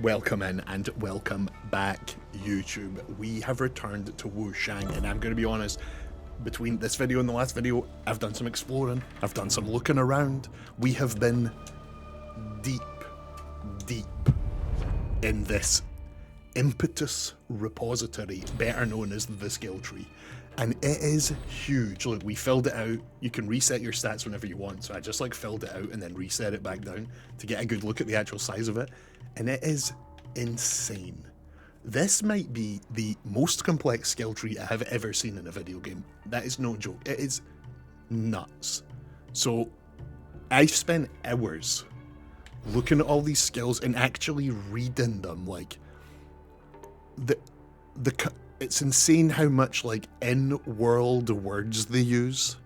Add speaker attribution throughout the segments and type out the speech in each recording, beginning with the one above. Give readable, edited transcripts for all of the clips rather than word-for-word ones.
Speaker 1: Welcome in and welcome back, YouTube. We have returned to Wuchang, and I'm going to be honest, between this video and the last video, I've done some exploring, I've done some looking around. We have been deep in this impetus repository, better known as the skill tree. And it is huge. Look, we filled it out. You can reset your stats whenever you want. So I just filled it out and then reset it back down to get a good look at the actual size of it. And it is insane. This might be the most complex skill tree I have ever seen in a video game. That is no joke. It is nuts. So I've spent hours looking at all these skills and actually reading them. It's insane how much in-world words they use.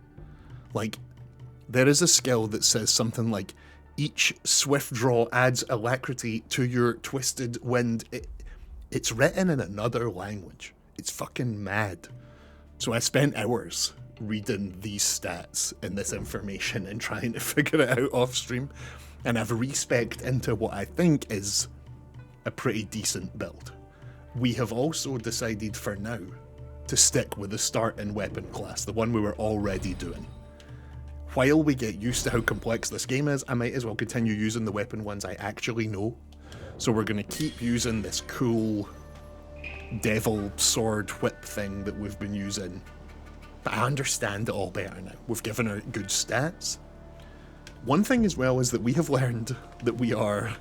Speaker 1: There is a skill that says something like, each swift draw adds alacrity to your twisted wind. It's written in another language. It's fucking mad. So I spent hours reading these stats and this information and trying to figure it out off stream. And I've respec'd into what I think is a pretty decent build. We have also decided for now to stick with the starting weapon class, the one we were already doing. While we get used to how complex this game is, I might as well continue using the weapon ones I actually know. So we're going to keep using this cool devil sword whip thing that we've been using. But I understand it all better now. We've given her good stats. One thing as well is that we have learned that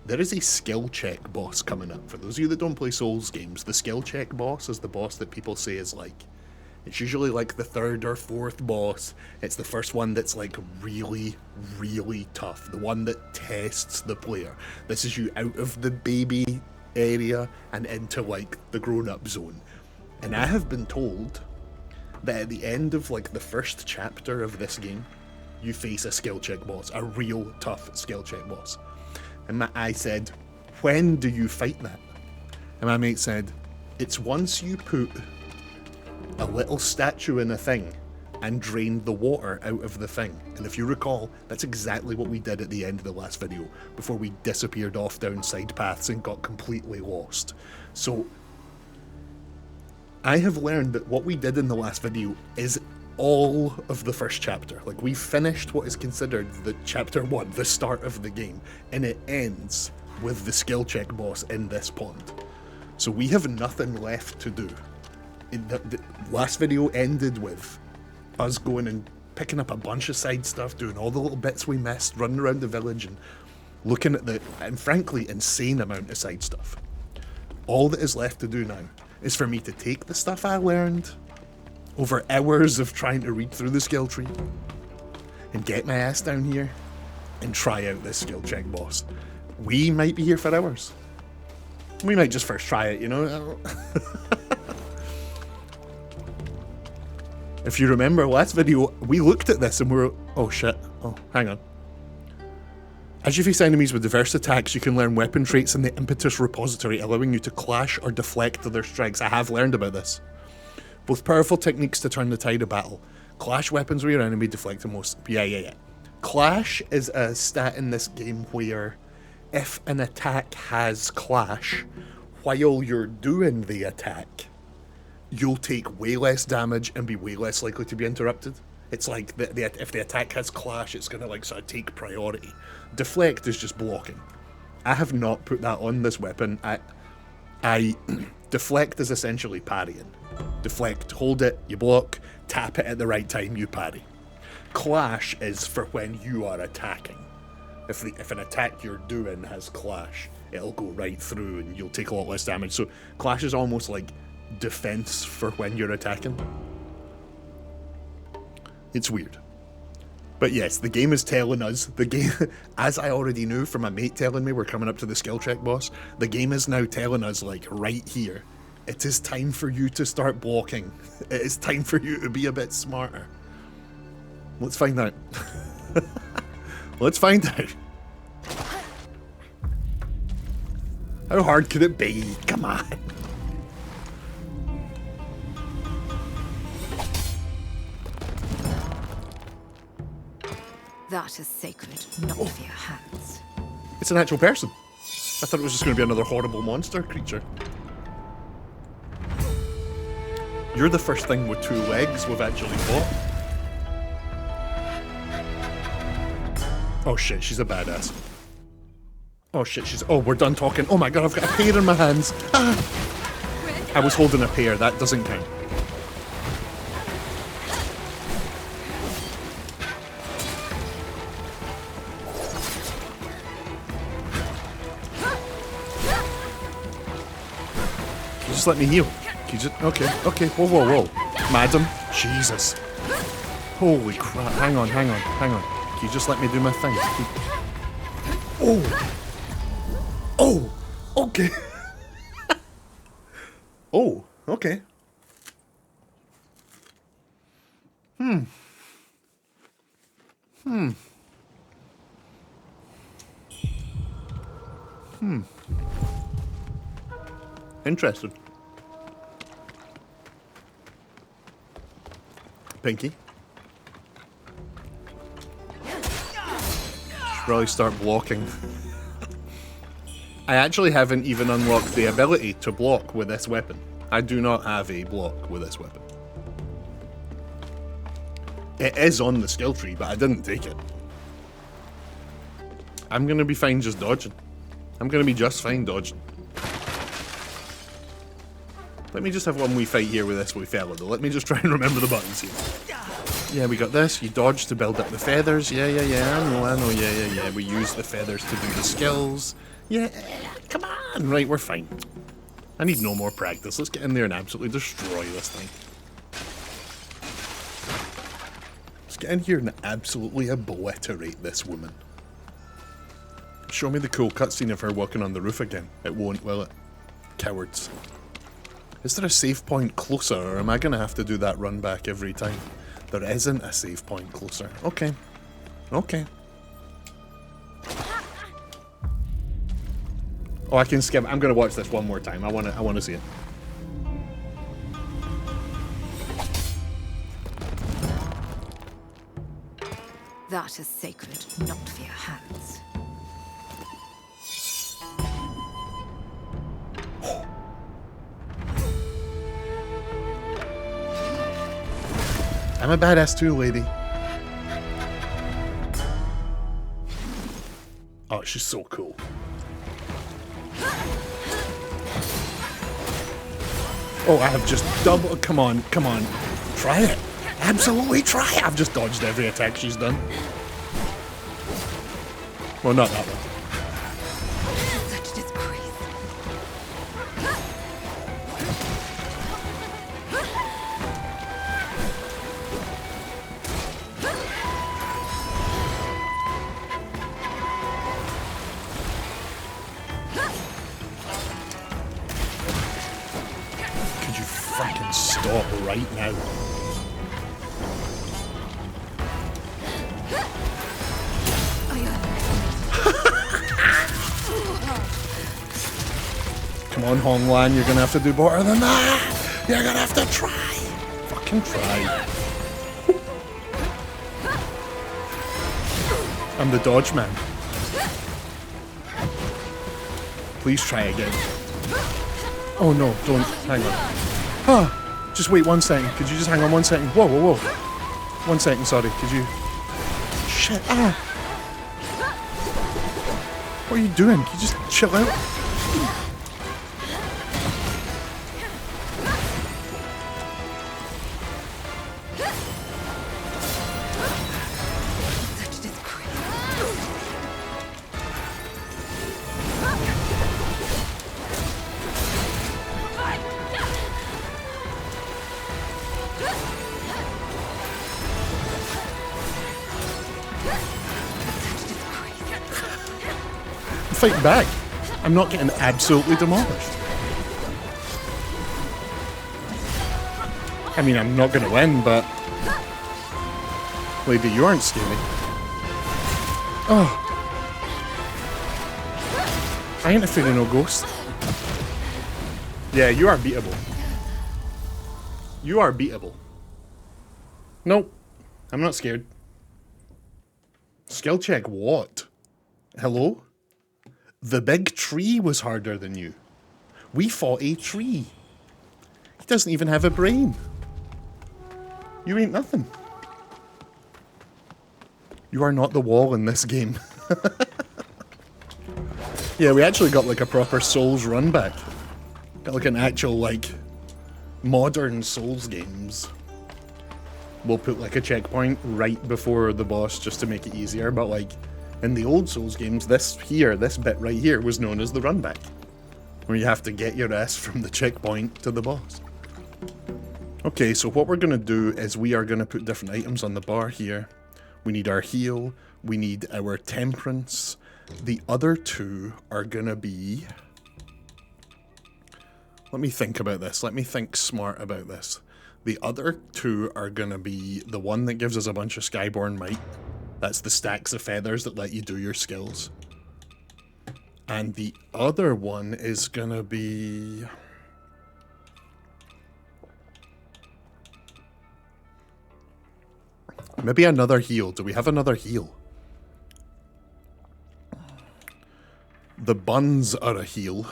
Speaker 1: there is a skill check boss coming up. For those of you that don't play Souls games, the skill check boss is the boss that people say is it's usually the third or fourth boss. It's the first one that's really, really tough. The one that tests the player. This is you out of the baby area and into the grown-up zone. And I have been told that at the end of the first chapter of this game, you face a skill check boss, a real tough skill check boss. And I said, when do you fight that? And my mate said, it's once you put a little statue in a thing and drain the water out of the thing. And if you recall, that's exactly what we did at the end of the last video, before we disappeared off down side paths and got completely lost. So I have learned that what we did in the last video is all of the first chapter. We finished what is considered the chapter 1, the start of the game, and it ends with the skill check boss in this pond. So we have nothing left to do. The last video ended with us going and picking up a bunch of side stuff, doing all the little bits we missed, running around the village and looking at and frankly, insane amount of side stuff. All that is left to do now is for me to take the stuff I learned over hours of trying to read through the skill tree and get my ass down here and try out this skill check boss. We might be here for hours. We might just first try it, you know? If you remember last video, we looked at this and we were, oh shit, oh, hang on. As you face enemies with diverse attacks, you can learn weapon traits in the impetus repository, allowing you to clash or deflect their strikes. I have learned about this. Both powerful techniques to turn the tide of battle. Clash weapons with your enemy, deflect the most. Yeah. Clash is a stat in this game where if an attack has clash, while you're doing the attack, you'll take way less damage and be way less likely to be interrupted. It's if the attack has clash, it's going to sort of take priority. Deflect is just blocking. I have not put that on this weapon. Deflect is essentially parrying. Deflect, hold it, you block, tap it at the right time, you parry. Clash is for when you are attacking. If an attack you're doing has clash, it'll go right through and you'll take a lot less damage. So clash is almost like defense for when you're attacking. It's weird. But yes, the game is telling us, as I already knew from my mate telling me we're coming up to the skill check boss, the game is now telling us right here, it is time for you to start blocking. It is time for you to be a bit smarter. Let's find out. Let's find out. How hard could it be? Come on.
Speaker 2: That is sacred, not for your hands.
Speaker 1: It's an actual person. I thought it was just going to be another horrible monster creature. You're the first thing with 2 legs we've actually fought. Oh shit, she's a badass. Oh shit, she's... Oh, we're done talking. Oh my god, I've got a pear in my hands. Ah! I was holding a pear, that doesn't count. Can you just let me heal? Can you just... Okay, okay, whoa, whoa, whoa. Madam, Jesus. Holy crap, hang on, hang on, hang on. Can you just let me do my thing? Oh! Oh! Okay. Oh, okay. Interesting. Pinky. Should probably start blocking. I actually haven't even unlocked the ability to block with this weapon. I do not have a block with this weapon. It is on the skill tree, but I didn't take it. I'm gonna be fine just dodging. I'm gonna be just fine dodging. Let me just have one wee fight here with this wee fella though. Let me just try and remember the buttons here. Yeah, we got this. You dodge to build up the feathers. Yeah, yeah, yeah. I know, yeah, yeah, yeah. We use the feathers to do the skills. Yeah, come on. Right, we're fine. I need no more practice. Let's get in there and absolutely destroy this thing. Let's get in here and absolutely obliterate this woman. Show me the cool cutscene of her walking on the roof again. It won't, will it? Cowards. Is there a save point closer, or am I going to have to do that run back every time? There isn't a save point closer. Okay. Okay. Oh, I can skip. I'm going to watch this one more time. I want to see it.
Speaker 2: That is sacred, not for your hands.
Speaker 1: I'm a badass too, lady. Oh, she's so cool. Oh, I have just double. Come on, come on. Try it. Absolutely try it. I've just dodged every attack she's done. Well, not that one.
Speaker 2: Such disgrace.
Speaker 1: Could you fucking stop right now? Come on, Honglan, you're gonna have to do better than that! You're gonna have to try! Fucking try. I'm the dodge man. Please try again. Oh no, don't. Hang on. Huh. Just wait 1 second. Could you just hang on 1 second? Whoa, whoa, whoa. 1 second, sorry. Could you... Shit. Ah. What are you doing? Can you just chill out? Fighting back. I'm not getting absolutely demolished. I mean, I'm not going to win, but... Lady, you aren't scary. Oh. I ain't afraid of no ghost. Yeah, you are beatable. You are beatable. Nope. I'm not scared. Skill check what? Hello? The big tree was harder than you. We fought a tree. He doesn't even have a brain. You ain't nothing. You are not the wall in this game. Yeah, we actually got like a proper Souls run back. Got like an actual like modern Souls games. We'll put like a checkpoint right before the boss just to make it easier, but like in the old Souls games, this bit right here was known as the run back, where you have to get your ass from the checkpoint to the boss. Okay, so what we're gonna do is we are gonna put different items on the bar here. We need our heal, we need our temperance. The other two are gonna be... Let me think about this. Let me think smart about this. The other two are gonna be the one that gives us a bunch of Skyborn Might. That's the stacks of feathers that let you do your skills. And the other one is gonna be... maybe another heal. Do we have another heal? The buns are a heal.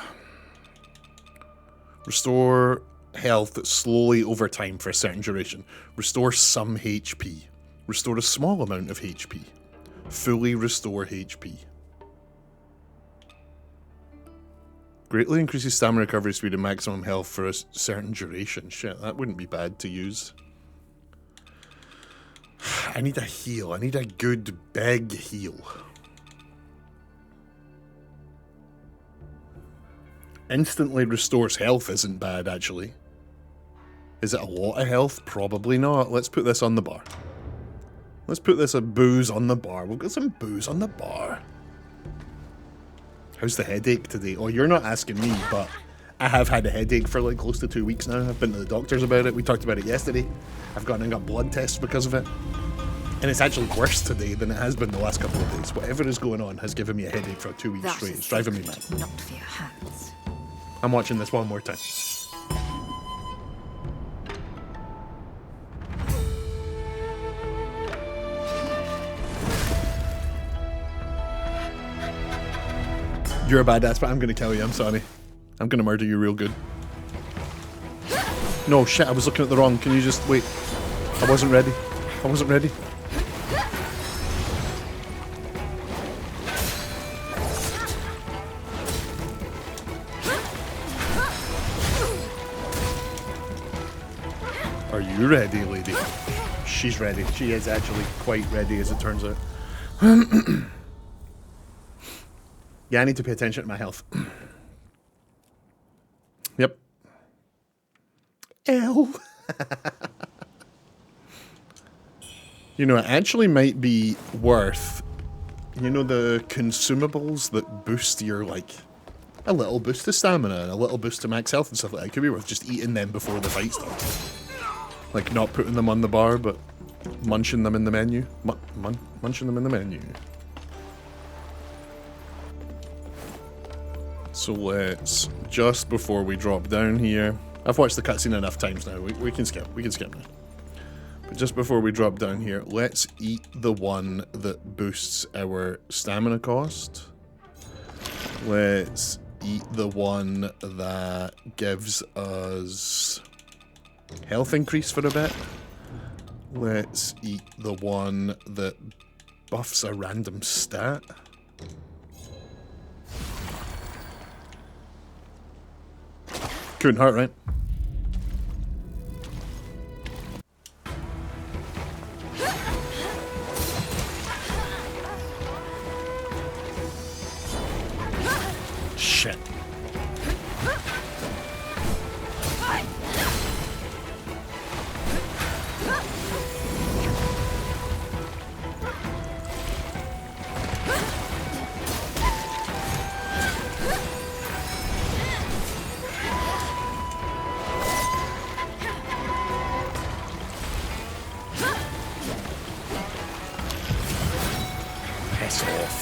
Speaker 1: Restore health slowly over time for a certain duration. Restore some HP. Restore a small amount of HP. Fully restore HP. Greatly increases stamina recovery speed and maximum health for a certain duration. Shit, that wouldn't be bad to use. I need a heal. I need a good big heal. Instantly restores health isn't bad, actually. Is it a lot of health? Probably not. Let's put this on the bar. Let's put this a booze on the bar. We'll get some booze on the bar. How's the headache today? Oh, you're not asking me, but I have had a headache for like close to 2 weeks now. I've been to the doctors about it. We talked about it yesterday. I've gone and got blood tests because of it. And it's actually worse today than it has been the last couple of days. Whatever is going on has given me a headache for 2 weeks straight. It's driving me mad.
Speaker 2: Not for your hands.
Speaker 1: I'm watching this one more time. You're a badass, but I'm gonna kill you. I'm sorry. I'm gonna murder you real good. No, shit, I was looking at the wrong. Can you just wait? I wasn't ready. I wasn't ready. Are you ready, lady? She's ready. She is actually quite ready, as it turns out. Yeah, I need to pay attention to my health. Yep. Ew. You know, it actually might be worth, you know, the consumables that boost your, like, a little boost to stamina and a little boost to max health and stuff like that. It could be worth just eating them before the fight starts. Like, not putting them on the bar, but munching them in the menu. Munching them in the menu. So let's, just before we drop down here, I've watched the cutscene enough times now, we can skip now. But just before we drop down here, let's eat the one that boosts our stamina cost. Let's eat the one that gives us health increase for a bit. Let's eat the one that buffs a random stat. Couldn't hurt, right? Shit. Piss off.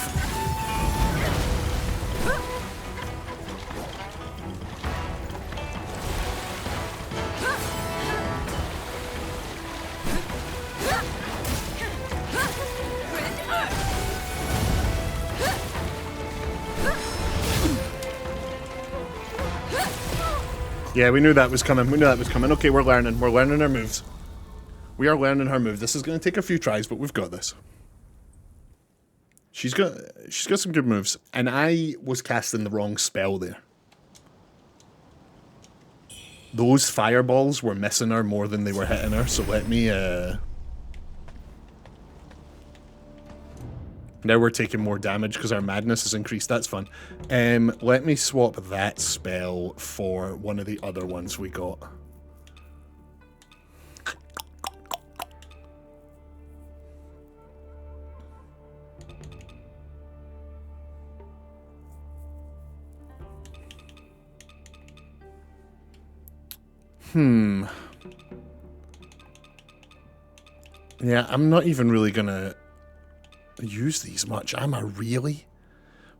Speaker 1: Yeah, we knew that was coming. We knew that was coming. Okay, we're learning. We're learning our moves. We are learning her move. This is going to take a few tries, but we've got this. She's got some good moves, and I was casting the wrong spell there. Those fireballs were missing her more than they were hitting her, so let me now we're taking more damage because our madness has increased. That's fun. Let me swap that spell for one of the other ones we got. Yeah, I'm not even really gonna use these much, am I really?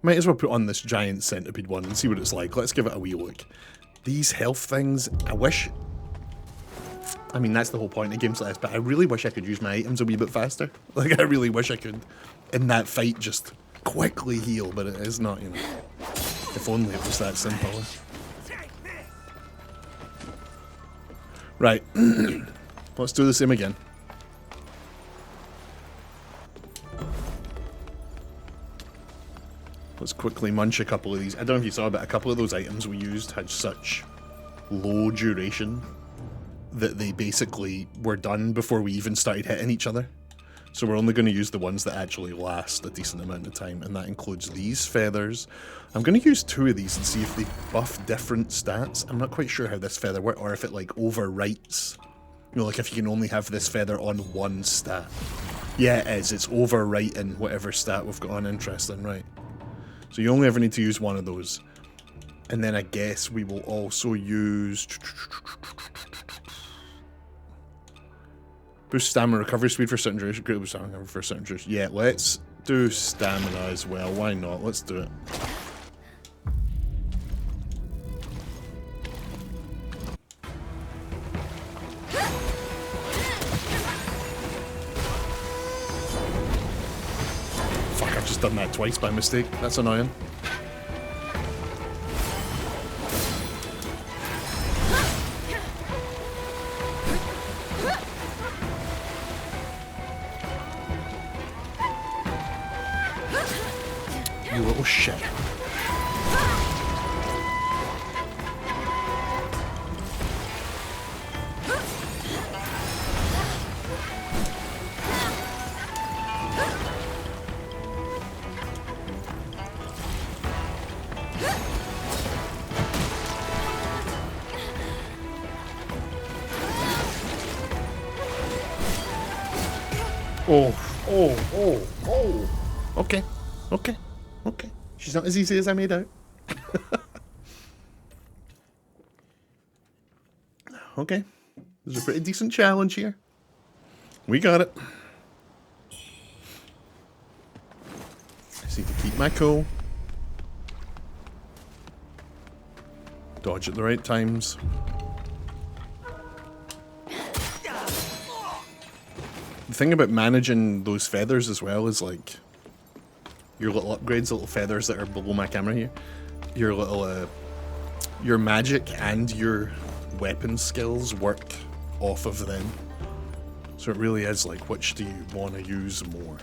Speaker 1: Might as well put on this giant centipede one and see what it's like. Let's give it a wee look. These health things, I wish... I mean, that's the whole point of games like this, but I really wish I could use my items a wee bit faster. Like, I really wish I could, in that fight, just quickly heal, but it is not, you know. If only it was that simple. Right. Let's do the same again. Let's quickly munch a couple of these. I don't know if you saw, but a couple of those items we used had such low duration that they basically were done before we even started hitting each other. So we're only going to use the ones that actually last a decent amount of time, and that includes these feathers. I'm going to use 2 of these and see if they buff different stats. I'm not quite sure how this feather works, or if it like overwrites. You know, like if you can only have this feather on one stat. Yeah, it is. It's overwriting whatever stat we've got on. Interesting, right? So you only ever need to use one of those. And then I guess we will also use... Boost stamina recovery speed for certain duration. Great boost stamina recovery for certain duration. Yeah, let's do stamina as well. Why not? Let's do it. Fuck, I've just done that twice by mistake. That's annoying. You little shit. Oh. Okay. She's not as easy as I made out. Okay. There's a pretty decent challenge here. We got it. I just need to keep my cool. Dodge at the right times. The thing about managing those feathers as well is like your little upgrades, little feathers that are below my camera here. Your little, your magic and your weapon skills work off of them. So it really is like, which do you want to use more?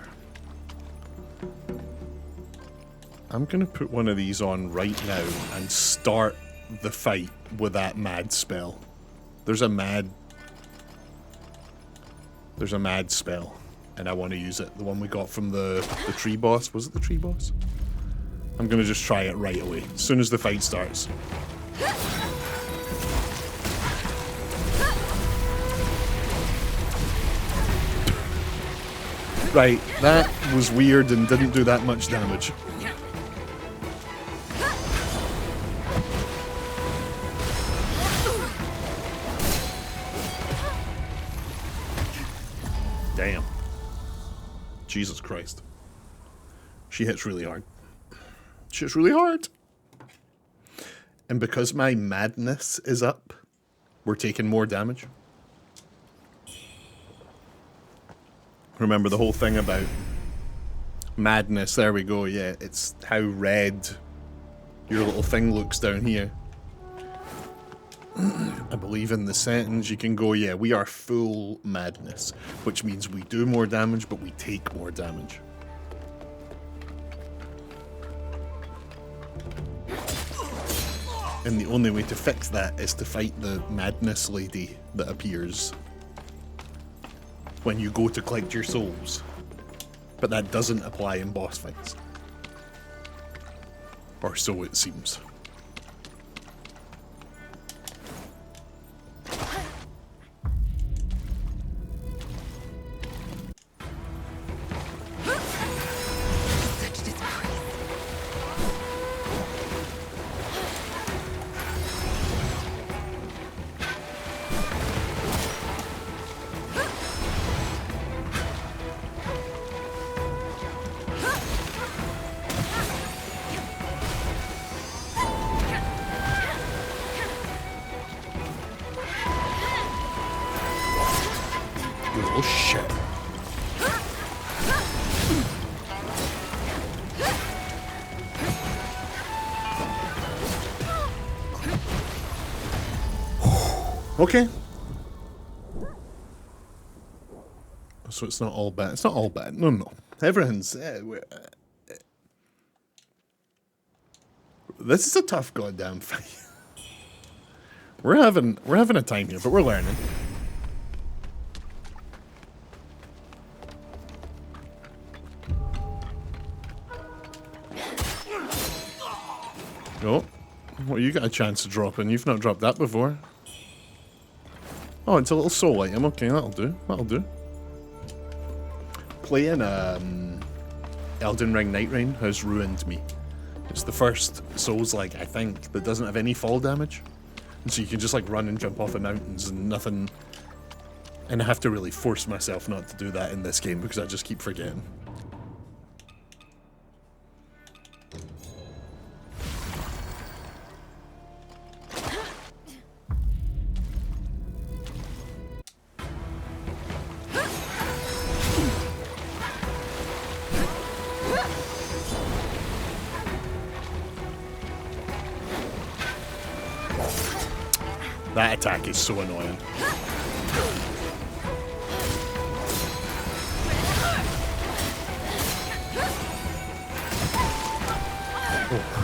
Speaker 1: I'm going to put one of these on right now and start the fight with that mad spell. There's a mad spell, and I want to use it. The one we got from the tree boss. Was it the tree boss? I'm going to just try it right away, as soon as the fight starts. Right, that was weird and didn't do that much damage. Damn. Jesus Christ. She hits really hard. She hits really hard. And because my madness is up, we're taking more damage. Remember the whole thing about madness. There we go, yeah. It's how red your little thing looks down here. I believe in the settings you can go, yeah, we are full madness, which means we do more damage, but we take more damage. And the only way to fix that is to fight the madness lady that appears when you go to collect your souls. But that doesn't apply in boss fights. Or so it seems. Oh shit. Okay. So it's not all bad. It's not all bad. No, no. Everything's... this is a tough goddamn fight. We're having a time here, but we're learning. Oh, well, you got a chance to drop in. You've not dropped that before. Oh, it's a little soul item. Okay, that'll do. That'll do. Playing Elden Ring Night Rain has ruined me. It's the first Souls-like, I think, that doesn't have any fall damage. And so you can just like run and jump off the mountains and nothing. And I have to really force myself not to do that in this game because I just keep forgetting. That attack is so annoying. Oh.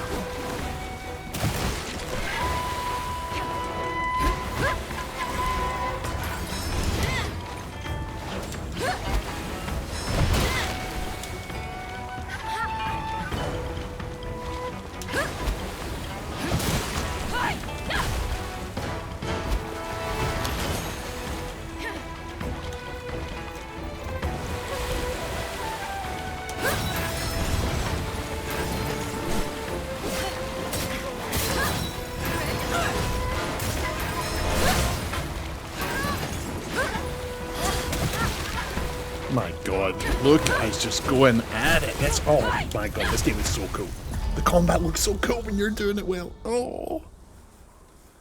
Speaker 1: My god, look, he's just going at it. That's, oh my god, this game is so cool. The combat looks so cool when you're doing it well. Oh.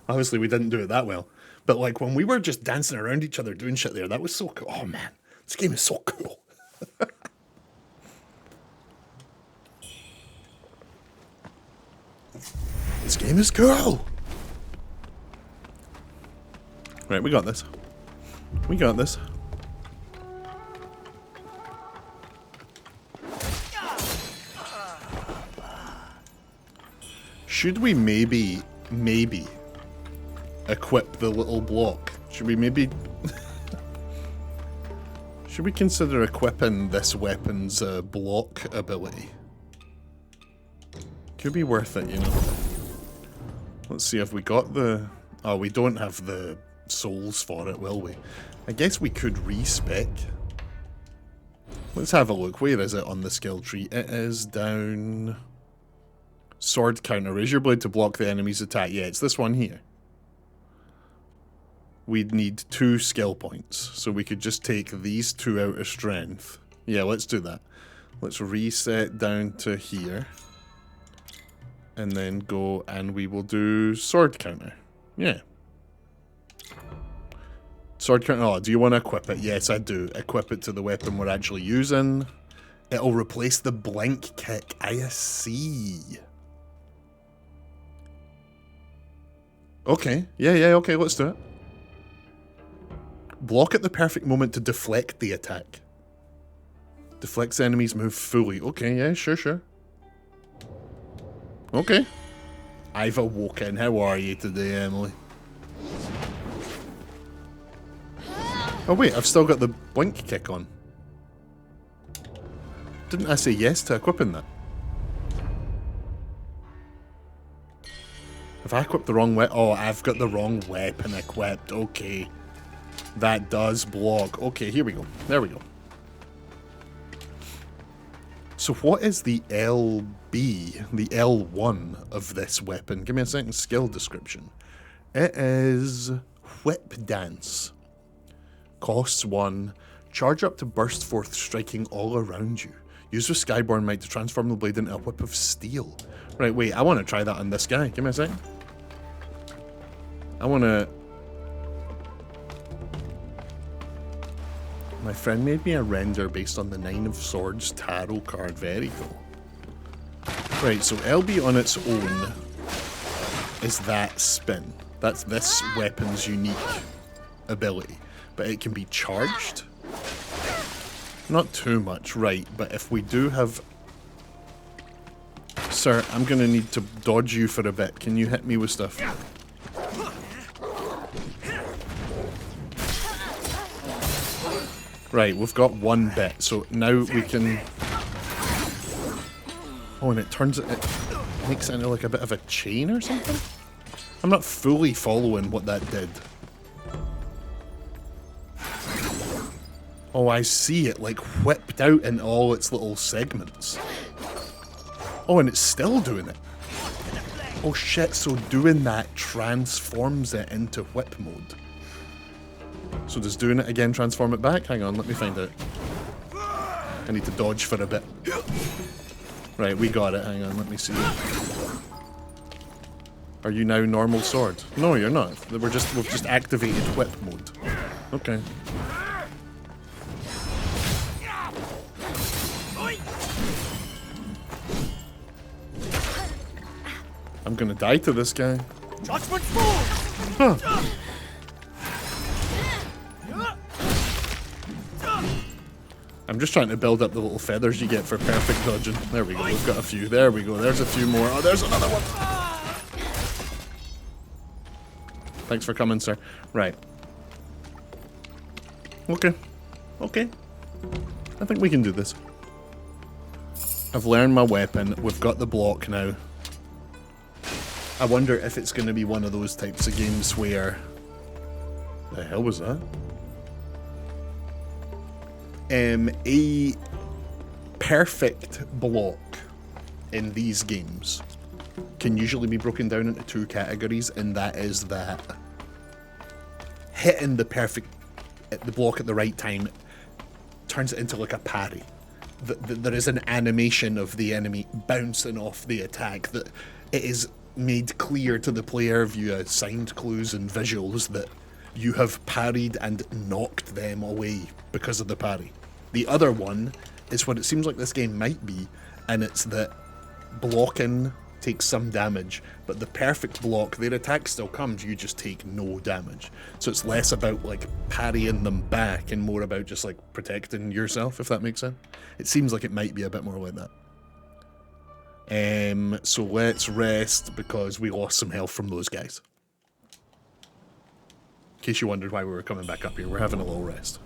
Speaker 1: Obviously, we didn't do it that well. But like when we were just dancing around each other doing shit there, that was so cool. Oh man, this game is so cool. This game is cool. Right, we got this. We got this. Should we maybe equip the little block? Should we maybe... should we consider equipping this weapon's block ability? Could be worth it, you know. Let's see if we got the... oh, we don't have the souls for it, will we? I guess we could respec. Let's have a look. Where is it on the skill tree? It is down... sword counter. Raise your blade to block the enemy's attack. Yeah, it's this one here. We'd need 2 skill points. So we could just take these 2 out of strength. Yeah, let's do that. Let's reset down to here. And then go and we will do sword counter. Yeah. Sword counter. Oh, do you want to equip it? Yes, I do. Equip it to the weapon we're actually using. It'll replace the blink kick. I see. Okay. Yeah, yeah, okay, let's do it. Block at the perfect moment to deflect the attack. Deflects the enemy's move fully. Okay, yeah, sure. Okay. I've awoken. How are you today, Emily? Oh wait, I've still got the blink kick on. Didn't I say yes to equipping that? Have I equipped the wrong weapon? Oh, I've got the wrong weapon equipped. Okay. That does block. Okay, here we go. There we go. So what is the LB, the L1 of this weapon? Give me a second. Skill description. It is Whip Dance. Costs 1. Charge up to burst forth, striking all around you. Use with Skyborn Might to transform the blade into a whip of steel. Right, wait, I want to try that on this guy. Give me a second. I want to... My friend made me a render based on the 9 of Swords tarot card. Very cool. Right, so LB on its own is that spin. That's this weapon's unique ability. But it can be charged. Not too much, right, but if we do have... Sir, I'm going to need to dodge you for a bit. Can you hit me with stuff? Right, we've got one bit, so now we can... Oh, and it turns it... It makes it into like a bit of a chain or something? I'm not fully following what that did. Oh, I see it, like, whipped out in all its little segments. Oh, and it's still doing it. Oh shit, so doing that transforms it into whip mode. So does doing it again transform it back? Hang on, let me find out. I need to dodge for a bit. Right, we got it. Hang on, let me see. Are you now normal sword? No, you're not. We've just activated whip mode. Okay. I'm gonna die to this guy.
Speaker 3: Judgment Fall!
Speaker 1: Huh. I'm just trying to build up the little feathers you get for perfect dodging. There we go, we've got a few. There we go, there's a few more. Oh, there's another one! Thanks for coming, sir. Right. Okay. Okay. I think we can do this. I've learned my weapon. We've got the block now. I wonder if it's going to be one of those types of games where... The hell was that? A perfect block in these games can usually be broken down into two categories, and that is that hitting the block at the right time turns it into like a parry. There is an animation of the enemy bouncing off the attack that it is made clear to the player via signed clues and visuals that you have parried and knocked them away because of the parry. The other one is what it seems like this game might be, and it's that blocking takes some damage, but the perfect block, their attack still comes, you just take no damage. So it's less about like parrying them back and more about just like protecting yourself, if that makes sense. It seems like it might be a bit more like that. So let's rest because we lost some health from those guys. In case you wondered why we were coming back up here, we're having a little rest.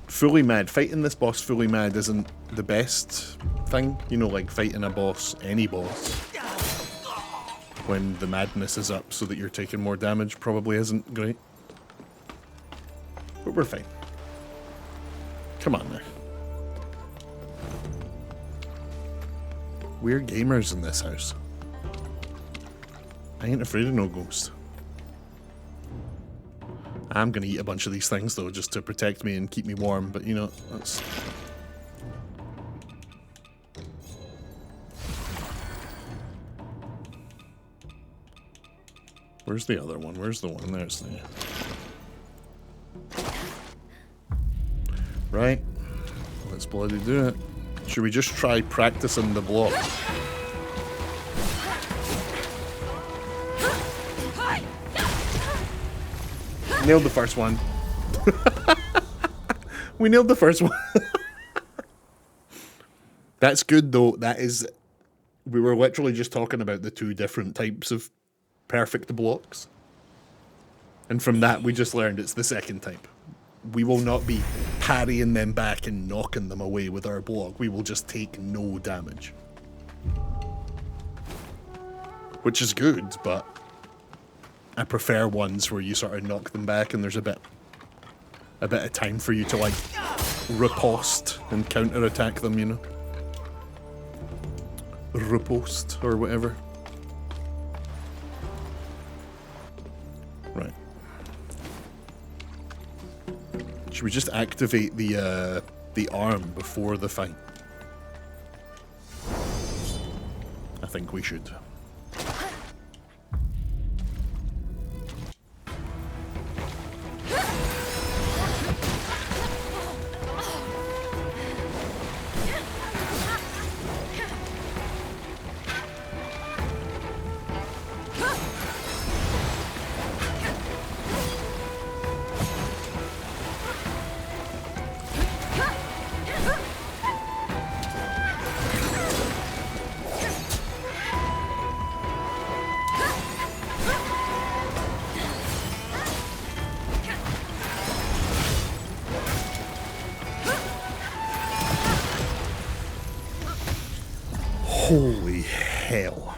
Speaker 1: Fully mad. Fighting this boss fully mad isn't the best thing. You know, like fighting a boss, any boss, when the madness is up so that you're taking more damage probably isn't great. But we're fine. Come on now. We're gamers in this house. I ain't afraid of no ghost. I'm gonna eat a bunch of these things though, just to protect me and keep me warm, but you know, that's... Where's the other one? Where's the one? There's the... Right. Let's bloody do it. Should we just try practicing the block? Nailed the first one. We nailed the first one. That's good, though. That is... We were literally just talking about the two different types of perfect blocks. And from that, we just learned it's the second type. We will not be parrying them back and knocking them away with our block. We will just take no damage. Which is good, but I prefer ones where you sort of knock them back and there's a bit of time for you to, like, riposte and counter-attack them, you know? Riposte, or whatever. Right. Should we just activate the arm before the fight? I think we should. Holy hell.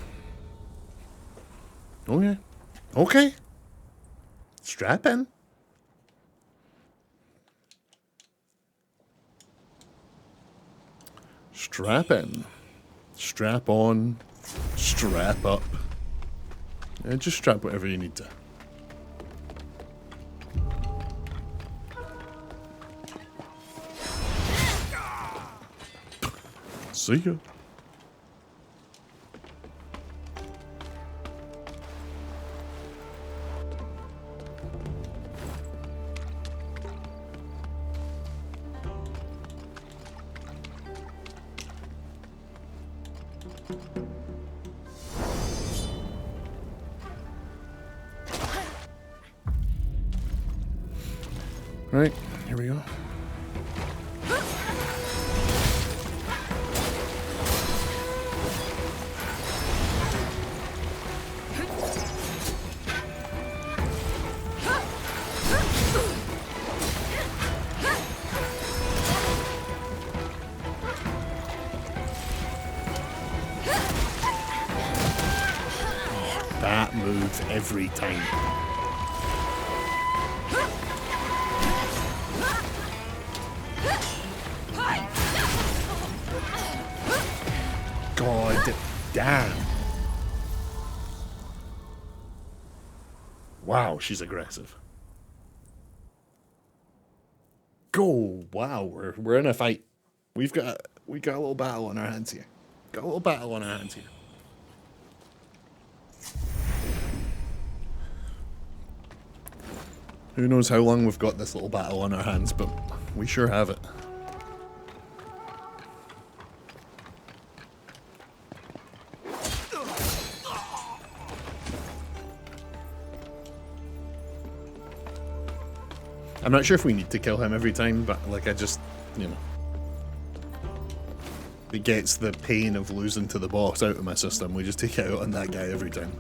Speaker 1: Okay. Okay. Strap in. Strap in. Strap on. Strap up. Yeah, just strap whatever you need to. See ya. Right, here we go. Oh, that move every time. God damn. Wow, she's aggressive. Go. Wow, we're in a fight. We got a little battle on our hands here. Got a little battle on our hands here. Who knows how long we've got this little battle on our hands, but we sure have it. I'm not sure if we need to kill him every time, but like I just, you know. It gets the pain of losing to the boss out of my system. We just take it out on that guy every time.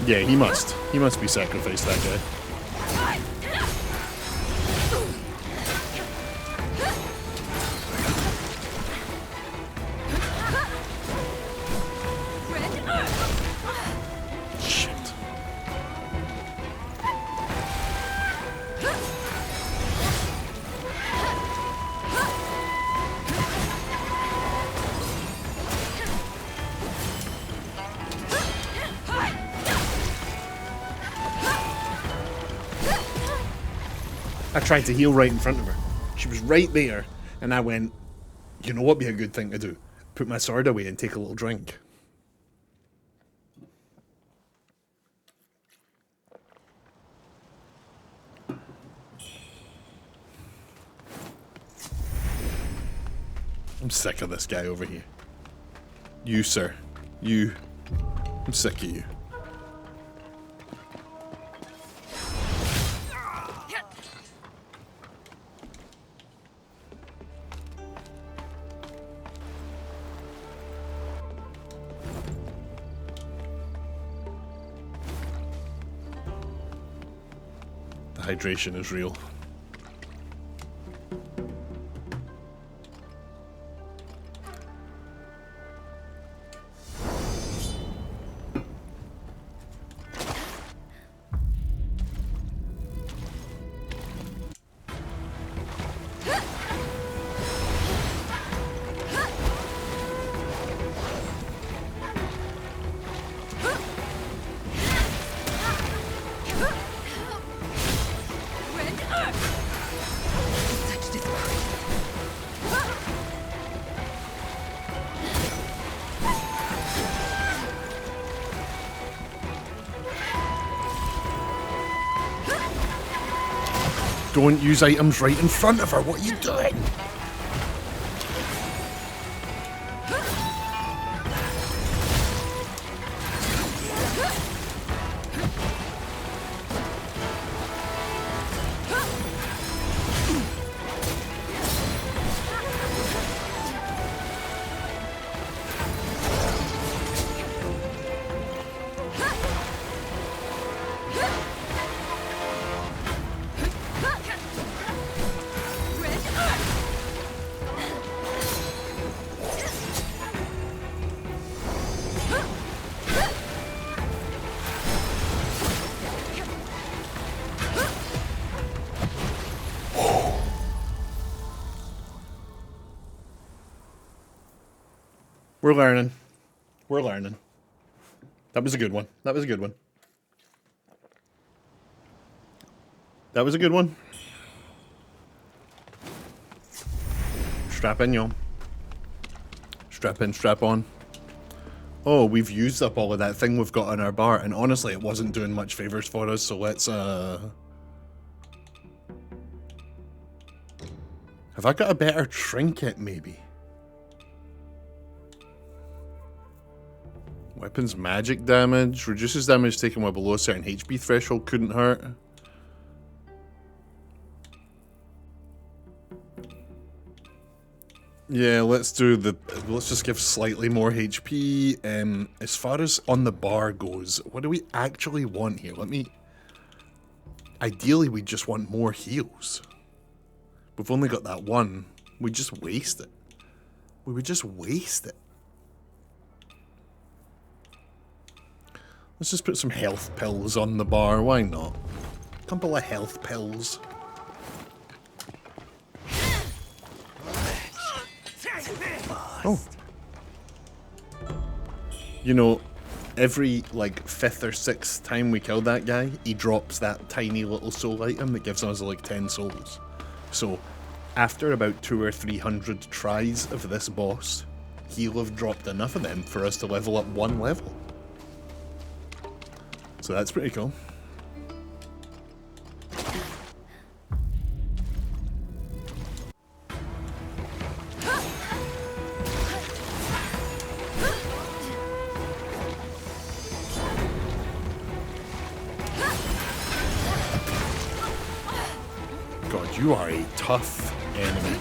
Speaker 1: Yeah, he must. He must be sacrificed, that guy. Shit. I tried to heal right in front of her. She was right there, and I went, you know what would be a good thing to do? Put my sword away and take a little drink. I'm sick of this guy over here. You, sir. You. I'm sick of you. The hydration is real. Don't use items right in front of her. What are you doing? We're learning. We're learning. That was a good one. That was a good one. That was a good one. Strap in, y'all. Strap in, strap on. Oh, we've used up all of that thing we've got on our bar, and honestly, it wasn't doing much favors for us, so let's, Have I got a better trinket, maybe? Weapons magic damage. Reduces damage taken while below a certain HP threshold. Couldn't hurt. Yeah, let's just give slightly more HP. As far as on the bar goes, what do we actually want here? Ideally, we just want more heals. We've only got that one. We just waste it. We would just waste it. Let's just put some health pills on the bar, why not? A couple of health pills. Oh. You know, every, like, 5th or 6th time we kill that guy, he drops that tiny little soul item that gives us, like, 10 souls. So, after about 200 or 300 tries of this boss, he'll have dropped enough of them for us to level up 1 level. So that's pretty cool. God, you are a tough enemy.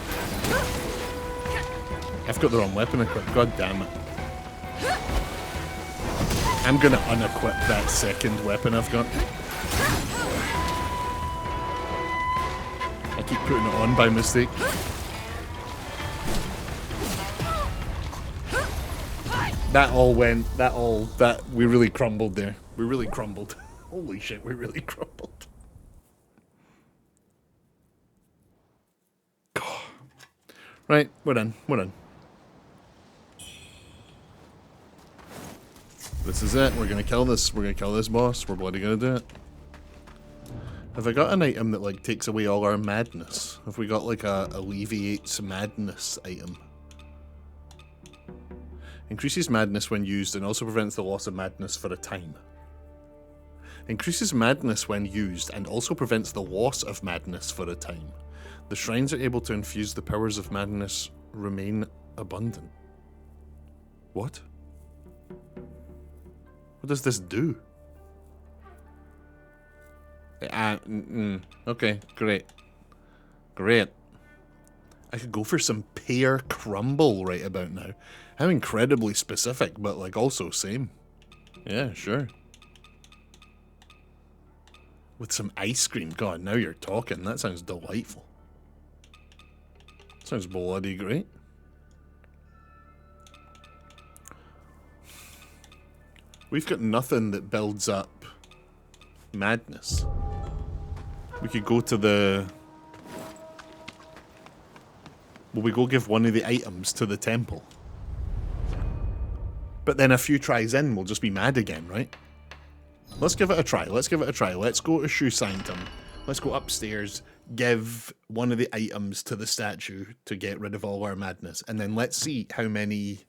Speaker 1: I've got the wrong weapon equipped, god damn it. I'm gonna unequip that second weapon I've got. I keep putting it on by mistake. We really crumbled there. We really crumbled. Holy shit, we really crumbled. Right, we're done. We're done. This is it. We're gonna kill this. We're gonna kill this boss. We're bloody gonna do it. Have I got an item that, like, takes away all our madness? Have we got, like, a alleviates madness item? Increases madness when used and also prevents the loss of madness for a time. Increases madness when used and also prevents the loss of madness for a time. The shrines are able to infuse the powers of madness remain abundant. What? What does this do? Okay, great. Great. I could go for some pear crumble right about now. How incredibly specific, but like also same. Yeah, sure. With some ice cream. God, now you're talking. That sounds delightful. Sounds bloody great. We've got nothing that builds up madness. We could go to the... Will we go give one of the items to the temple? But then a few tries in, we'll just be mad again, right? Let's give it a try. Let's give it a try. Let's go to Shoe Sanctum. Let's go upstairs, give one of the items to the statue to get rid of all our madness. And then let's see how many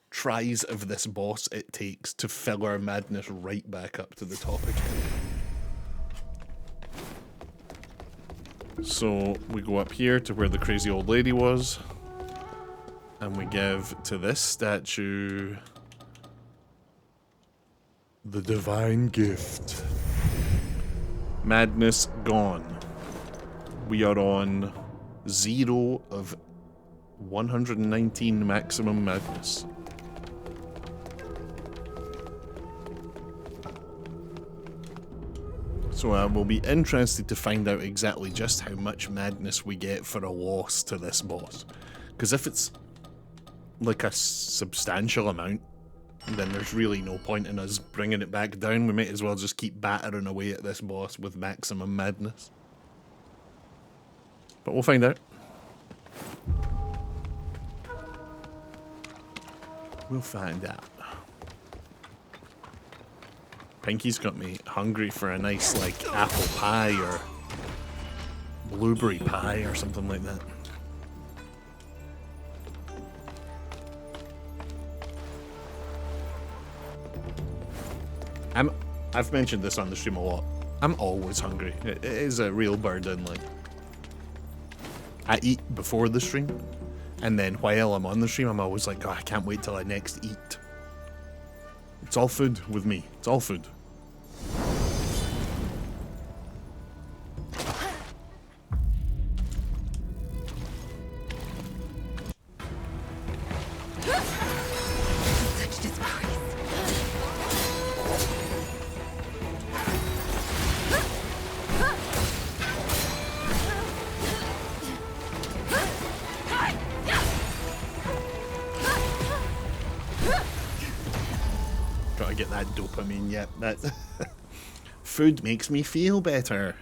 Speaker 1: tries of this boss it takes to fill our madness right back up to the top again. So we go up here to where the crazy old lady was, and we give to this statue the divine gift. Madness gone. We are on 0 of 119 maximum madness. So we'll be interested to find out exactly just how much madness we get for a loss to this boss. Because if it's like a substantial amount, then there's really no point in us bringing it back down. We might as well just keep battering away at this boss with maximum madness. But we'll find out. We'll find out. Pinky's got me hungry for a nice, like, apple pie or blueberry pie or something like that. I've mentioned this on the stream a lot. I'm always hungry. It is a real burden, like. I eat before the stream, and then while I'm on the stream, I'm always like, oh, I can't wait till I next eat. It's all food with me. It's all food.
Speaker 2: Such disgrace.
Speaker 1: Gotta get that dopamine, yep. That food makes me feel better.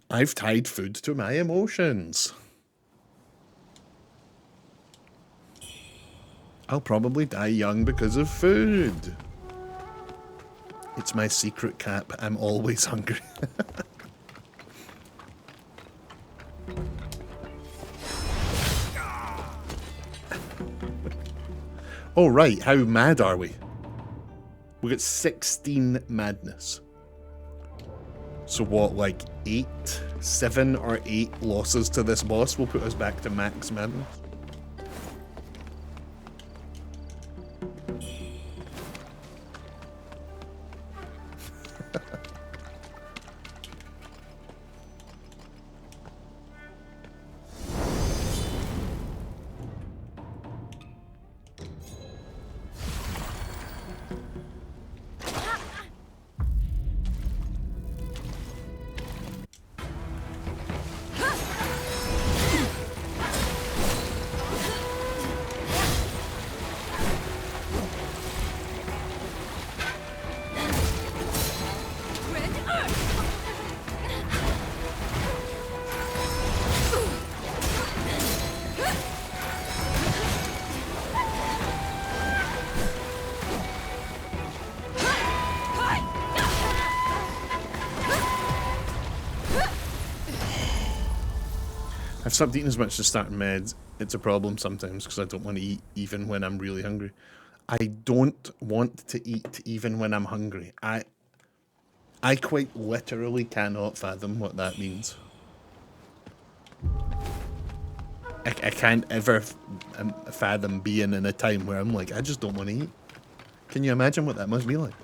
Speaker 1: I've tied food to my emotions. I'll probably die young because of food. It's my secret cap. I'm always hungry. Oh, right. How mad are we? We got 16 madness. So what, like 7 or 8 losses to this boss will put us back to max madness? I've stopped eating as much as starting meds. It's a problem sometimes because I don't want to eat even when I'm really hungry. I don't want to eat even when I'm hungry. I quite literally cannot fathom what that means. I can't ever fathom being in a time where I'm like, I just don't want to eat. Can you imagine what that must be like?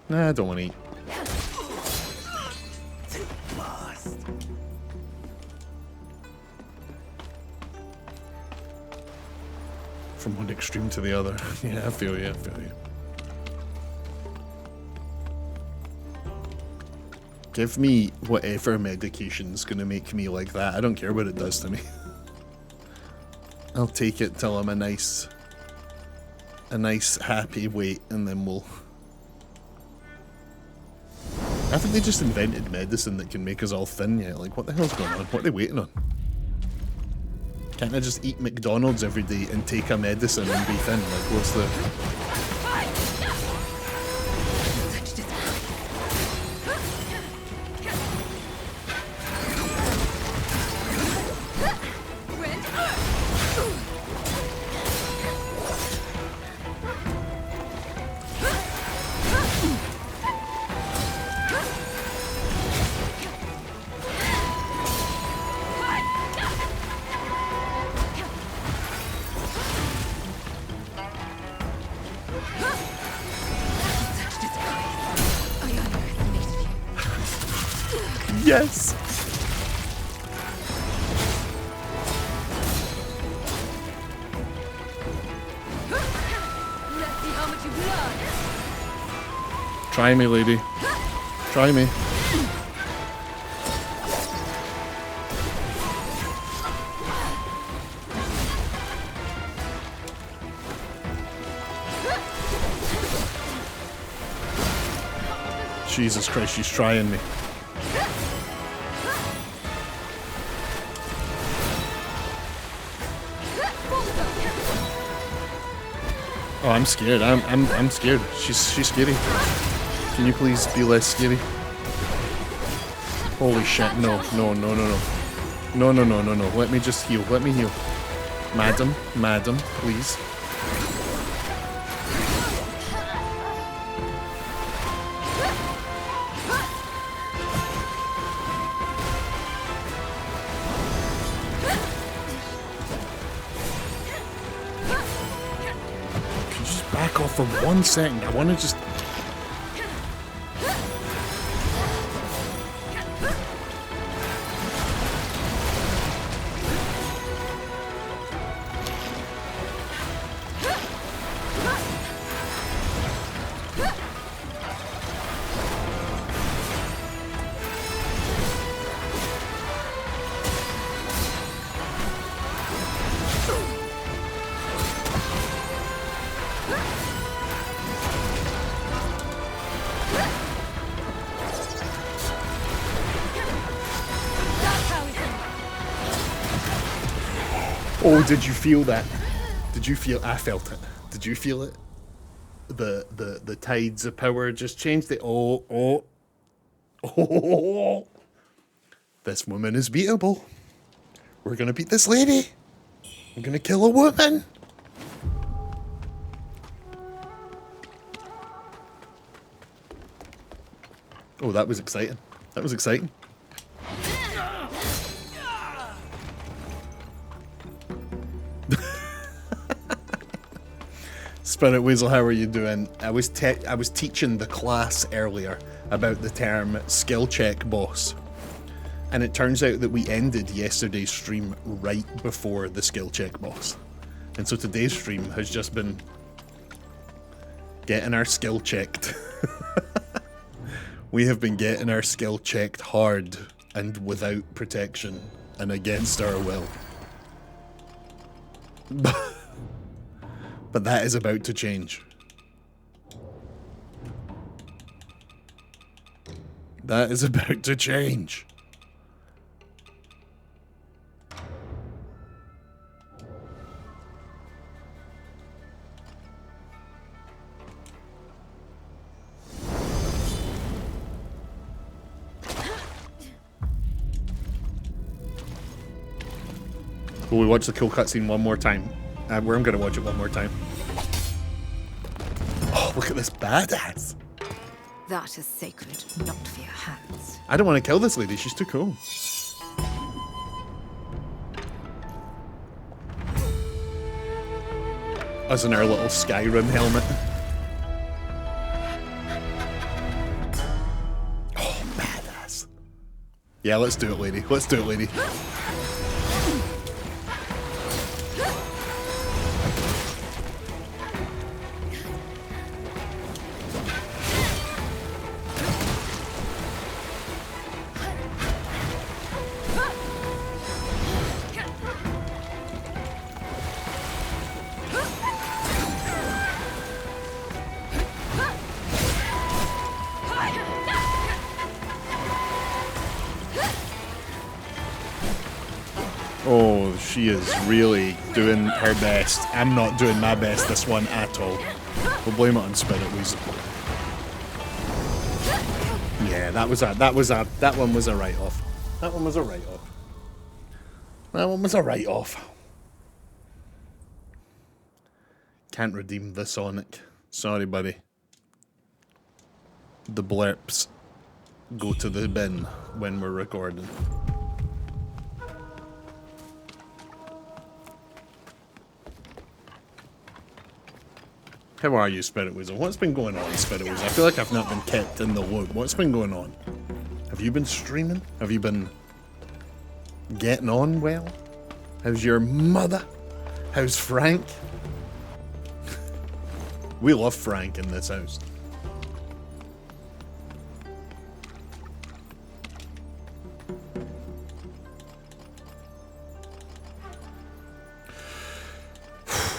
Speaker 1: Nah, I don't want to eat. From one extreme to the other. Yeah, I feel you, I feel you. Give me whatever medication's gonna make me like that. I don't care what it does to me. I'll take it till I'm a nice happy weight, and then we'll... I think they just invented medicine that can make us all thin yet. Like, what the hell's going on? What are they waiting on? Can't I just eat McDonald's every day and take a medicine and be thin? Like, what's the... Yes!
Speaker 2: Let's see how much you blood.
Speaker 1: Try me, lady. Try me. Jesus Christ, she's trying me. Oh, I'm scared. I'm scared. She's scary. Can you please be less scary? Holy shit! No, no, no, no, no, no, no, no, no, no. Let me just heal. Let me heal, madam, madam, please. Back off for 1 second. I want to just... Oh, did you feel that? Did you feel... I felt it. Did you feel it? The tides of power just changed it. Oh. This woman is beatable. We're gonna beat this lady. I'm gonna kill a woman. Oh, that was exciting. That was exciting. Spirit Weasel, how are you doing? I was teaching the class earlier about the term skill check boss. And it turns out that we ended yesterday's stream right before the skill check boss. And so today's stream has just been getting our skill checked. We have been getting our skill checked hard and without protection and against our will. But that is about to change. That is about to change. Will we watch the cool cutscene one more time? I'm gonna watch it one more time. Oh, look at this badass.
Speaker 2: That is sacred, not for your hands.
Speaker 1: I don't want to kill this lady, she's too cool. Us in our little Skyrim helmet. Oh, badass. Yeah, let's do it, lady. Let's do it, lady. Oh, she is really doing her best. I'm not doing my best this one at all. We'll blame it on Spirit Weasel. Yeah, that one was a write-off. That one was a write-off. That one was a write-off. Can't redeem the Sonic. Sorry, buddy. The blurps go to the bin when we're recording. How are you, Spirit Weasel? What's been going on, Spirit Weasel? I feel like I've not been kept in the loop. What's been going on? Have you been streaming? Have you been getting on well? How's your mother? How's Frank? We love Frank in this house.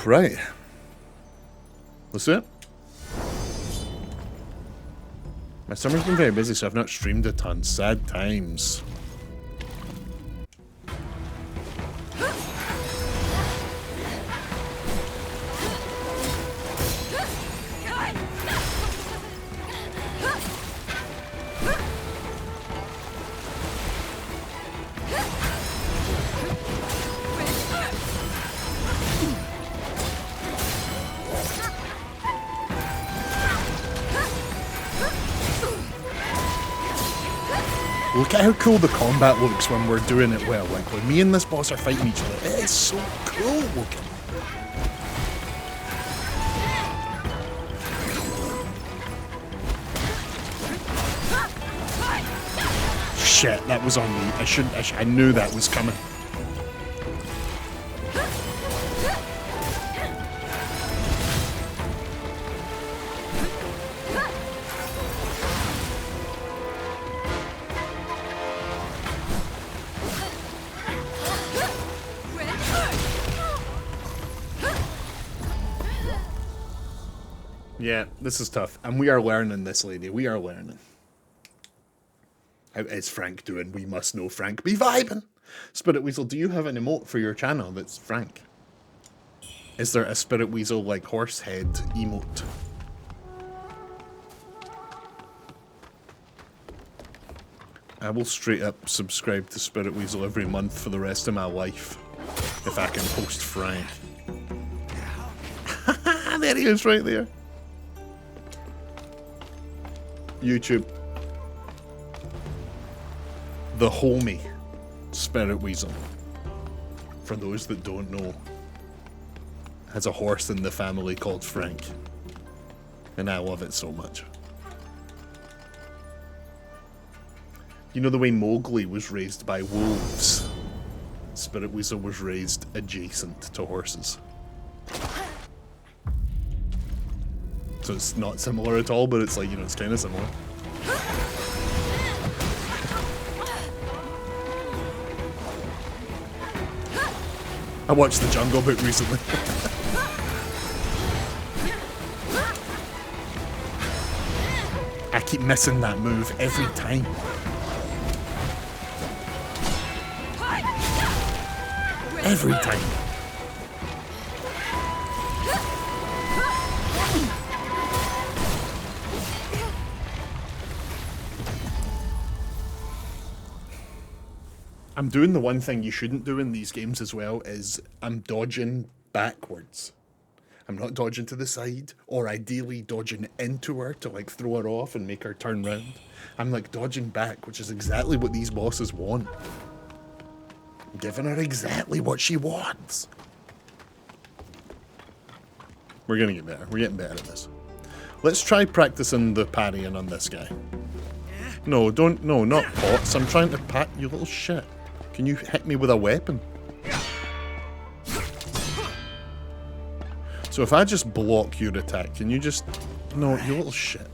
Speaker 1: Right. Let's do it. My summer's been very busy, so I've not streamed a ton. Sad times. Look at how cool the combat looks when we're doing it well. Like when me and this boss are fighting each other, it is so cool looking. Shit, that was on me. I knew that was coming. Yeah, this is tough. And we are learning this, lady. We are learning. How is Frank doing? We must know Frank be vibing. Spirit Weasel, do you have an emote for your channel that's Frank? Is there a Spirit Weasel, like, horse head emote? I will straight up subscribe to Spirit Weasel every month for the rest of my life. If I can post Frank. There he is right there. YouTube. The homie Spirit Weasel, for those that don't know, has a horse in the family called Frank. And I love it so much. You know the way Mowgli was raised by wolves? Spirit Weasel was raised adjacent to horses. So it's not similar at all, but it's like, you know, it's kind of similar. I watched The Jungle Book recently. I keep missing that move every time. Every time. I'm doing the one thing you shouldn't do in these games as well, is I'm dodging backwards. I'm not dodging to the side, or ideally dodging into her to like throw her off and make her turn round. I'm like dodging back, which is exactly what these bosses want. I'm giving her exactly what she wants. We're gonna get better. We're getting better at this. Let's try practicing the parrying on this guy. No, don't. No, not pots. I'm trying to pat you little shit. Can you hit me with a weapon? So if I just block your attack, can you just... No, you little shit.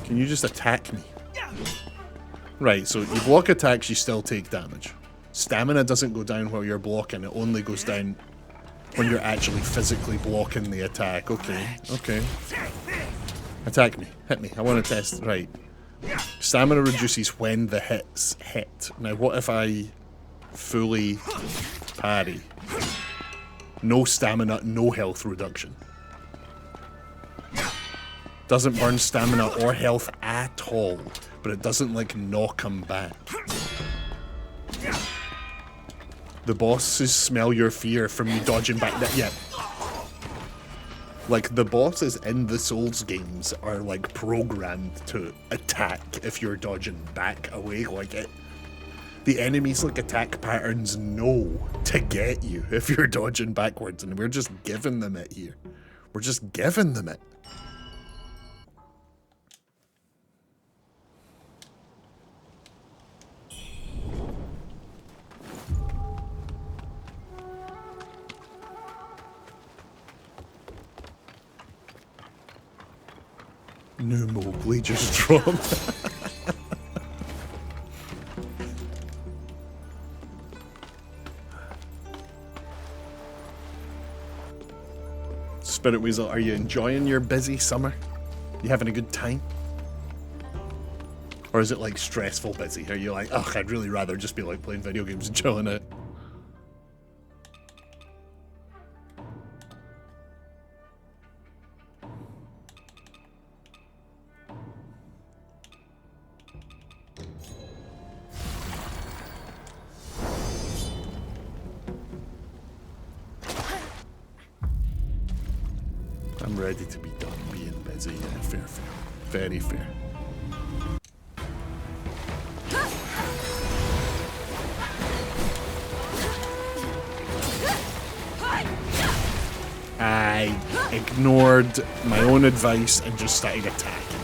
Speaker 1: Can you just attack me? Right, so you block attacks, you still take damage. Stamina doesn't go down while you're blocking, it only goes down when you're actually physically blocking the attack. Okay, okay. Attack me, hit me, I want to test. Right. Stamina reduces when the hits hit. Now what if I fully parry? No stamina, no health reduction. Doesn't burn stamina or health at all, but it doesn't like knock him back. The bosses smell your fear from you dodging back. Yeah. Like the bosses in the Souls games are like programmed to attack if you're dodging back away. Like it. The enemies like attack patterns know to get you if you're dodging backwards, and we're just giving them it here. We're just giving them it. New Mowgli just dropped. Spirit Weasel, are you enjoying your busy summer? You having a good time? Or is it like stressful busy? Are you like, ugh, I'd really rather just be like playing video games and chilling out? I'm ready to be done being busy. Yeah, fair, fair. Very fair. I ignored my own advice and just started attacking.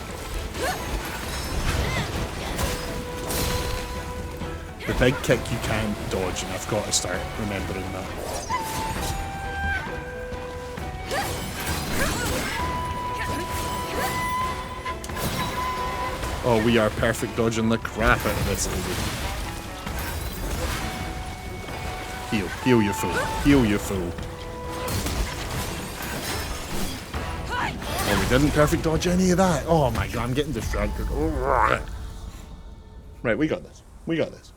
Speaker 1: The big kick you can't dodge, and I've got to start remembering that. Oh, we are perfect dodging the crap out of this lady. Heal. Heal, you fool. Heal, you fool. Oh, we didn't perfect dodge any of that. Oh my god, I'm getting distracted. Right, we got this. We got this.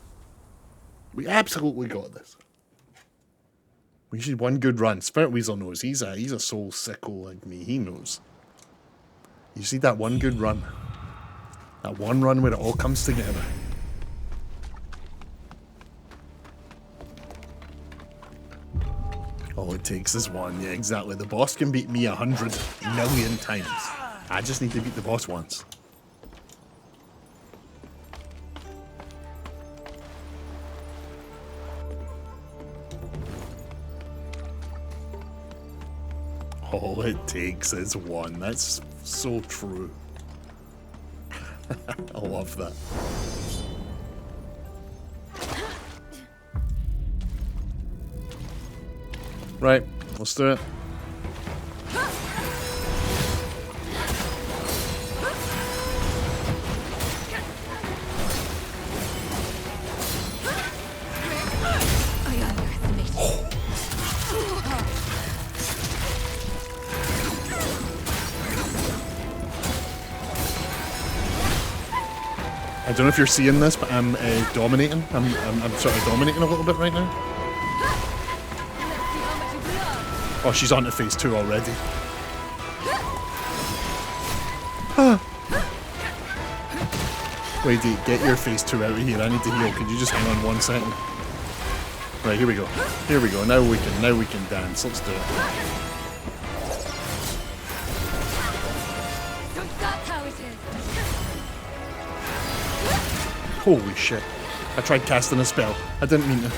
Speaker 1: We absolutely got this. We need one good run. Spirit Weasel knows. He's a soul sickle like me. He knows. You see that one good run? That one run where it all comes together. All it takes is one. Yeah, exactly. The boss can beat me 100 million times. I just need to beat the boss once. All it takes is one. That's so true. I love that. Right, let's do it. I don't know if you're seeing this, but I'm dominating. I'm sort of dominating a little bit right now. Oh, she's on to phase 2 already. Wait, get your phase 2 out of here. I need to heal. Could you just hang on 1 second? Right, here we go. Here we go. Now we can dance. Let's do it. Holy shit. I tried casting a spell. I didn't mean to.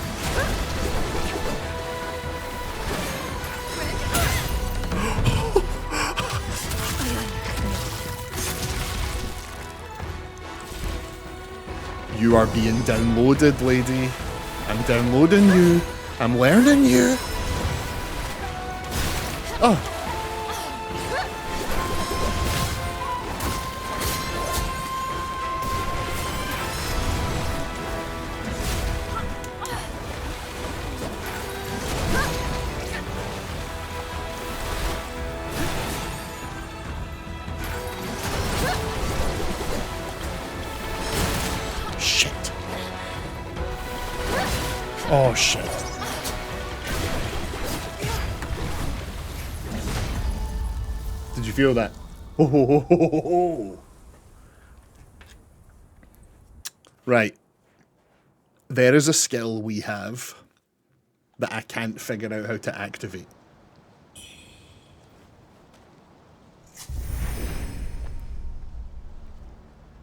Speaker 1: You are being downloaded, lady. I'm downloading you. I'm learning you. Oh. Shit. Oh, shit. Did you feel that? Oh. Right. There is a skill we have that I can't figure out how to activate.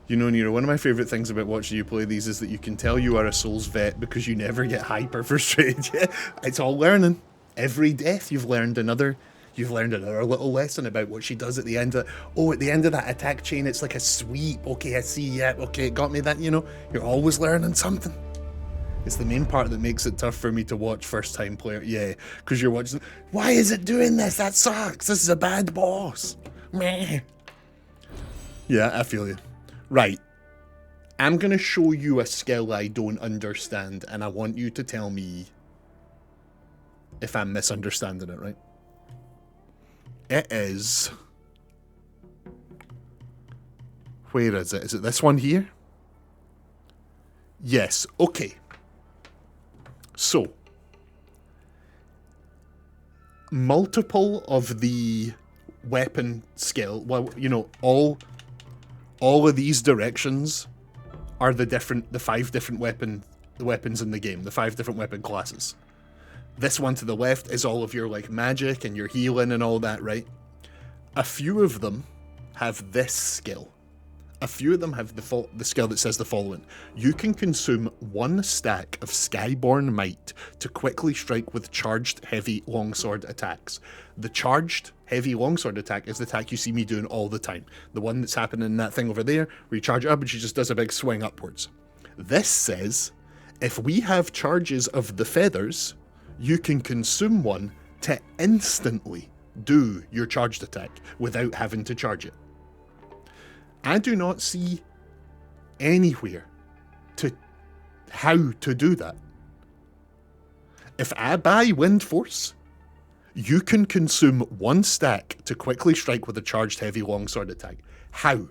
Speaker 1: You know, Nero, one of my favourite things about watching you play these is that you can tell you are a Souls vet because you never get hyper frustrated. It's all learning. Every death you've learned another little lesson about what she does at the end of, oh, at the end of that attack chain, it's like a sweep. Okay, I see, yeah, okay, it got me that, you know. You're always learning something. It's the main part that makes it tough for me to watch first time player. Yeah, because you're watching, why is it doing this? That sucks. This is a bad boss. Meh. Yeah, I feel you. Right, I'm going to show you a skill I don't understand, and I want you to tell me if I'm misunderstanding it, right? It is... Where is it? Is it this one here? Yes, okay. So, multiple of the weapon skill, well, you know, all of these directions are the 5 different weapons in the game, the 5 different weapon classes. This one to the left is all of your like magic and your healing and all that, right? A few of them have this skill. A few of them have the skill that says the following. You can consume 1 stack of Skyborn Might to quickly strike with charged heavy longsword attacks. The charged heavy longsword attack is the attack you see me doing all the time. The one that's happening in that thing over there, where you charge it up and she just does a big swing upwards. This says, if we have charges of the feathers, you can consume 1 to instantly do your charged attack without having to charge it. I do not see anywhere how to do that. If I buy Wind Force, you can consume 1 stack to quickly strike with a charged heavy longsword attack. How?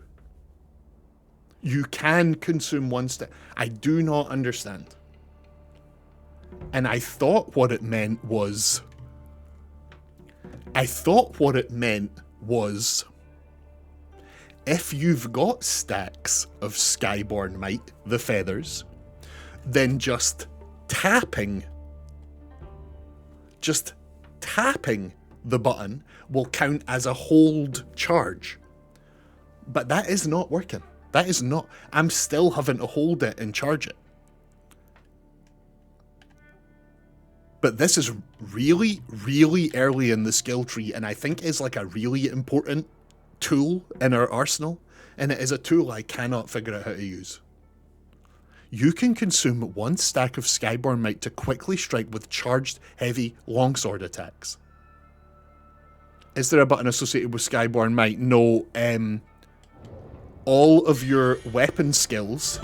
Speaker 1: You can consume 1 stack. I do not understand. And I thought what it meant was... if you've got stacks of Skyborn Might, the feathers, then just tapping the button will count as a hold charge. But that is not working. That is not. I'm still having to hold it and charge it. But this is really, really early in the skill tree, and I think is like a really important tool in our arsenal, and it is a tool I cannot figure out how to use. You can consume 1 stack of Skyborn Might to quickly strike with charged heavy longsword attacks. Is there a button associated with Skyborn Might? No. All of your weapon skills.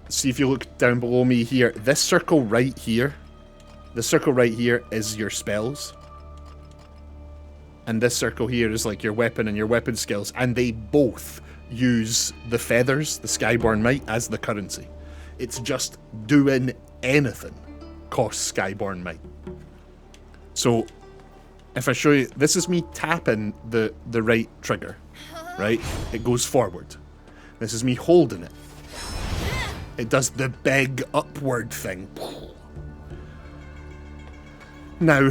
Speaker 1: See if you look down below me here. This circle right here. This circle right here is your spells. And this circle here is like your weapon and your weapon skills. And they both use the feathers, the Skyborn Might, as the currency. It's just doing anything costs Skyborn Might. So, if I show you, this is me tapping the right trigger, right? It goes forward. This is me holding it. It does the big upward thing. Now,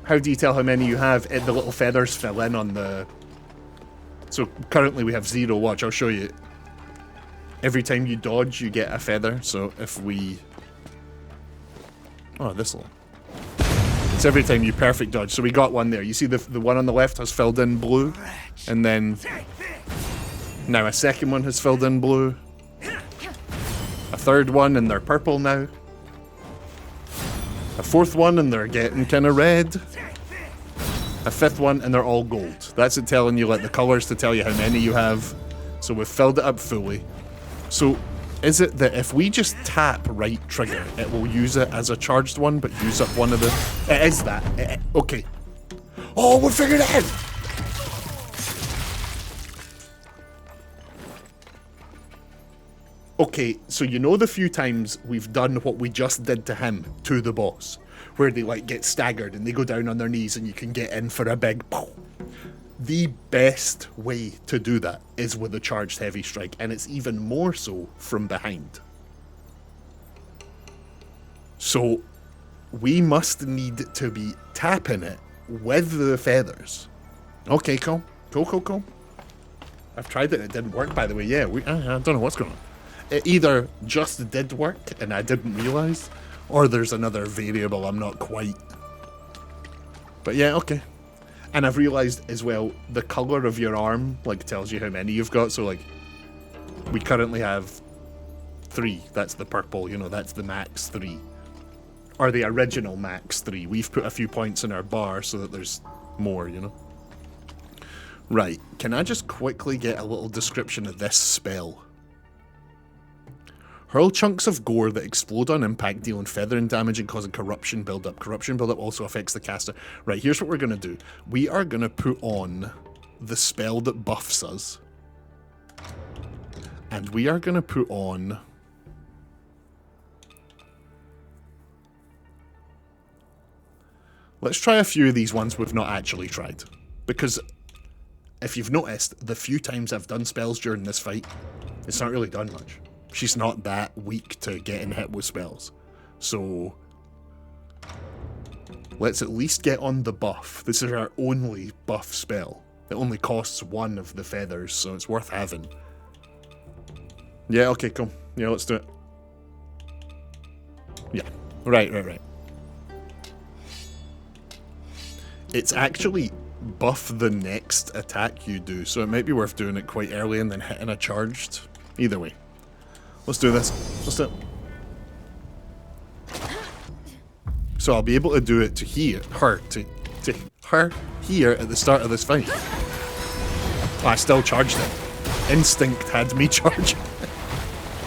Speaker 1: how do you tell how many you have? The little feathers fill in on the... So currently we have 0. Watch, I'll show you. Every time you dodge, you get a feather. So if we... Oh, this little... It's every time you perfect dodge. So we got 1 there. You see the one on the left has filled in blue. And then Now a second one has filled in blue. A third one and they're purple now. A fourth one and they're getting kind of red. A fifth one and they're all gold. That's it telling you like the colors to tell you how many you have. So we've filled it up fully. So is it that if we just tap right trigger, it will use it as a charged one, but use up one of the... It is that. Okay. Oh, we figured it out! Okay, so you know the few times we've done what we just did to him, to the boss, where they like get staggered and they go down on their knees and you can get in for a big... The best way to do that is with a charged heavy strike, and it's even more so from behind. So we must need to be tapping it with the feathers. Okay, cool. Cool. I've tried it didn't work, by the way. Yeah, I don't know what's going on. It either just did work and I didn't realise, or there's another variable I'm not quite. But yeah, okay. And I've realised as well, the colour of your arm like tells you how many you've got. So like, we currently have 3. That's the purple, you know, that's the max 3. Or the original max 3. We've put a few points in our bar so that there's more, you know. Right, can I just quickly get a little description of this spell? Hurl chunks of gore that explode on impact, dealing feathering damage and causing corruption buildup. Corruption buildup also affects the caster. Right, here's what we're going to do. We are going to put on the spell that buffs us. And we are going to put on... Let's try a few of these ones we've not actually tried. Because if you've noticed, the few times I've done spells during this fight, it's not really done much. She's not that weak to getting hit with spells. So let's at least get on the buff. This is our only buff spell. It only costs 1 of the feathers, so it's worth having. Yeah, okay, cool. Yeah, let's do it. Yeah, right. It's actually buff the next attack you do, so it might be worth doing it quite early and then hitting a charged. Either way. Let's do this. Let's do it. So I'll be able to do it to her here at the start of this fight. Oh, I still charged it. Instinct had me charge.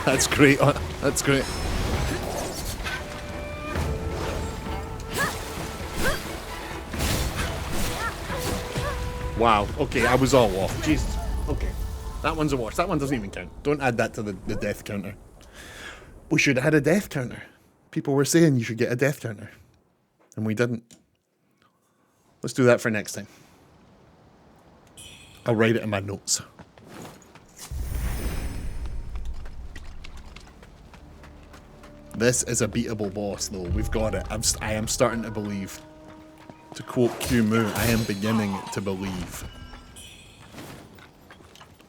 Speaker 1: That's great. That's great. Wow. Okay, I was all off. Jesus. Okay. That one's a wash. That one doesn't even count. Don't add that to the death counter. We should have had a death counter. People were saying you should get a death counter. And we didn't. Let's do that for next time. I'll write it in my notes. This is a beatable boss, though. We've got it. I am starting to believe. To quote Q Moo, I am beginning to believe.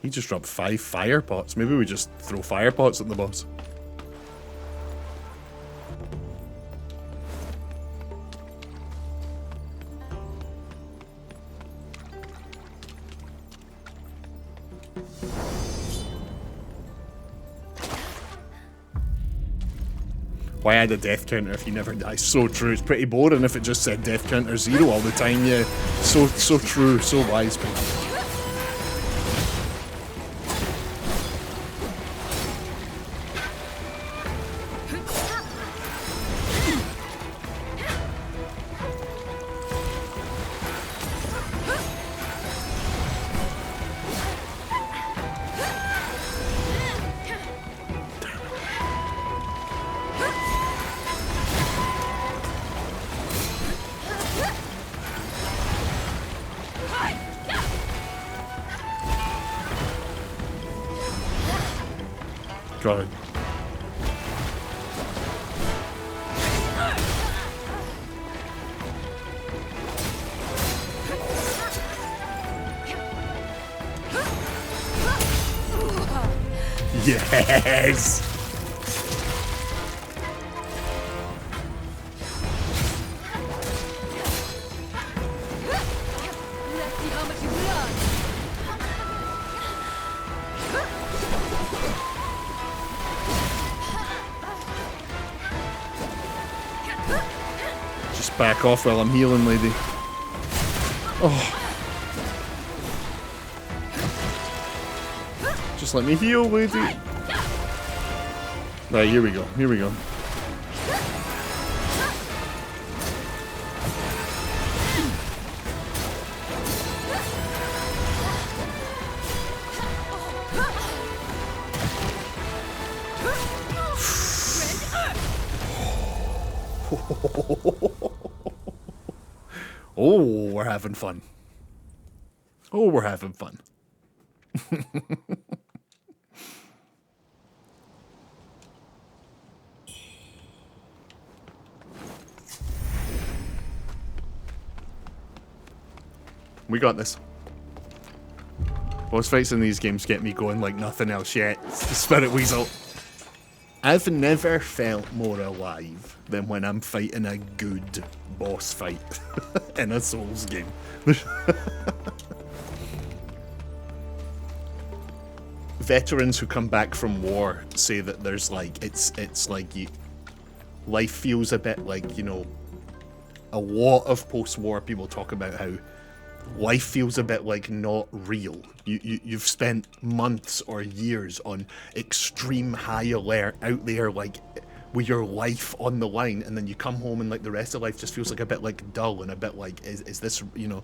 Speaker 1: He just dropped 5 fire pots. Maybe we just throw fire pots at the boss. Why add a death counter if you never die? So true. It's pretty boring if it just said death counter 0 all the time. Yeah, so true, so wise, people. God. Yes! Just back off while I'm healing, lady. Oh. Just let me heal, lady. Right, here we go. Here we go. Oh, we're having fun. Oh, we're having fun. We got this. Boss fights in these games get me going like nothing else yet. It's the Spirit Weasel. I've never felt more alive than when I'm fighting a good boss fight in a Souls game. Veterans who come back from war say that there's like it's like life feels a bit like, you know, a lot of post-war people talk about how life feels a bit like not real. You've spent months or years on extreme high alert out there, like with your life on the line, and then you come home and like the rest of life just feels like a bit like dull and a bit like is this, you know?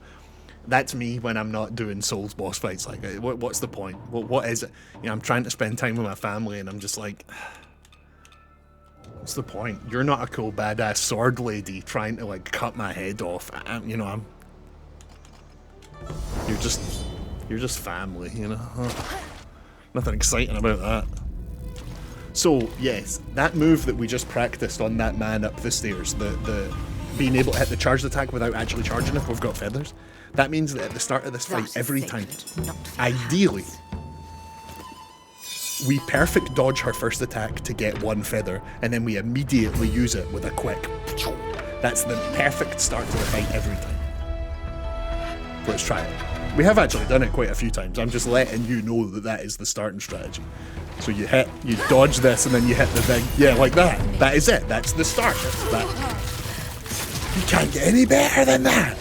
Speaker 1: That's me when I'm not doing Souls boss fights. Like, what's the point? What is it? You know, I'm trying to spend time with my family, and I'm just like, what's the point? You're not a cool badass sword lady trying to like cut my head off. You know, I'm. You're just family, you know? Nothing exciting about that. So, yes, that move that we just practiced on that man up the stairs, the being able to hit the charged attack without actually charging if we've got feathers, that means that at the start of this fight, every time, ideally, we perfect dodge her first attack to get one feather, and then we immediately use it with a quick. That's the perfect start to the fight every time. Let's try it. We have actually done it quite a few times. I'm just letting you know that that is the starting strategy. So you dodge this, and then you hit the big, yeah, like that. That is it. That's the start. You can't get any better than that.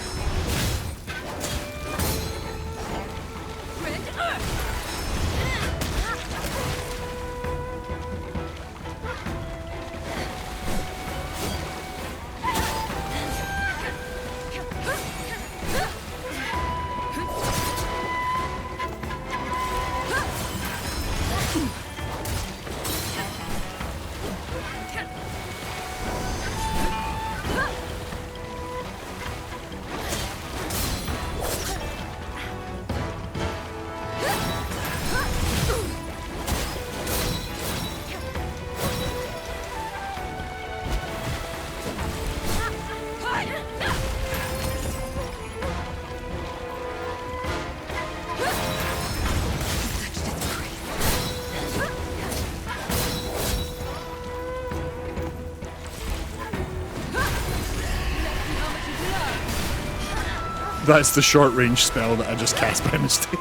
Speaker 1: That's the short range spell that I just cast by mistake.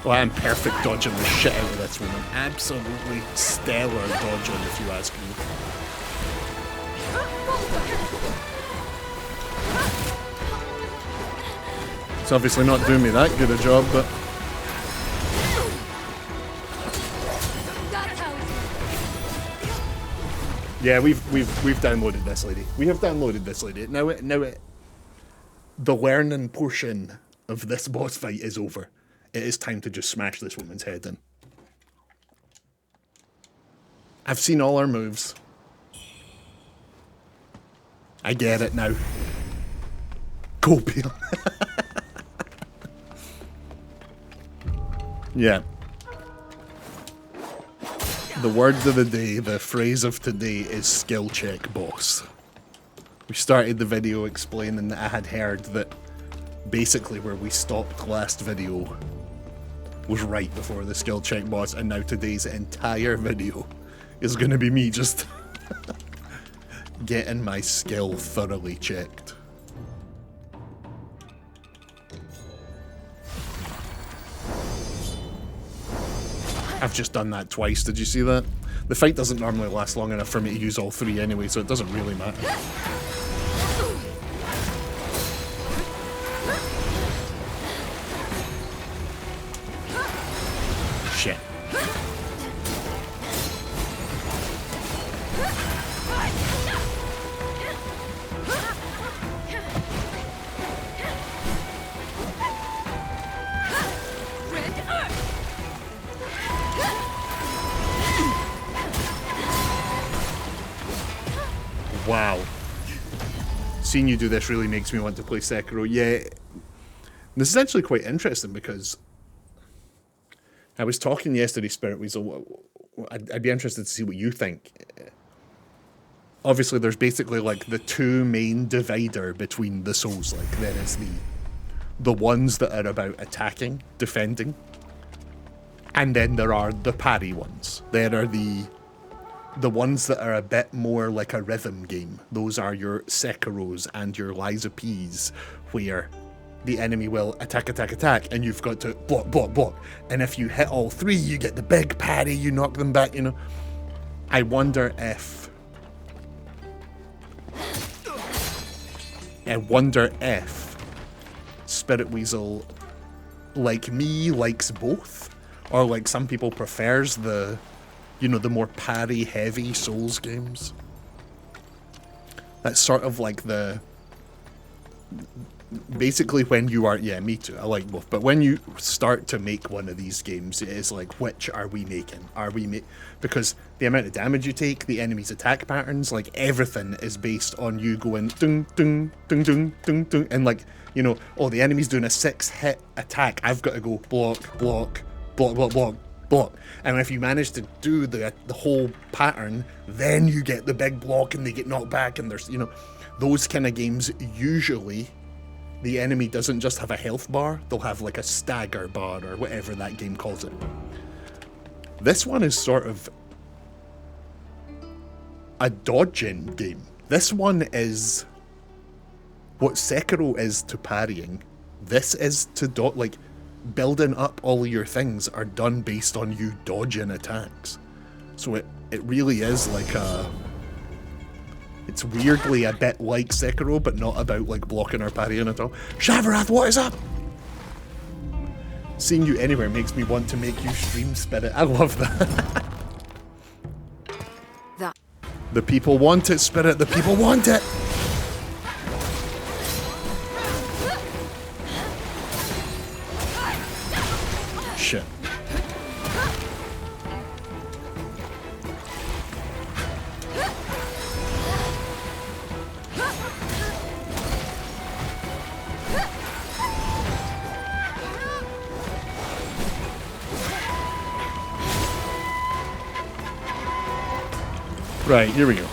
Speaker 1: Well, I'm perfect dodging the shit out of this woman. Absolutely stellar dodging, if you ask me. It's obviously not doing me that good a job, but yeah, we've downloaded this lady. We have downloaded this lady. Now the learning portion of this boss fight is over. It is time to just smash this woman's head in. I've seen all our moves. I get it now. Go, Peel. Yeah. The words of the day, the phrase of today is skill check, boss. We started the video explaining that I had heard that basically where we stopped last video was right before the skill check boss, and now today's entire video is going to be me just getting my skill thoroughly checked. I've just done that twice, did you see that? The fight doesn't normally last long enough for me to use all three anyway, so it doesn't really matter. Shit. Wow. Seeing you do this really makes me want to play Sekiro. Yeah. This is actually quite interesting because I was talking yesterday, Spirit Weasel. I'd be interested to see what you think. Obviously, there's basically like the two main divider between the Souls. Like there is the ones that are about attacking, defending, and then there are the parry ones. There are the ones that are a bit more like a rhythm game. Those are your Sekiros and your Lies of P's, where the enemy will attack, attack, attack, and you've got to block, block, block. And if you hit all three, you get the big parry, you knock them back, you know. I wonder if Spirit Weasel, like me, likes both, or like some people prefers the, you know, the more parry heavy Souls games. That's sort of like the, basically when you are, yeah, me too, I like both, but when you start to make one of these games, it is like, which are we making? Because the amount of damage you take, the enemy's attack patterns, like everything is based on you going dung, dung, dung, dung, dung, dung, and like, you know, oh, the enemy's doing a 6-hit attack, I've got to go block, block, block, block, block, block. And if you manage to do the whole pattern, then you get the big block and they get knocked back, and there's, you know, those kind of games, usually the enemy doesn't just have a health bar, they'll have like a stagger bar or whatever that game calls it. This one is sort of a dodging game. This one is what Sekiro is to parrying. This is to like building up all of your things are done based on you dodging attacks. So it really is like a, it's weirdly a bit like Sekiro, but not about like blocking or parrying at all. Shavarath, what is up? Seeing you anywhere makes me want to make you stream, Spirit. I love that. The people want it, Spirit. The people want it. Shit. Right, here we go.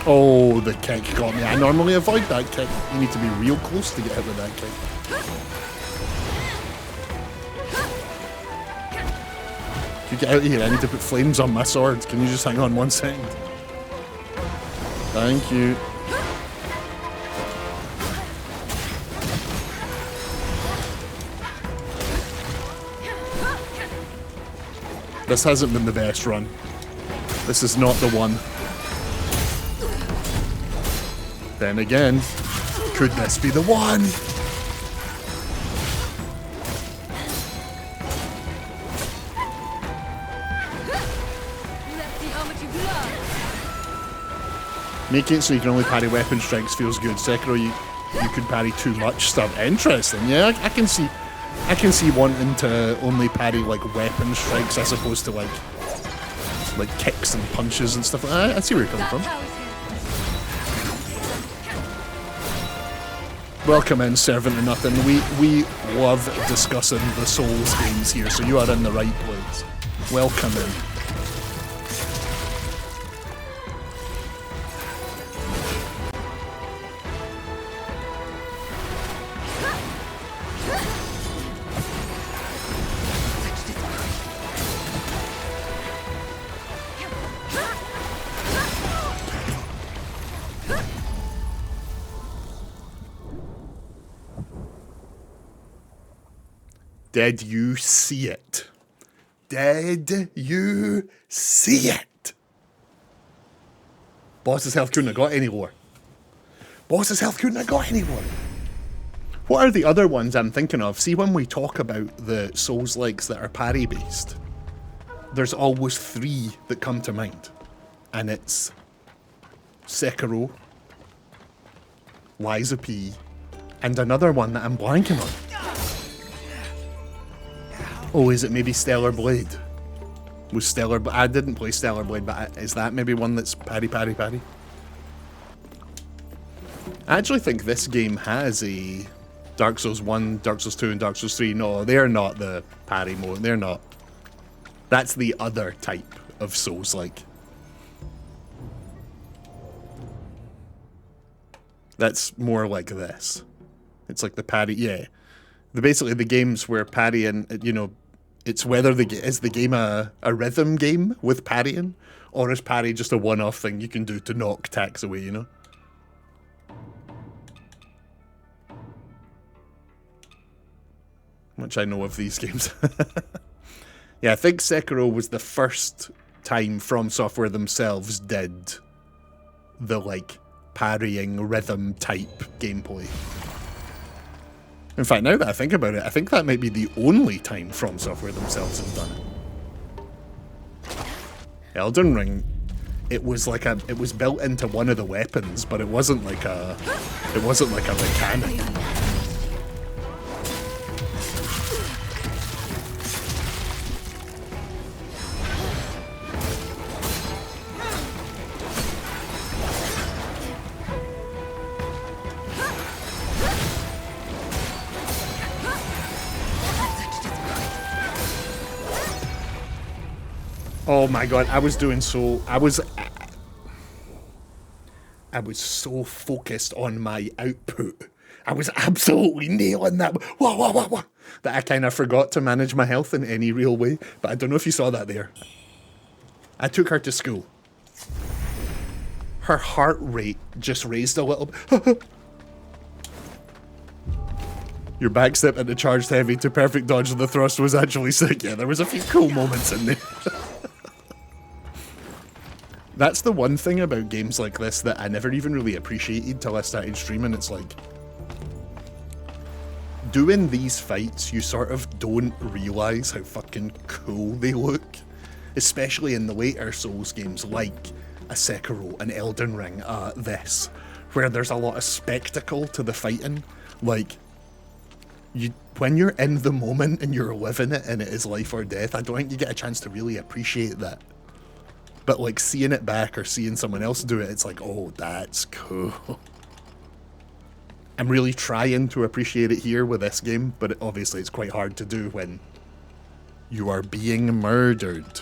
Speaker 1: Oh, the kick got me. I normally avoid that kick. You need to be real close to get hit with that kick. If you get out of here, I need to put flames on my sword. Can you just hang on 1 second? Thank you. This hasn't been the best run. This is not the one. Then again, could this be the one? Making it so you can only parry weapon strikes feels good. Sekiro, you could parry too much stuff. Interesting. Yeah, I can see wanting to only parry like weapon strikes as opposed to like kicks and punches and stuff. I see where you're coming from. Welcome in, Servant of Nothing. We love discussing the Souls games here, so you are in the right place. Welcome in. Did you see it? Did you see it? Boss's health couldn't have got any lower. Boss's health couldn't have got any lower. What are the other ones I'm thinking of? See, when we talk about the Souls-likes that are parry-based, there's always 3 that come to mind. And it's Sekiro, Lies of P, and another one that I'm blanking on. Oh, is it maybe Stellar Blade? Was Stellar... I didn't play Stellar Blade, but is that maybe one that's parry, parry, parry? I actually think this game has a Dark Souls 1, Dark Souls 2, and Dark Souls 3. No, they're not the parry mode. They're not. That's the other type of Souls-like. That's more like this. It's like the parry, yeah. Basically, the games where parrying, you know, it's whether is the game a rhythm game with parrying, or is parry just a one-off thing you can do to knock attacks away, you know? Which I know of these games. Yeah, I think Sekiro was the first time From Software themselves did the, like, parrying rhythm type gameplay. In fact, now that I think about it, I think that might be the only time From Software themselves have done it. Elden Ring, it was built into one of the weapons, but it wasn't like a mechanic. Oh my god, I was so focused on my output. I was absolutely nailing that. Whoa, whoa, whoa, whoa. That I kind of forgot to manage my health in any real way. But I don't know if you saw that there. I took her to school. Her heart rate just raised a little bit. Your backstep into charged heavy to perfect dodge of the thrust was actually sick. Yeah, there was a few cool moments in there. That's the one thing about games like this that I never even really appreciated till I started streaming. It's like, doing these fights, you sort of don't realise how fucking cool they look. Especially in the later Souls games like a Sekiro, an Elden Ring, this, where there's a lot of spectacle to the fighting. Like, when you're in the moment and you're living it and it is life or death, I don't think you get a chance to really appreciate that. But like seeing it back or seeing someone else do it, it's like, oh, that's cool. I'm really trying to appreciate it here with this game, but obviously it's quite hard to do when you are being murdered.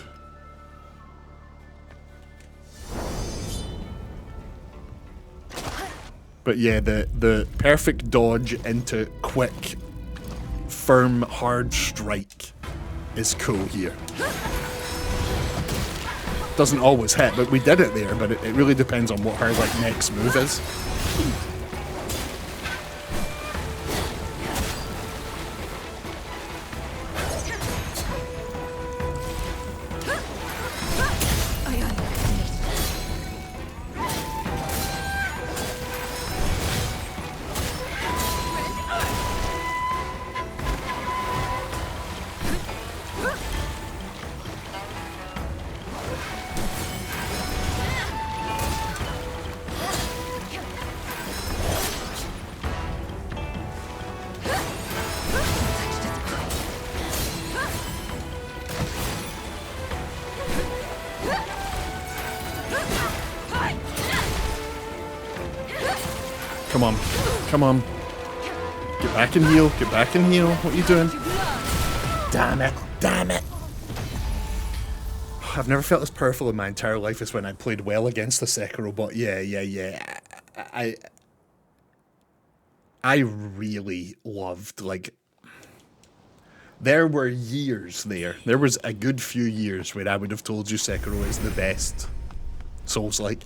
Speaker 1: But yeah, the perfect dodge into quick, firm, hard strike is cool here. Doesn't always hit, but we did it there, but it really depends on what her like next move is. Come on. Come on. Get back and heal. Get back and heal. What are you doing? Damn it. Damn it. I've never felt as powerful in my entire life as when I played well against the Sekiro bot. Yeah. I really loved, like... There were years there. There was a good few years where I would have told you Sekiro is the best Souls-like.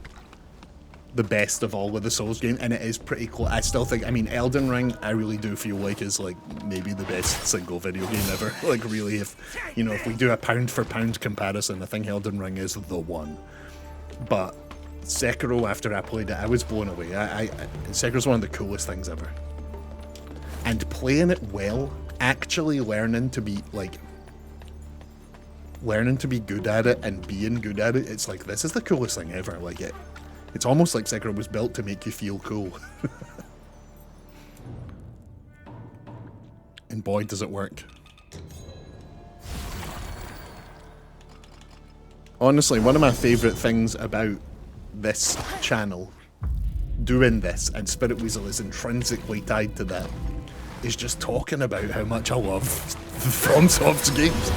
Speaker 1: the best of all of the Souls game, and it is pretty close. I still think, I mean, Elden Ring, I really do feel like is like maybe the best single video game ever. Like really, if you know, if we do a pound for pound comparison, I think Elden Ring is the one. But Sekiro, after I played it, I was blown away. Sekiro's one of the coolest things ever. And playing it well, actually learning to be good at it and being good at it, it's like, this is the coolest thing ever. Like it's almost like Sekiro was built to make you feel cool. And boy, does it work. Honestly, one of my favourite things about this channel, doing this, and Spirit Weasel is intrinsically tied to that, is just talking about how much I love FromSoft's games.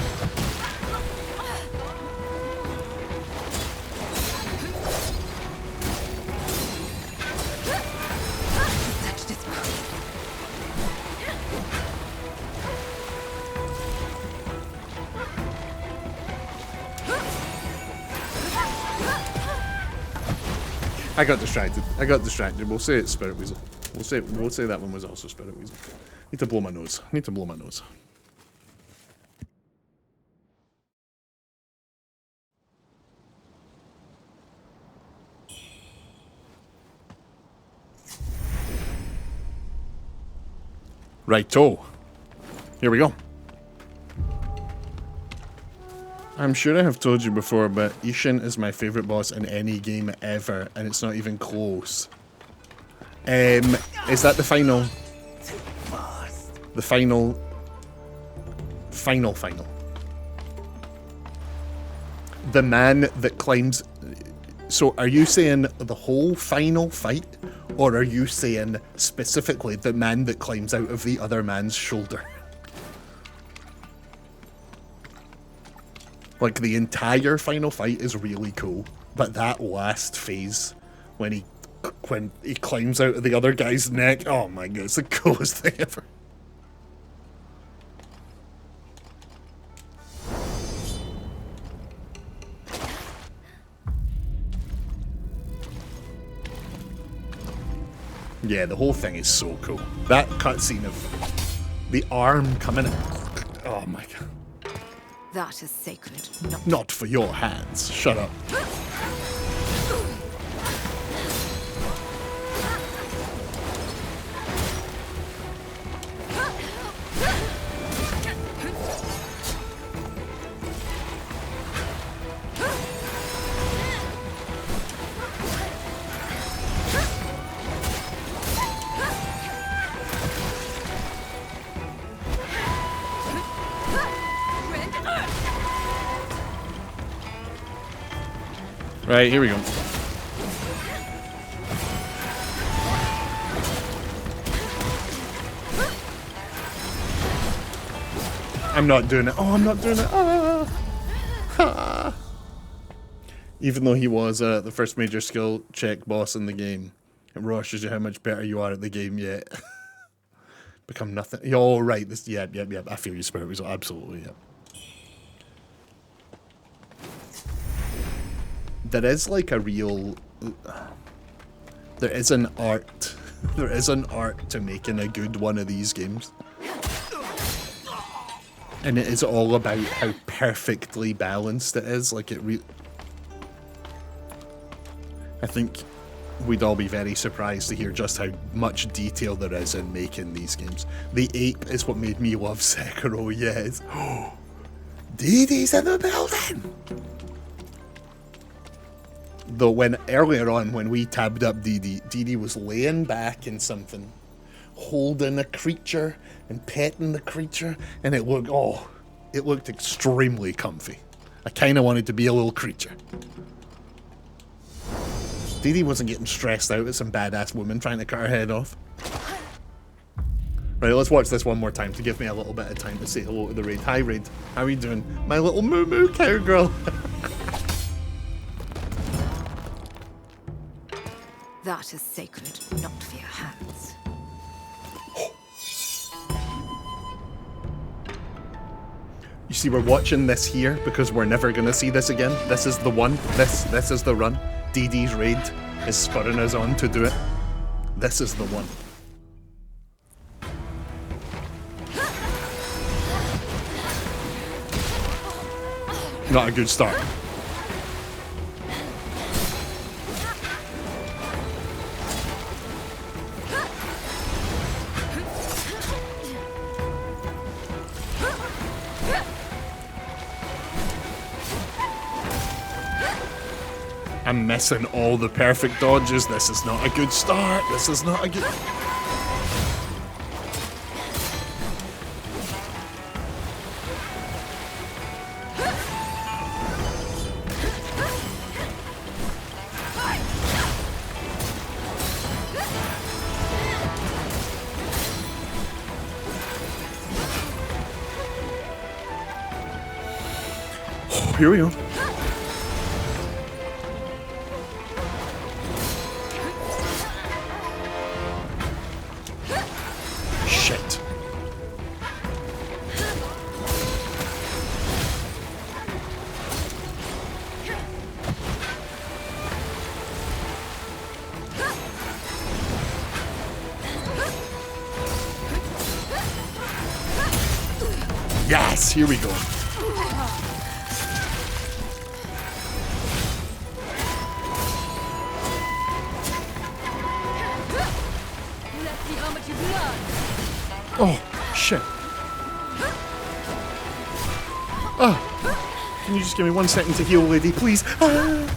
Speaker 1: I got distracted. We'll say it's Spirit Weasel. We'll say that one was also Spirit Weasel. Need to blow my nose. Righto. Here we go. I'm sure I have told you before, but Ishin is my favourite boss in any game ever, and it's not even close. Is that the final? The final? The man that climbs... So are you saying the whole final fight? Or are you saying specifically the man that climbs out of the other man's shoulder? Like, the entire final fight is really cool, but that last phase, when he climbs out of the other guy's neck, oh my god, it's the coolest thing ever. Yeah, the whole thing is so cool. That cutscene of the arm coming in, oh my god.
Speaker 2: That is sacred,
Speaker 1: not for your hands. Shut up. Right, here we go. I'm not doing it. Oh, I'm not doing it. Ah. Even though he was the first major skill check boss in the game, it raw shows you how much better you are at the game yet. Become nothing. Oh, right. This. Yep. I feel your Spirit Weasel. Absolutely. Yep. There is like a real... There is an art. There is an art to making a good one of these games. And it is all about how perfectly balanced it is. Like it I think we'd all be very surprised to hear just how much detail there is in making these games. The ape is what made me love Sekiro, yes. Dee Dee's in the building! Though when earlier on when we tabbed up Dee Dee was laying back in something, holding a creature and petting the creature, and it looked extremely comfy. I kind of wanted to be a little creature. Dee Dee wasn't getting stressed out at some badass woman trying to cut her head off. Right, let's watch this one more time to give me a little bit of time to say hello to the raid. Hi raid, how are you doing? My little moo moo cowgirl.
Speaker 2: That is sacred, not for your hands.
Speaker 1: You see, we're watching this here because we're never gonna see this again. This is the one. This is the run. Dee Dee's raid. is spurring us on to do it. This is the one. Not a good start. I'm missing all the perfect dodges. This is not a good start. This is not a good... Here we go. Shit. Yes, here we go. Oh, shit. Oh, can you just give me 1 second to heal, lady, please? Ah.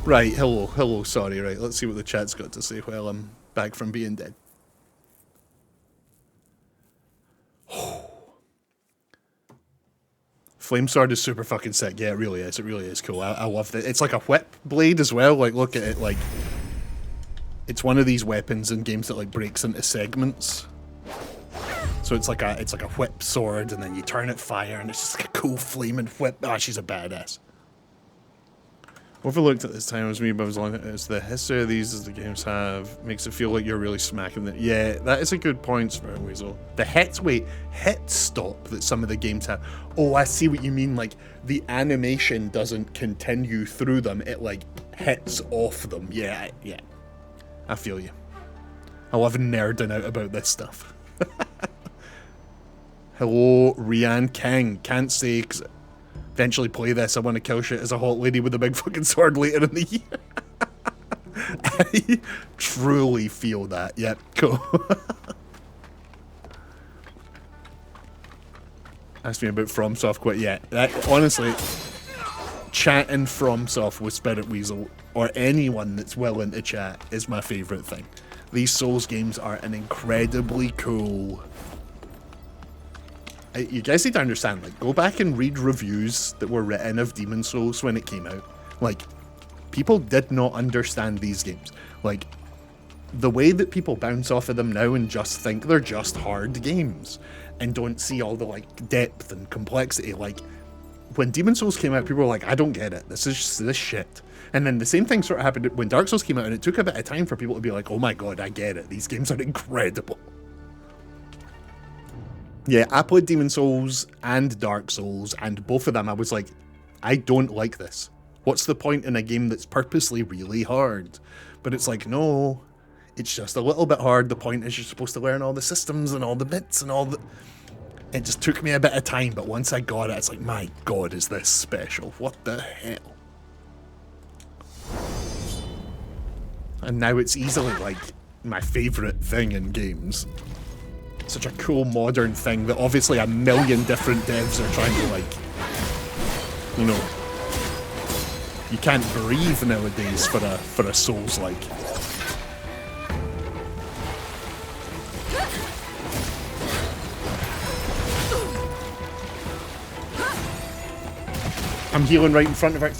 Speaker 1: Right, hello, sorry, right, let's see what the chat's got to say while I'm back from being dead. Flame Sword is super fucking sick. Yeah, it really is cool. I love it. It's like a whip blade as well, like, look at it, like... It's one of these weapons in games that, like, breaks into segments. So it's like a whip sword, and then you turn it fire, and it's just like a cool flaming whip. Ah, she's a badass. Overlooked at this time was me, but I was long as the history of these as the games have makes it feel like you're really smacking it. Yeah, that is a good point, Spirit Weasel. The hit stop that some of the games have. Oh, I see what you mean. Like the animation doesn't continue through them; it like hits off them. Yeah, yeah. I feel you. I love nerding out about this stuff. Hello, Rian King. Can't say, because eventually play this. I want to kill shit as a hot lady with a big fucking sword later in the year. I truly feel that. Yep, cool. Ask me about FromSoft quite yet. That, honestly, chatting FromSoft with Spirit Weasel, or anyone that's willing to chat, is my favourite thing. These Souls games are an incredibly cool... You guys need to understand, like, go back and read reviews that were written of Demon's Souls when it came out. Like, people did not understand these games. Like, the way that people bounce off of them now and just think they're just hard games and don't see all the, like, depth and complexity. Like, when Demon's Souls came out, people were like, I don't get it. This is just this shit. And then the same thing sort of happened when Dark Souls came out, and it took a bit of time for people to be like, oh my god, I get it. These games are incredible. Yeah, I played Demon's Souls and Dark Souls, and both of them I was like, I don't like this. What's the point in a game that's purposely really hard? But it's like, no, it's just a little bit hard. The point is you're supposed to learn all the systems and all the bits and all the... It just took me a bit of time, but once I got it, it's like, my god, is this special? What the hell? And now it's easily, like, my favourite thing in games. Such a cool modern thing that obviously a million different devs are trying to, like, you know, you can't breathe nowadays for a Souls-like. I'm healing right in front of her.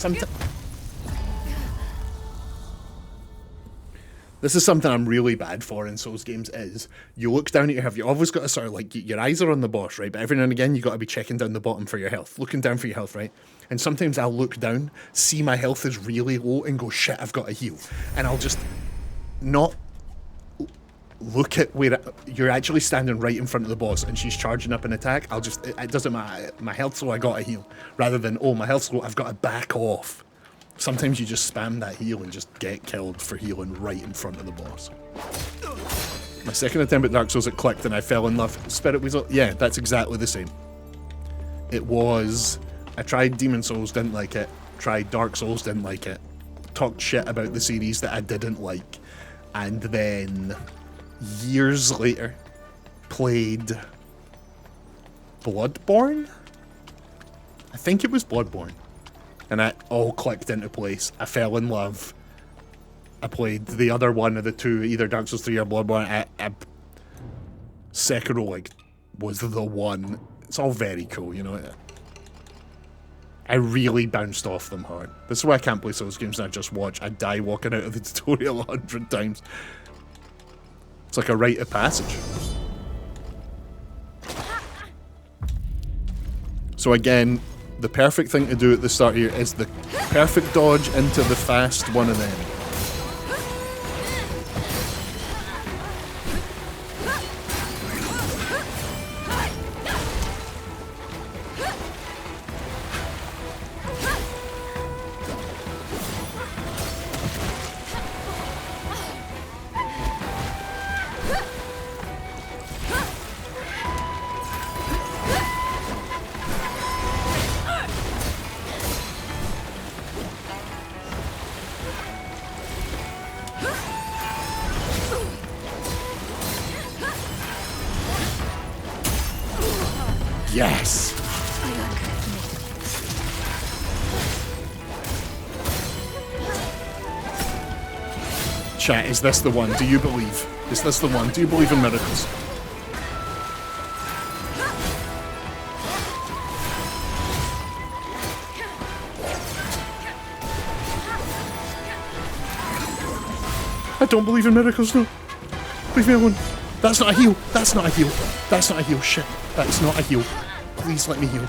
Speaker 1: This is something I'm really bad for in Souls games, is you look down at your health. You always got to sort of like, your eyes are on the boss, right? But every now and again, you got to be checking down the bottom for your health, looking down for your health, right? And sometimes I'll look down, see my health is really low, and go, shit, I've got to heal. And I'll just not look at where you're actually standing right in front of the boss and she's charging up an attack. I'll just, it doesn't matter, my health's low, I got to heal. Rather than, oh, my health's low, I've got to back off Sometimes you just spam that heal and just get killed for healing right in front of the boss. My second attempt at Dark Souls, it clicked and I fell in love. Spirit Weasel, yeah, that's exactly the same. It was, I tried Demon Souls, didn't like it. Tried Dark Souls, didn't like it. Talked shit about the series that I didn't like. And then, years later, played Bloodborne? I think it was Bloodborne. And it all clicked into place. I fell in love. I played the other one of the two, either Dark Souls 3 or Bloodborne. Sekiro, like, was the one. It's all very cool, you know. I really bounced off them hard. This is why I can't play Souls games and I just watch. I die walking out of the tutorial 100 times. It's like a rite of passage. So again, the perfect thing to do at the start here is the perfect dodge into the fast one of them. Yes! Chat, is this the one? Do you believe? Is this the one? Do you believe in miracles? I don't believe in miracles, no. Leave me alone. That's not a heal. That's not a heal. That's not a heal. Shit. That's not a heal. Please let me heal.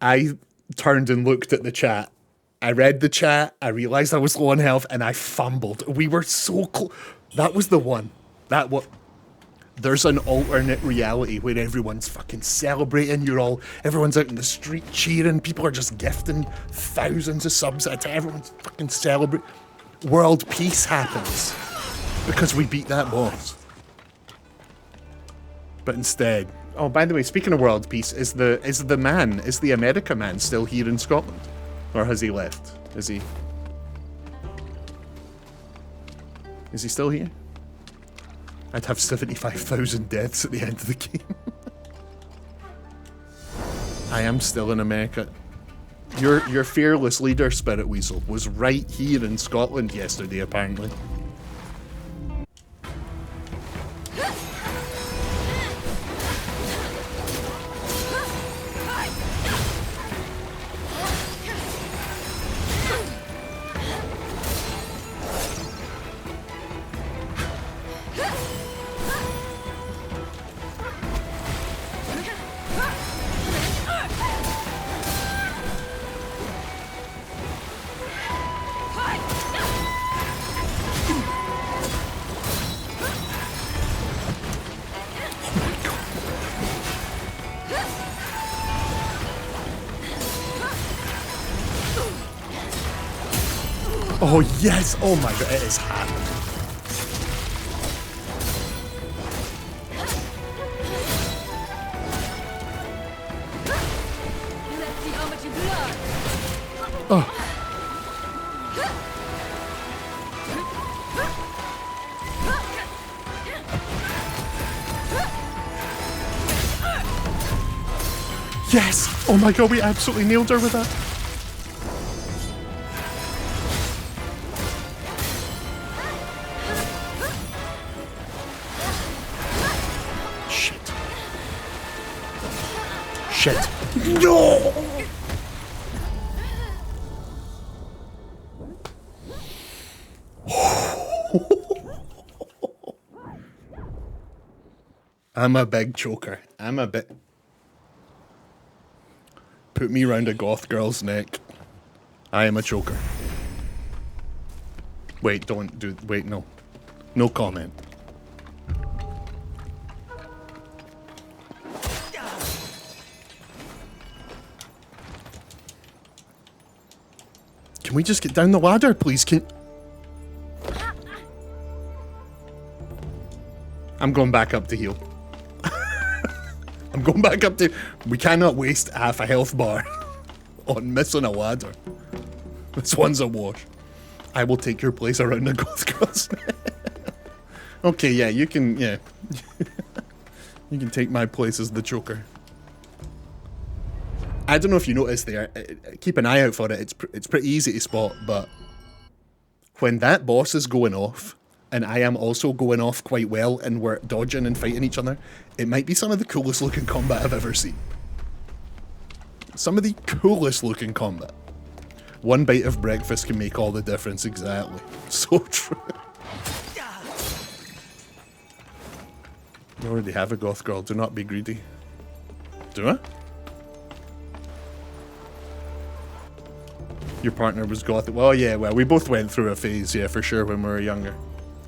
Speaker 1: I turned and looked at the chat. I read the chat. I realized I was low on health and I fumbled. We were so close. That was the one. That what? There's an alternate reality where everyone's fucking celebrating. Everyone's out in the street cheering. People are just gifting thousands of subs at a time. Everyone's fucking celebrating. World peace happens because we beat that boss. But instead, oh, by the way, speaking of world peace, is the America man still here in Scotland, or has he left? Is he still here? I'd have 75,000 deaths at the end of the game. I am still in America. Your fearless leader, Spirit Weasel, was right here in Scotland yesterday, apparently. Oh yes! Oh my god, it is happening. Oh. Yes! Oh my god, we absolutely nailed her with that. Shit. No! I'm a big choker. I'm a bit... Put me round a goth girl's neck. I am a choker. Wait, don't do... Wait, no. No comment. Can we just get down the ladder, please? I'm going back up to heal. I'm going back up to... We cannot waste half a health bar on missing a ladder. This one's a wash. I will take your place around the goth girls. Okay, yeah, you can... Yeah. You can take my place as the Joker. I don't know if you noticed there. Keep an eye out for it. It's pretty easy to spot, but when that boss is going off, and I am also going off quite well, and we're dodging and fighting each other, it might be some of the coolest looking combat I've ever seen. Some of the coolest looking combat. One bite of breakfast can make all the difference, exactly. So true. You already have a goth girl, do not be greedy. Do I? Your partner was goth. Well, yeah, well, we both went through a phase, yeah, for sure, when we were younger.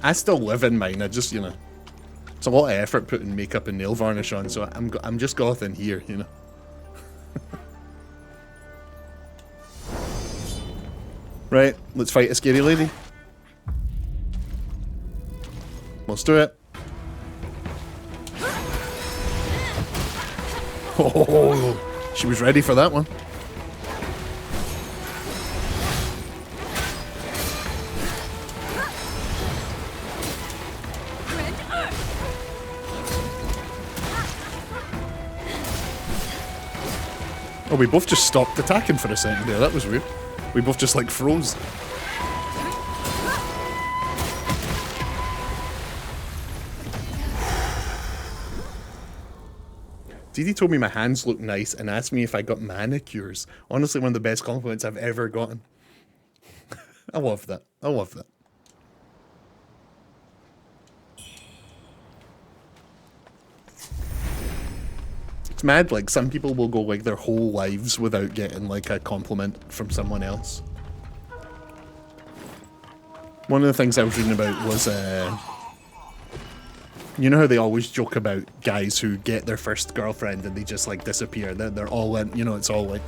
Speaker 1: I still live in mine, I just, you know, it's a lot of effort putting makeup and nail varnish on, so I'm just goth in here, you know. Right, let's fight a scary lady. Let's do it. Oh, she was ready for that one. Oh, we both just stopped attacking for a second there. That was weird. We both just like froze. Didi told me my hands look nice and asked me if I got manicures. Honestly, one of the best compliments I've ever gotten. I love that. I love that. It's mad, like, some people will go, like, their whole lives without getting, like, a compliment from someone else. One of the things I was reading about was, you know how they always joke about guys who get their first girlfriend and they just, like, disappear? They're all in, you know, it's all, like...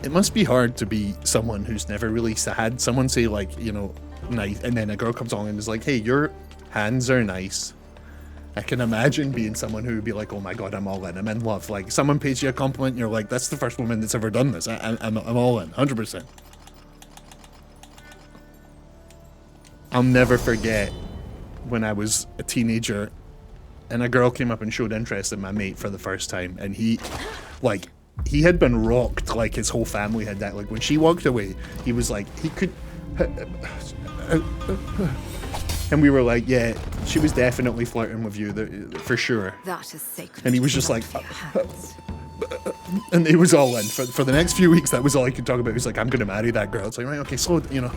Speaker 1: It must be hard to be someone who's never really had someone say, like, you know, nice, and then a girl comes along and is like, hey, your hands are nice. I can imagine being someone who would be like, oh my god, I'm all in, I'm in love. Like, someone pays you a compliment and you're like, that's the first woman that's ever done this. I'm all in, 100%. I'll never forget when I was a teenager and a girl came up and showed interest in my mate for the first time, and he had been rocked like his whole family had that. Like, when she walked away, he was like, he could... And we were like, yeah, she was definitely flirting with you, for sure.
Speaker 2: That is sacred.
Speaker 1: And he was just like... and he was all in. For the next few weeks, that was all he could talk about. He was like, I'm going to marry that girl. It's like, right, okay, slow, you know.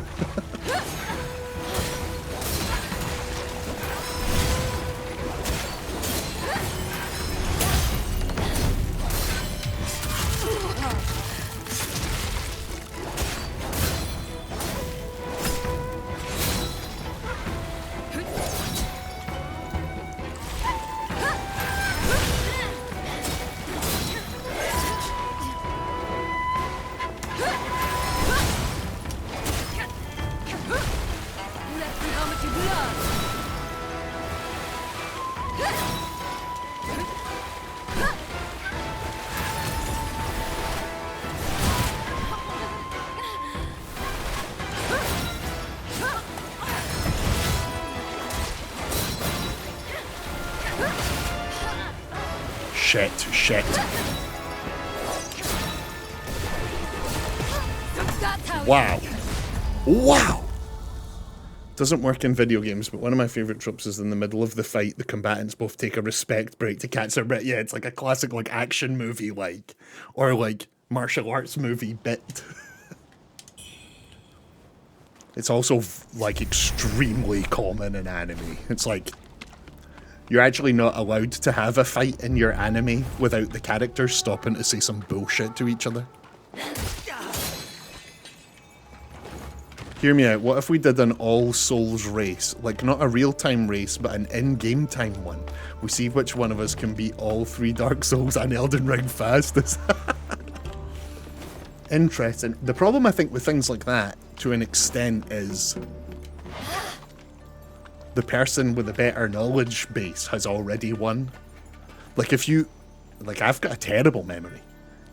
Speaker 1: Shit. Wow. Wow! Doesn't work in video games, but one of my favourite tropes is in the middle of the fight, the combatants both take a respect break to catch their breath. Yeah, it's like a classic, like, action movie, like, or, like, martial arts movie bit. It's also, like, extremely common in anime. It's like... You're actually not allowed to have a fight in your anime without the characters stopping to say some bullshit to each other. Hear me out, what if we did an All Souls race? Like, not a real-time race, but an in-game time one. We see which one of us can beat all 3 Dark Souls and Elden Ring fastest. Interesting. The problem I think with things like that, to an extent, is the person with a better knowledge base has already won. Like if you, like I've got a terrible memory.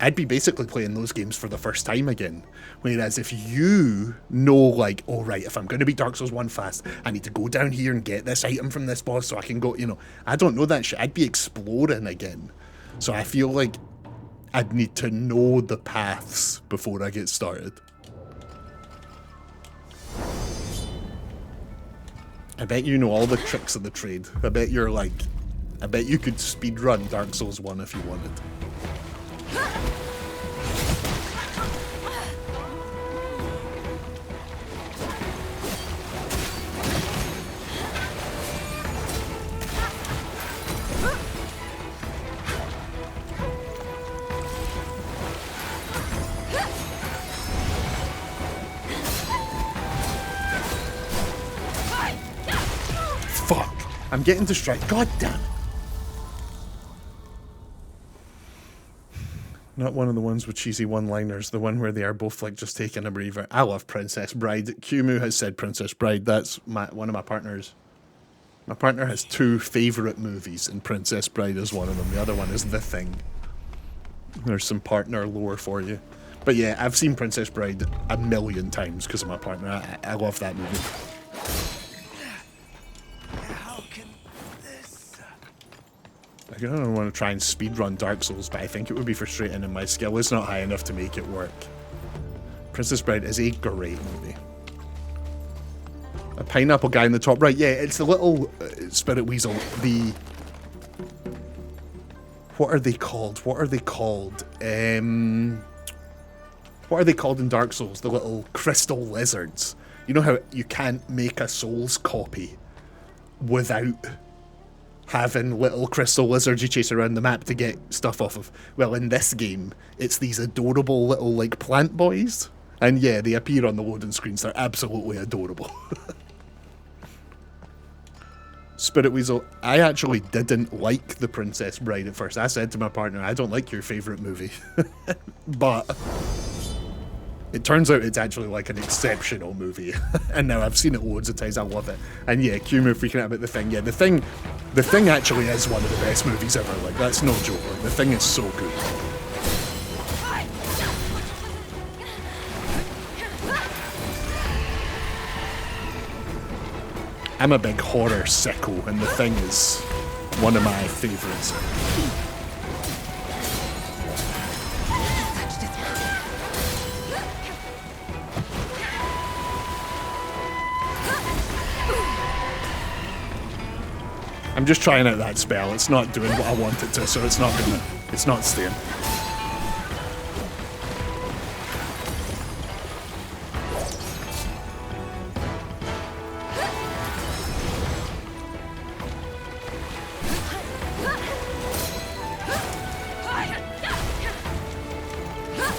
Speaker 1: I'd be basically playing those games for the first time again. Whereas if you know, like, oh right, if I'm going to beat Dark Souls 1 fast, I need to go down here and get this item from this boss so I can go, you know, I don't know that shit. I'd be exploring again. So I feel like I'd need to know the paths before I get started. I bet you know all the tricks of the trade. I bet you're like, I bet you could speedrun Dark Souls 1 if you wanted. Fuck! I'm getting distracted. God damn it! Not one of the ones with cheesy one-liners. The one where they are both like just taking a breather. I love Princess Bride. Kumu has said Princess Bride. That's one of my partners. My partner has two favourite movies, and Princess Bride is one of them. The other one is The Thing. There's some partner lore for you. But yeah, I've seen Princess Bride a million times because of my partner. I love that movie. I don't want to try and speedrun Dark Souls, but I think it would be frustrating and my skill is not high enough to make it work. Princess Bride is a great movie. A pineapple guy in the top right. Yeah, it's the little spirit weasel. The... What are they called? What are they called? What are they called in Dark Souls? The little crystal lizards. You know how you can't make a Souls copy without having little crystal lizards you chase around the map to get stuff off of. Well, in this game, it's these adorable little, like, plant boys. And yeah, they appear on the loading screens. They're absolutely adorable. Spirit Weasel, I actually didn't like The Princess Bride at first. I said to my partner, I don't like your favourite movie. But it turns out it's actually like an exceptional movie. And now I've seen it loads of times, I love it. And yeah, Kumu freaking out about The Thing. Yeah, The Thing actually is one of the best movies ever. Like, that's no joke. Like, The Thing is so good. I'm a big horror sicko, and The Thing is one of my favourites. I'm just trying out that spell. It's not doing what I want it to, so it's not staying.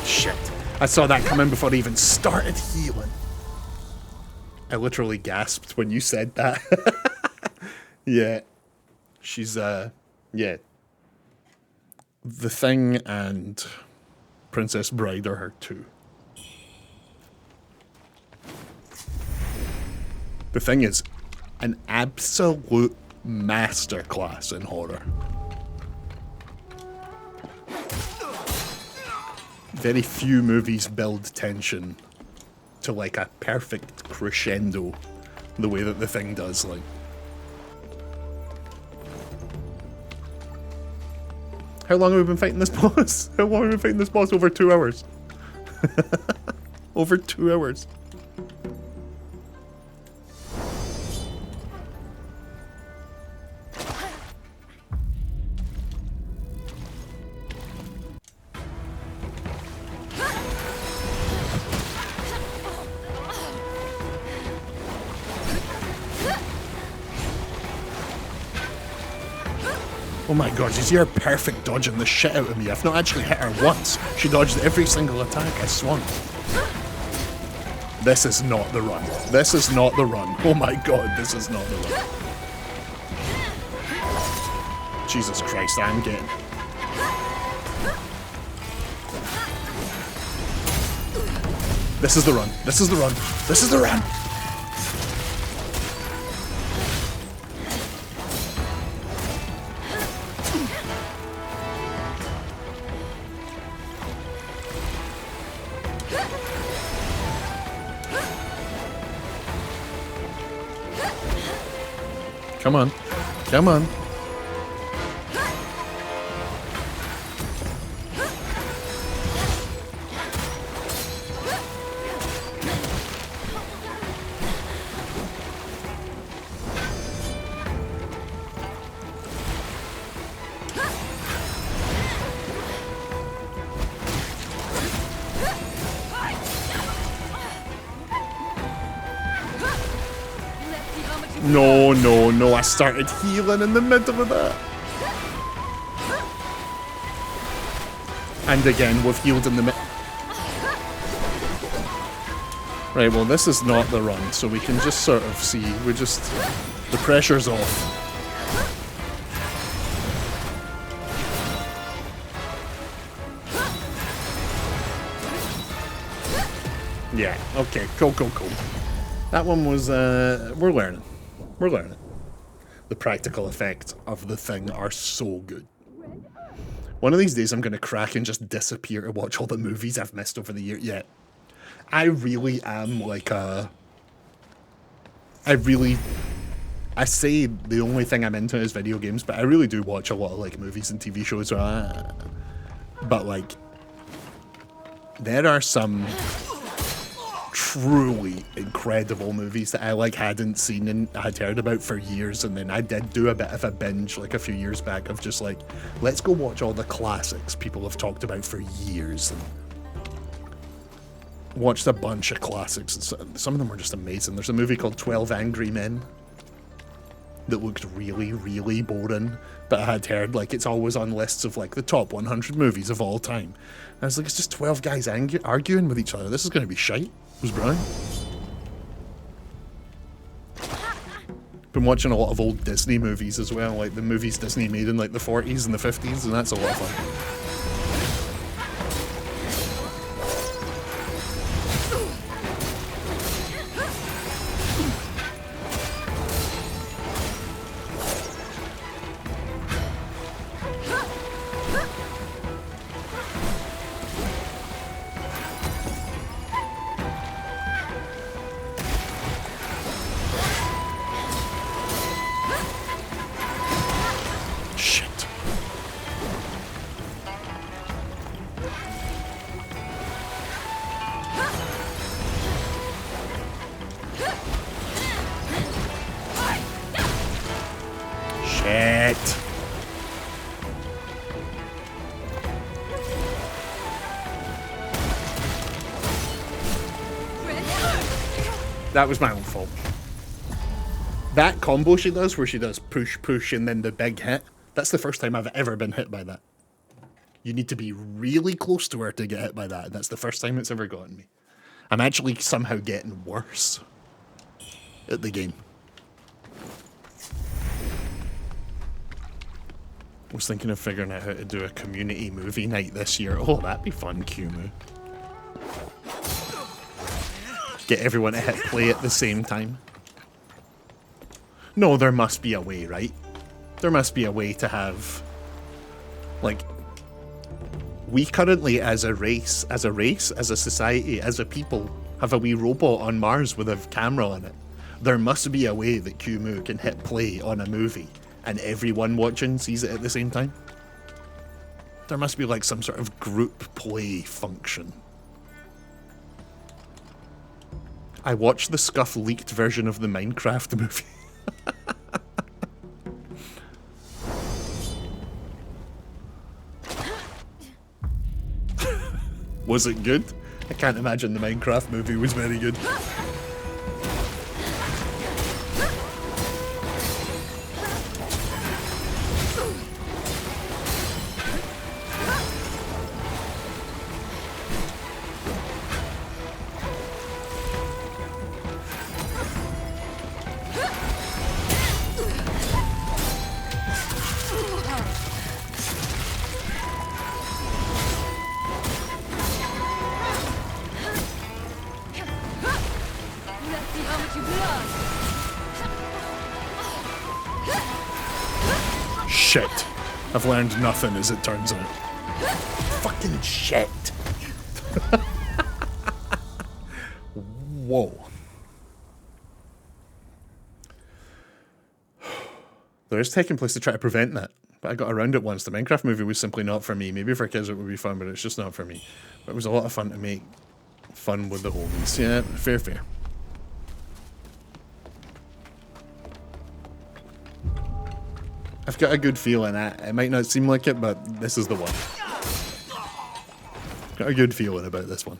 Speaker 1: Shit. I saw that come in before I even started healing. I literally gasped when you said that. Yeah. She's, yeah. The Thing and Princess Bride are her two. The Thing is an absolute masterclass in horror. Very few movies build tension to like a perfect crescendo the way that The Thing does, like. How long have we been fighting this boss? How long have we been fighting this boss? Over 2 hours. Over 2 hours. Oh my god, you see her perfect dodging the shit out of me. I've not actually hit her once. She dodged every single attack I swung. This is not the run. This is not the run. Oh my god, this is not the run. Jesus Christ, I'm getting... This is the run. This is the run. This is the run. Come on. Come on. No, no, no, I started healing in the middle of that. And again, we've healed in the middle. Right, well, this is not the run, so we can just sort of see. We just... the pressure's off. Yeah, okay, cool, cool, cool. That one was, we're learning. We're learning. The practical effects of the thing are so good. One of these days I'm going to crack and just disappear to watch all the movies I've missed over the year. Yeah. I really am like a... I say the only thing I'm into is video games, but I really do watch a lot of like movies and TV shows. But like, there are some truly incredible movies that I like hadn't seen and had heard about for years, and then I did do a bit of a binge like a few years back of just like, let's go watch all the classics people have talked about for years, and watched a bunch of classics. Some of them were just amazing. There's a movie called 12 Angry Men that looked really, really boring, but I had heard like it's always on lists of like the top 100 movies of all time. And I was like, it's just 12 guys arguing with each other. This is going to be shite. It was brilliant. Been watching a lot of old Disney movies as well, like the movies Disney made in like the 40s and the 50s, and that's a lot of fun. That was my own fault. That combo she does, where she does push, push, and then the big hit, that's the first time I've ever been hit by that. You need to be really close to her to get hit by that, and that's the first time it's ever gotten me. I'm actually somehow getting worse at the game. I was thinking of figuring out how to do a community movie night this year. Oh, that'd be fun, Kumu. Get everyone to hit play at the same time. No, there must be a way, right? There must be a way to have... like... we currently, as a race, as a society, as a people, have a wee robot on Mars with a camera on it. There must be a way that Kumu can hit play on a movie and everyone watching sees it at the same time. There must be like some sort of group play function. I watched the scuff leaked version of the Minecraft movie. Was it good? I can't imagine the Minecraft movie was very good. I've learned nothing as it turns out. Fucking shit. Whoa. There is taking place to try to prevent that, but I got around it once. The Minecraft movie was simply not for me. Maybe for kids it would be fun, but it's just not for me. But it was a lot of fun to make fun with the homies. Yeah, fair, fair. I've got a good feeling. It might not seem like it, but this is the one. Got a good feeling about this one.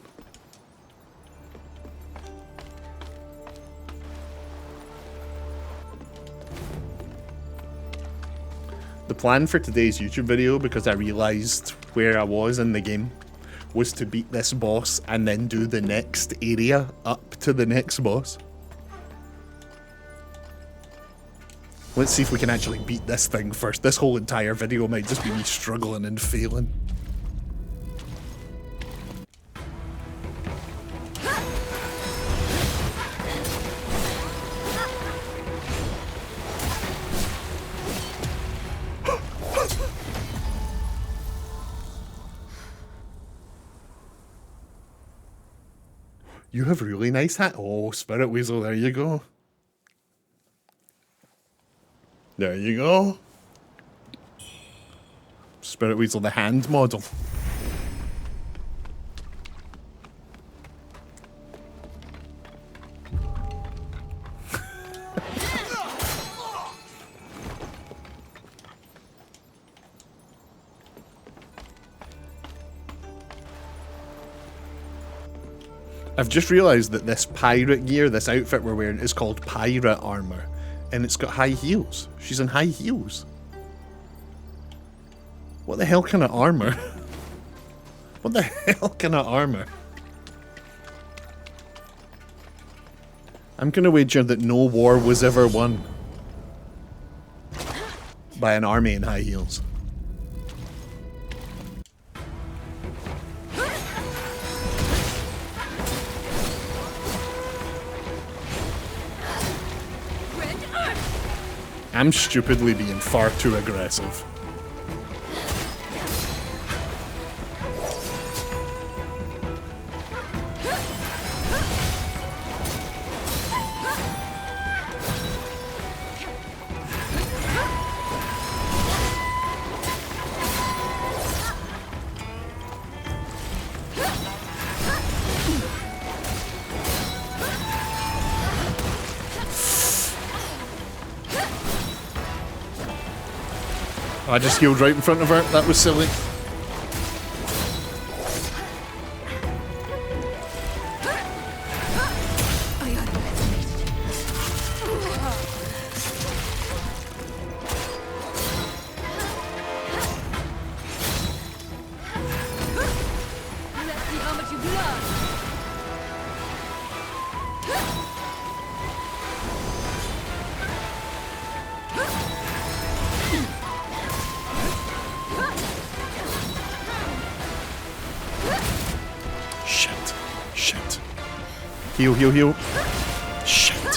Speaker 1: The plan for today's YouTube video, because I realised where I was in the game, was to beat this boss and then do the next area up to the next boss. Let's see if we can actually beat this thing first. This whole entire video might just be me struggling and failing. You have really nice hat. Oh, Spirit Weasel, there you go. There you go. Spirit Weasel, the hand model. I've just realised that this pirate gear, this outfit we're wearing, is called pirate armour. And it's got high heels. She's in high heels. What the hell kind of armour? What the hell kind of armour? I'm gonna wager that no war was ever won by an army in high heels. I'm stupidly being far too aggressive. I just healed right in front of her. That was silly. Heal, heal, heal. Shit.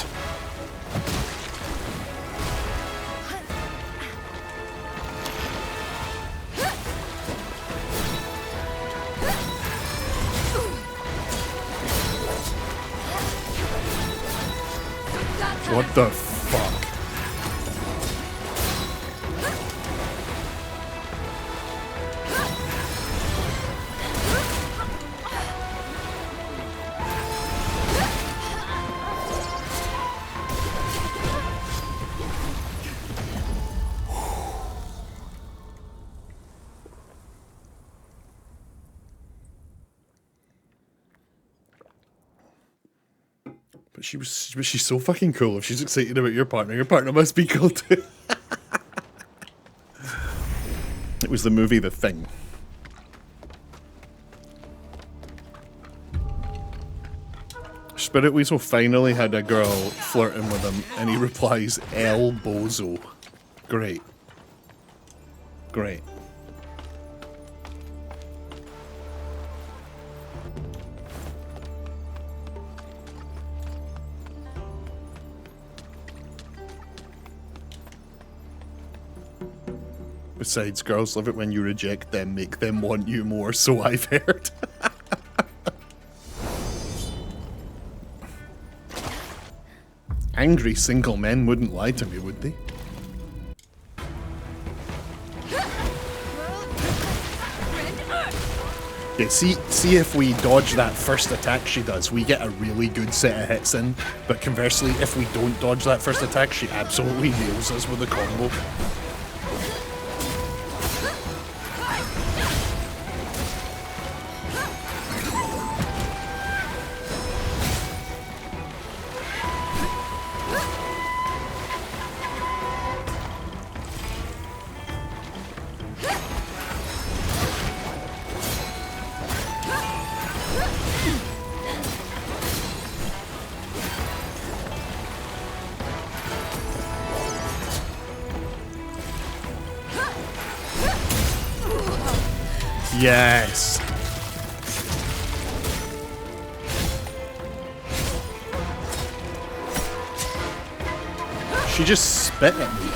Speaker 1: What the fuck? But she's so fucking cool. If she's excited about your partner must be cool too. It was the movie The Thing. Spirit Weasel finally had a girl flirting with him, and he replies, El Bozo. Great. Great. Besides, girls love it when you reject them, make them want you more, so I've heard. Angry single men wouldn't lie to me, would they? Yeah, see if we dodge that first attack she does, we get a really good set of hits in, but conversely, if we don't dodge that first attack, she absolutely nails us with a combo. Yes. She just spit at me.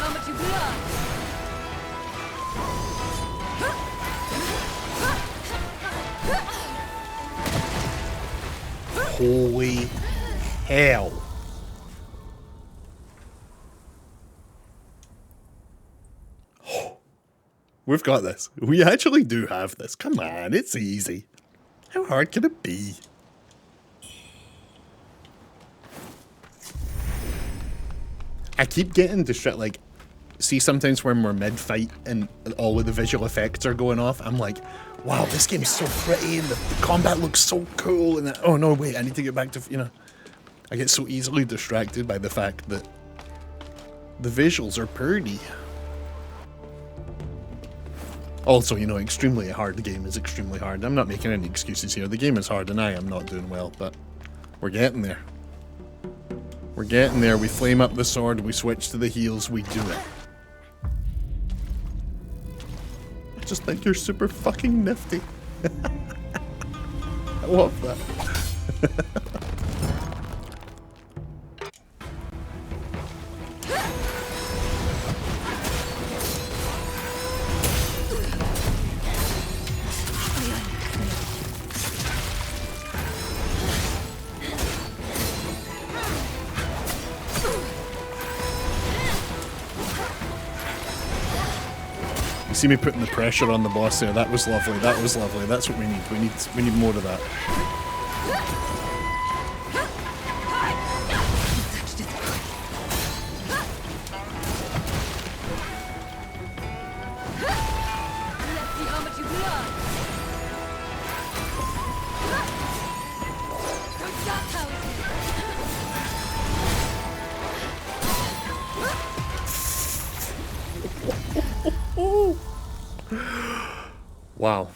Speaker 1: Holy hell. We've got this. We actually do have this. Come on, it's easy. How hard can it be? I keep getting distracted. Like, see, sometimes when we're mid-fight and all of the visual effects are going off, I'm like, wow, this game's so pretty and the combat looks so cool. And oh no, wait, I need to get back to, you know. I get so easily distracted by the fact that the visuals are pretty. Also, you know, extremely hard. The game is extremely hard. I'm not making any excuses here. The game is hard and I am not doing well, but we're getting there. We're getting there. We flame up the sword. We switch to the heals. We do it. I just think you're super fucking nifty. I love that. See me putting the pressure on the boss there. That was lovely. That was lovely. That's what we need. We need more of that. Wow.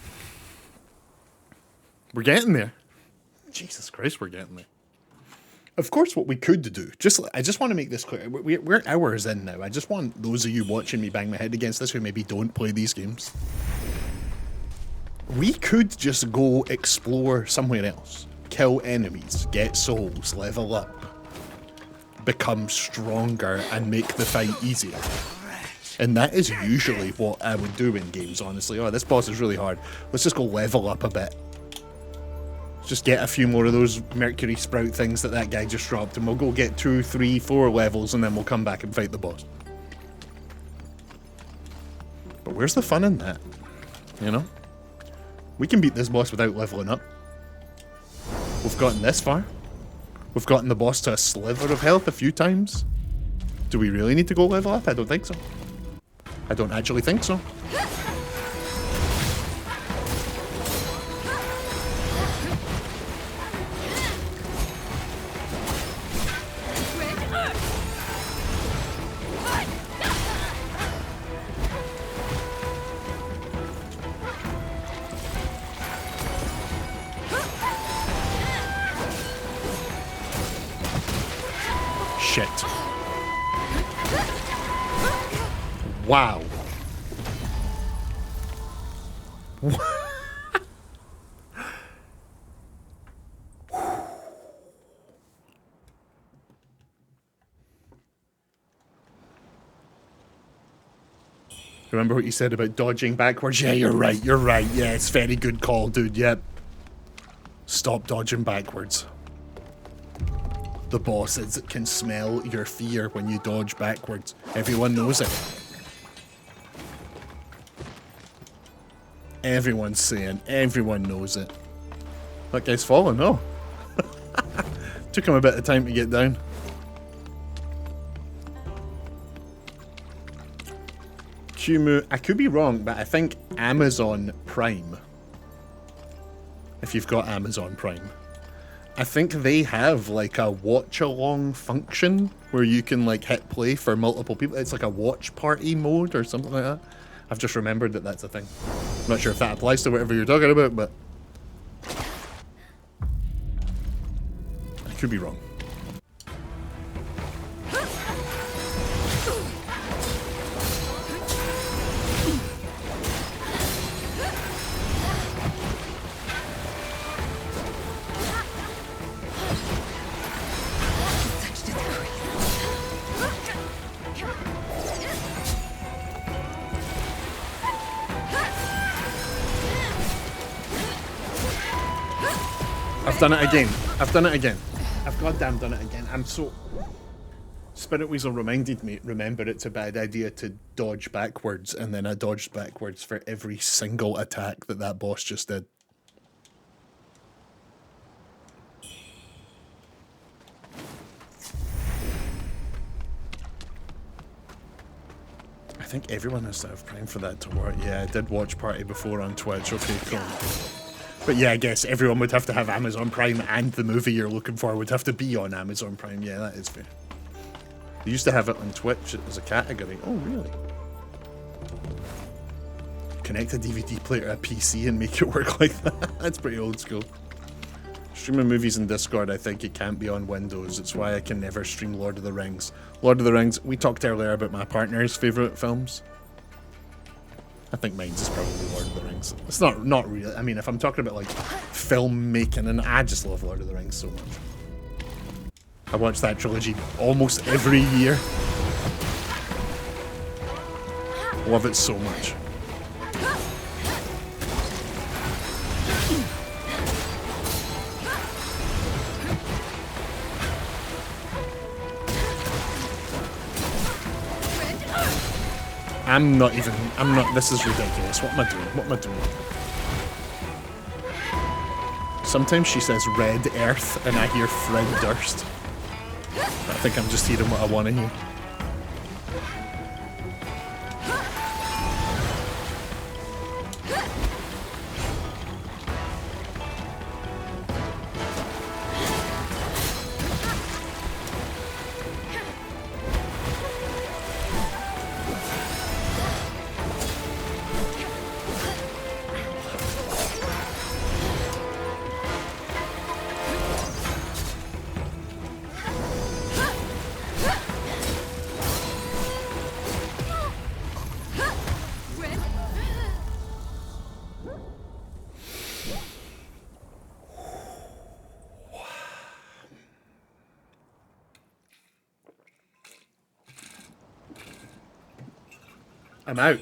Speaker 1: We're getting there. Jesus Christ, we're getting there. Of course, what we could do, I just want to make this clear. We're hours in now. I just want those of you watching me bang my head against this who maybe don't play these games. We could just go explore somewhere else. Kill enemies, get souls, level up, become stronger, and make the fight easier. And that is usually what I would do in games, honestly. Oh, this boss is really hard. Let's just go level up a bit. Just get a few more of those Mercury Sprout things that guy just dropped, and we'll go get 2, 3, 4 levels, and then we'll come back and fight the boss. But where's the fun in that? You know? We can beat this boss without leveling up. We've gotten this far. We've gotten the boss to a sliver of health a few times. Do we really need to go level up? I don't think so. I don't actually think so. Shit. Wow. Remember what you said about dodging backwards? Yeah, you're right. You're right. Yeah, it's very good call, dude. Yep. Stop dodging backwards. The bosses can smell your fear when you dodge backwards. Everyone knows it. Everyone's saying. Everyone knows it. That guy's fallen, no. Took him a bit of time to get down. Kumu, I could be wrong, but I think Amazon Prime, if you've got Amazon Prime, I think they have like a watch along function where you can like hit play for multiple people. It's like a watch party mode or something like that. I've just remembered that that's a thing. I'm not sure if that applies to whatever you're talking about, but I could be wrong. I've done it again. I've done it again. I've goddamn done it again. I'm so... Spirit Weasel reminded me, remember it's a bad idea to dodge backwards, and then I dodged backwards for every single attack that that boss just did. I think everyone has to have Prime for that to work. Yeah, I did watch Party before on Twitch. Okay, cool. But yeah, I guess everyone would have to have Amazon Prime, and the movie you're looking for would have to be on Amazon Prime. Yeah, that is fair. They used to have it on Twitch as a category. Oh, really? Connect a DVD player to a PC and make it work like that? That's pretty old school. Streaming movies in Discord, I think it can't be on Windows. It's why I can never stream Lord of the Rings. Lord of the Rings, we talked earlier about my partner's favourite films. I think mine's is probably Lord of the Rings. It's not really. I mean, if I'm talking about like filmmaking, and I just love Lord of the Rings so much. I watch that trilogy almost every year. Love it so much. This is ridiculous. What am I doing? What am I doing? Sometimes she says red earth and I hear Fred Durst. I think I'm just hearing what I want to hear. I'm out.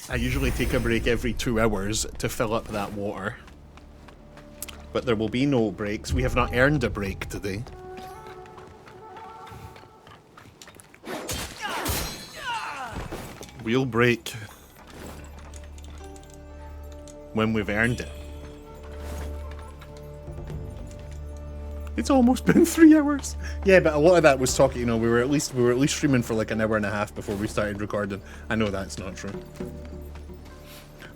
Speaker 1: I usually take a break every 2 hours to fill up that water. But there will be no breaks. We have not earned a break today. We'll break when we've earned it. It's almost been 3 hours. Yeah, but a lot of that was talking, you know, we were at least streaming for like an hour and a half before we started recording. I know that's not true.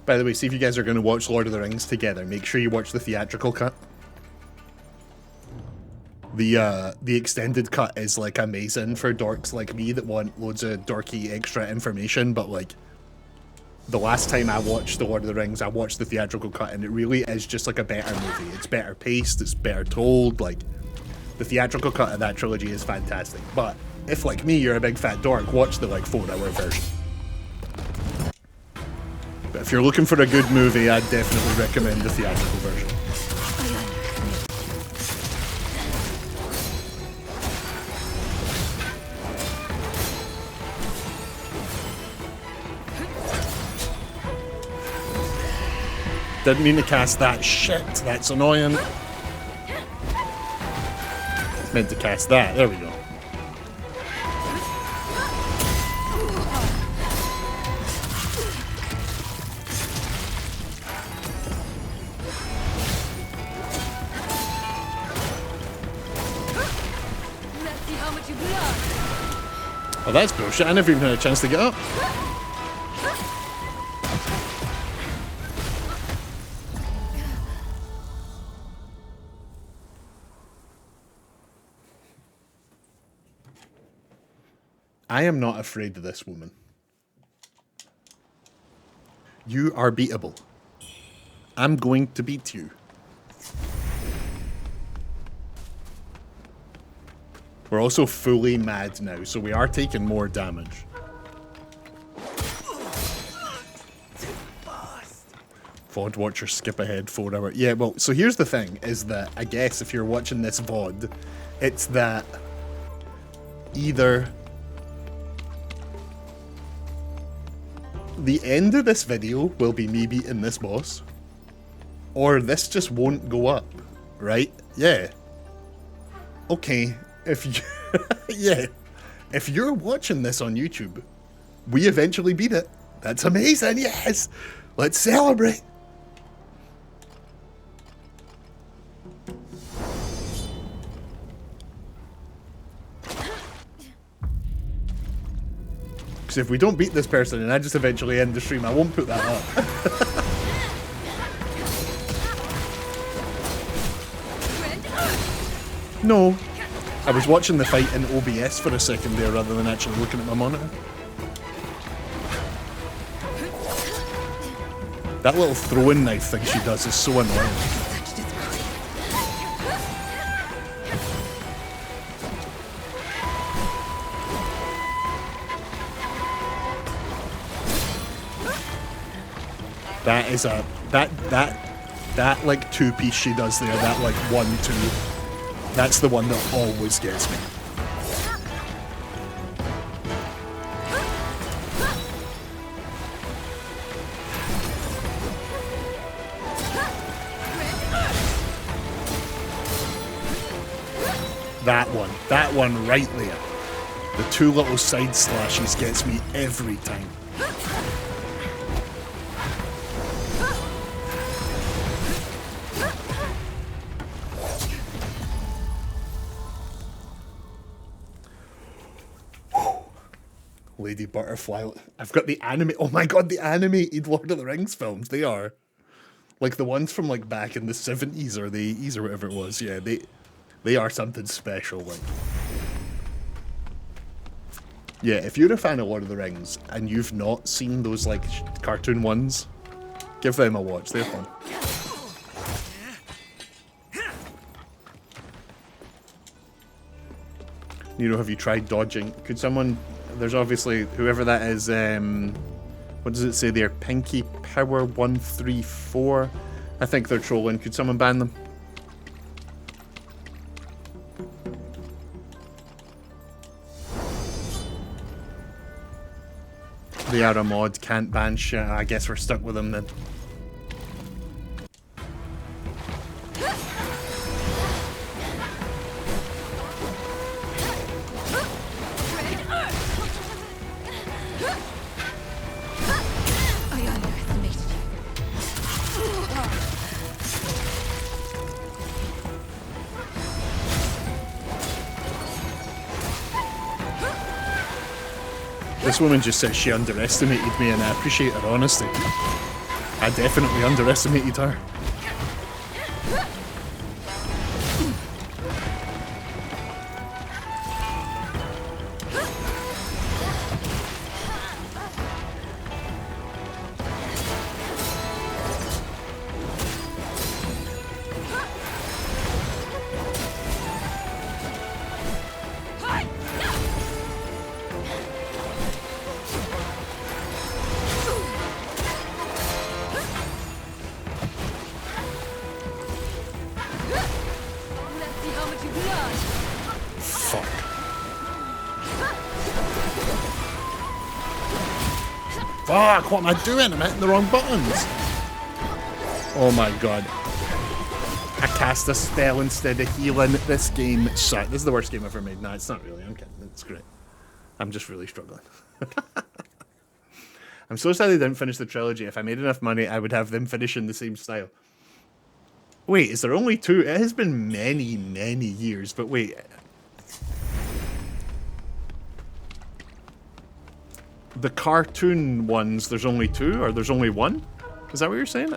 Speaker 1: By the way, see if you guys are going to watch Lord of the Rings together. Make sure you watch the theatrical cut. The extended cut is like amazing for dorks like me that want loads of dorky extra information, but like the last time I watched The Lord of the Rings, I watched the theatrical cut, and it really is just like a better movie. It's better paced, it's better told, like, the theatrical cut of that trilogy is fantastic. But if, like me, you're a big fat dork, watch the, like, 4-hour version. But if you're looking for a good movie, I'd definitely recommend the theatrical version. Didn't mean to cast that. Shit, that's annoying. Meant to cast that. There we go. Oh, that's bullshit. I never even had a chance to get up. I am not afraid of this woman. You are beatable. I'm going to beat you. We're also fully mad now, so we are taking more damage. VOD watcher skip ahead 4 hour. Yeah, well, so here's the thing, is that I guess if you're watching this VOD, it's that either the end of this video will be me beating this boss, or this just won't go up, right? Yeah. Okay, if you yeah, if you're watching this on YouTube, we eventually beat it. That's amazing, yes! Let's celebrate! Because if we don't beat this person and I just eventually end the stream, I won't put that up. No. I was watching the fight in OBS for a second there rather than actually looking at my monitor. That little throwing knife thing she does is so annoying. That is a that like two-piece she does there, that like 1-2. That's the one that always gets me. That one right there. The two little side slashes gets me every time. Lady Butterfly. I've got the anime. Oh my god, the animated Lord of the Rings films. They are like the ones from like back in the 70s or the 80s or whatever it was. Yeah, they are something special. Like, yeah, if you're a fan of Lord of the Rings and you've not seen those like cartoon ones, give them a watch. They're fun. Nero, have you tried dodging? Could someone... There's obviously, whoever that is, what does it say there? Pinky Power 134. I think they're trolling. Could someone ban them? They are a mod, can't ban shit. I guess we're stuck with them then. This woman just said she underestimated me, and I appreciate her honesty. I definitely underestimated her. Fuck, what am I doing? I'm hitting the wrong buttons. Oh my god. I cast a spell instead of healing. This game sucks. This is the worst game I've ever made. No, it's not really. I'm kidding. It's great. I'm just really struggling. I'm so sad they didn't finish the trilogy. If I made enough money, I would have them finish in the same style. Wait, is there only two? It has been many, many years, but wait. The cartoon ones, there's only two, or there's only one? Is that what you're saying?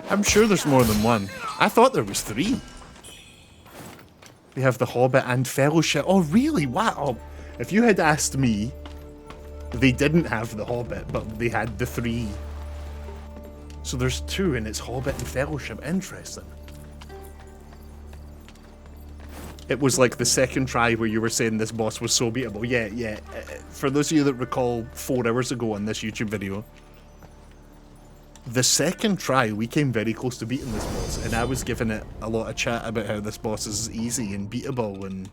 Speaker 1: I'm sure there's more than one. I thought there was three. We have The Hobbit and Fellowship. Oh, really? Wow. If you had asked me, they didn't have The Hobbit, but they had the three. So there's two, and it's Hobbit and Fellowship. Interesting. It was like the second try where you were saying this boss was so beatable. Yeah. For those of you that recall 4 hours ago on this YouTube video, the second try, we came very close to beating this boss, and I was giving it a lot of chat about how this boss is easy and beatable, and...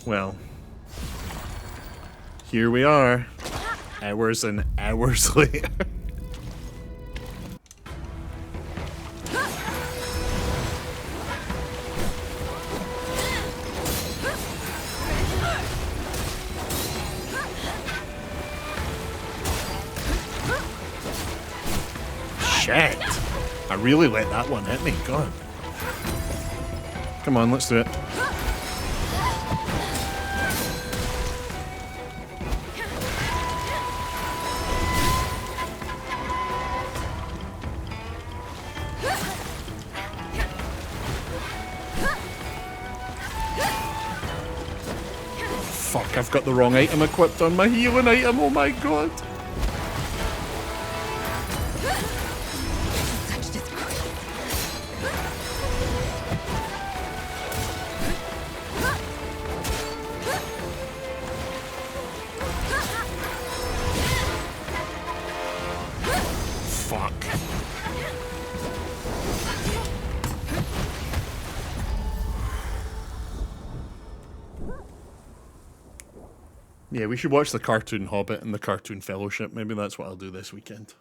Speaker 1: well... here we are. Hours and hours later. Shit! I really let that one hit me, God. Come on, let's do it. Fuck, I've got the wrong item equipped on my healing item, oh my god. Yeah, we should watch the cartoon Hobbit and the cartoon Fellowship. Maybe that's what I'll do this weekend.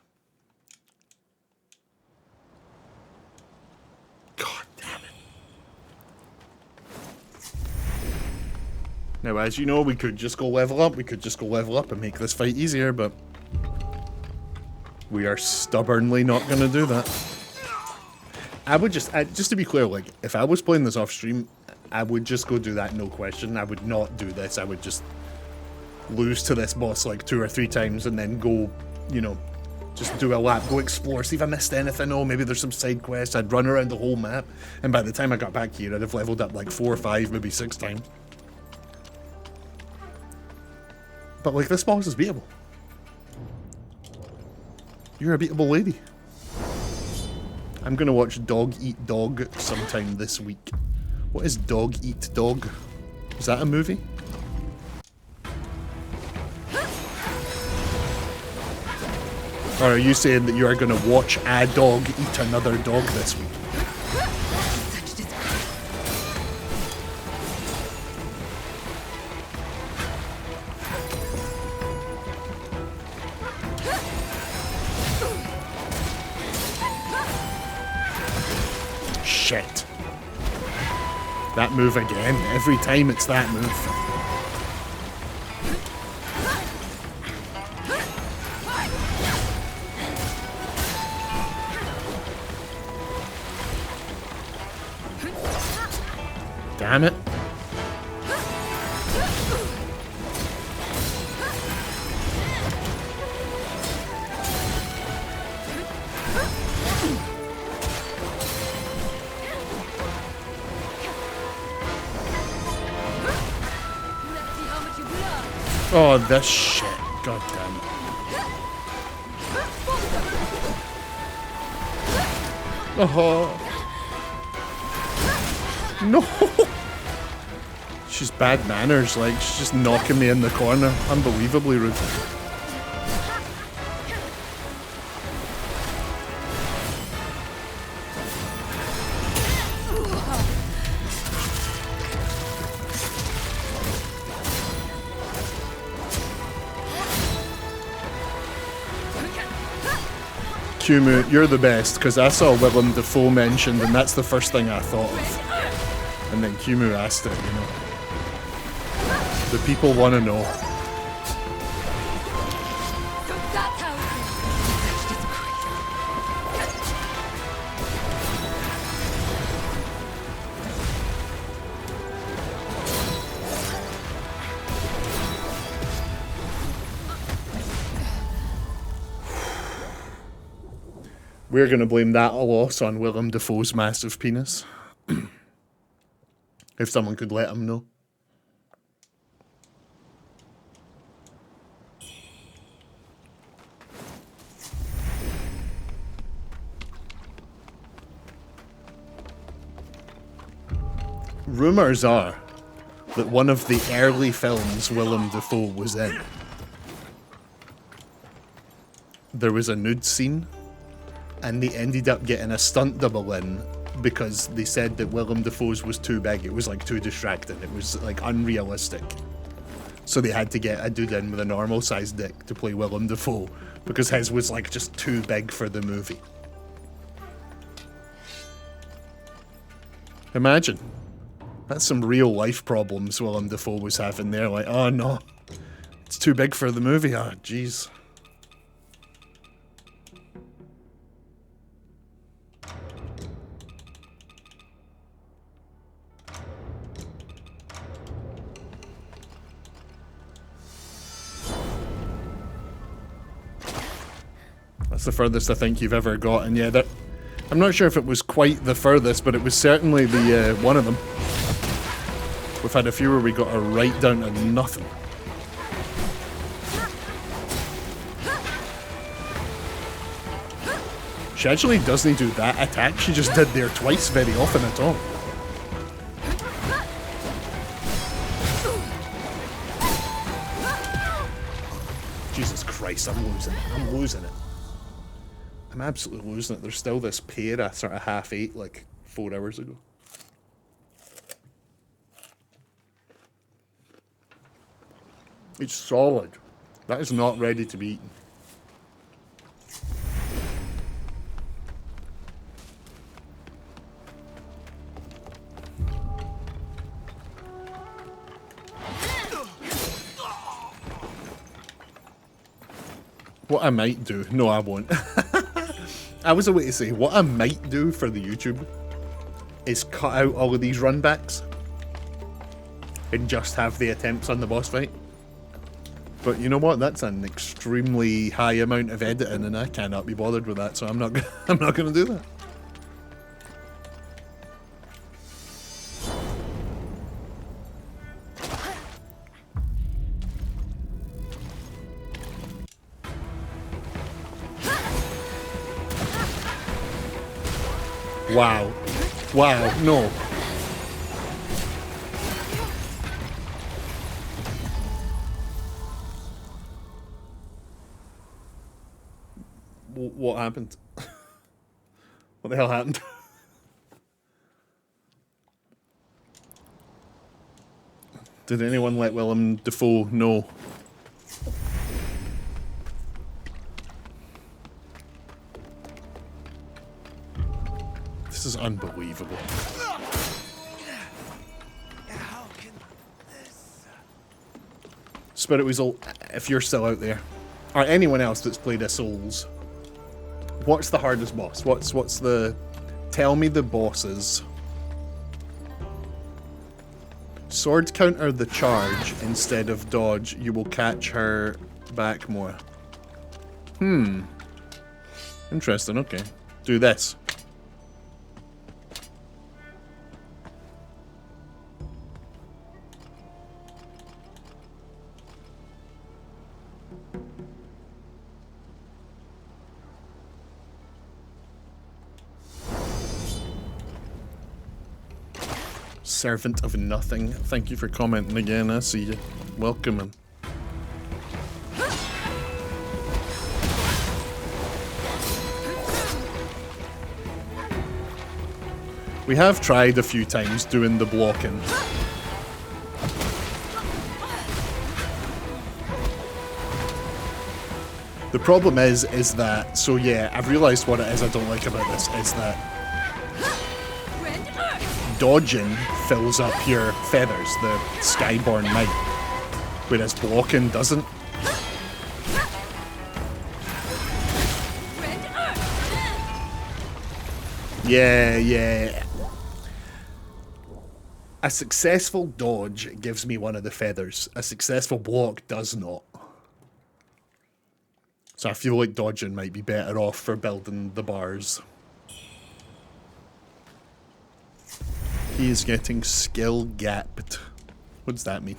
Speaker 1: God damn it. Now, as you know, we could just go level up. We could just go level up and make this fight easier, but we are stubbornly not going to do that. I would just to be clear, like, if I was playing this off stream, I would just go do that, no question. I would not do this. I would just lose to this boss like 2 or 3 times and then go, you know, just do a lap, go explore, see if I missed anything. Oh, maybe there's some side quests. I'd run around the whole map, and by the time I got back here, I'd have leveled up like 4 or 5, maybe 6 times. But like, this boss is beatable. You're a beatable lady. I'm gonna watch Dog Eat Dog sometime this week. What is Dog Eat Dog? Is that a movie? Or are you saying that you are going to watch a dog eat another dog this week? Shit. That move again. Every time it's that move. Damn it. Oh, this shit. God damn it. Oh. No. She's bad manners, like, she's just knocking me in the corner. Unbelievably rude. Kumu, you're the best, because I saw Willem Dafoe mentioned, and that's the first thing I thought of. And then Kumu asked it, you know. The people want to know. We're going to blame that a loss on Willem Dafoe's massive penis. If someone could let him know. Rumours are that one of the early films Willem Dafoe was in, there was a nude scene, and they ended up getting a stunt double in because they said that Willem Dafoe's was too big. It was like too distracting. It was like unrealistic. So they had to get a dude in with a normal sized dick to play Willem Dafoe because his was like just too big for the movie. Imagine. That's some real life problems Willem Dafoe was having there. Like, oh no, it's too big for the movie. Oh, jeez. That's the furthest I think you've ever got, and yeah, that, I'm not sure if it was quite the furthest, but it was certainly the one of them. We've had a few where we got her right down to nothing. She actually doesn't do that attack she just did there twice very often at all. Jesus Christ, I'm losing it. I'm losing it. I'm absolutely losing it. There's still this pair I sort of half ate like 4 hours ago. It's solid. That is not ready to be eaten. What I might do, no I won't. I was away to say, what I might do for the YouTube is cut out all of these runbacks and just have the attempts on the boss fight. But you know what? That's an extremely high amount of editing, and I cannot be bothered with that, so I'm not going to do that. Wow. Wow, no. What happened? What the hell happened? Did anyone let Willem Dafoe know? This is unbelievable. Spirit Weasel, if you're still out there, or anyone else that's played a Souls, what's the hardest boss? What's the... Tell me the bosses. Sword counter the charge instead of dodge. You will catch her back more. Interesting, okay. Do this. Servant of Nothing, thank you for commenting again. I see you. Welcome. We have tried a few times doing the blocking. The problem is that, so yeah, I've realised what it is I don't like about this, is that dodging fills up your feathers, the Skyborn might, whereas blocking doesn't. Yeah. A successful dodge gives me one of the feathers. A successful block does not. So I feel like dodging might be better off for building the bars. He is getting skill gapped. What does that mean?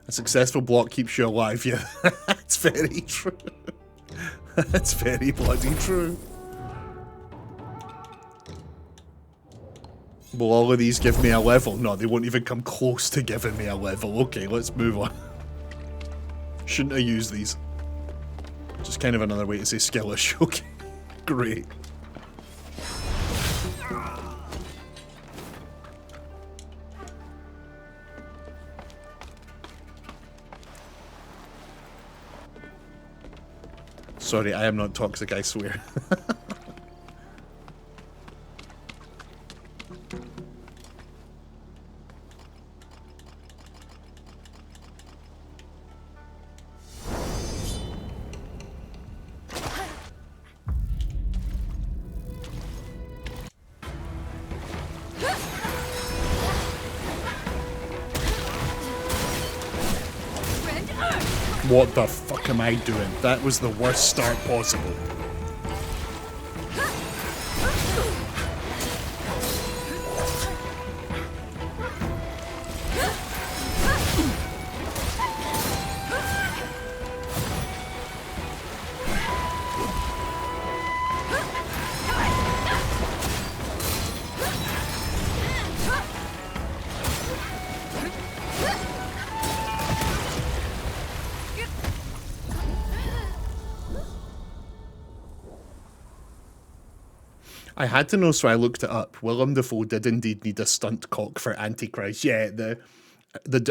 Speaker 1: A successful block keeps you alive. Yeah, that's very true. That's very bloody true. Will all of these give me a level? No, they won't even come close to giving me a level. Okay, let's move on. Shouldn't I use these? Just kind of another way to say skill issue. Okay, great. Sorry, I am not toxic, I swear. What the fuck am I doing? That was the worst start possible. I had to know, so I looked it up. Willem Dafoe did indeed need a stunt cock for Antichrist. Yeah,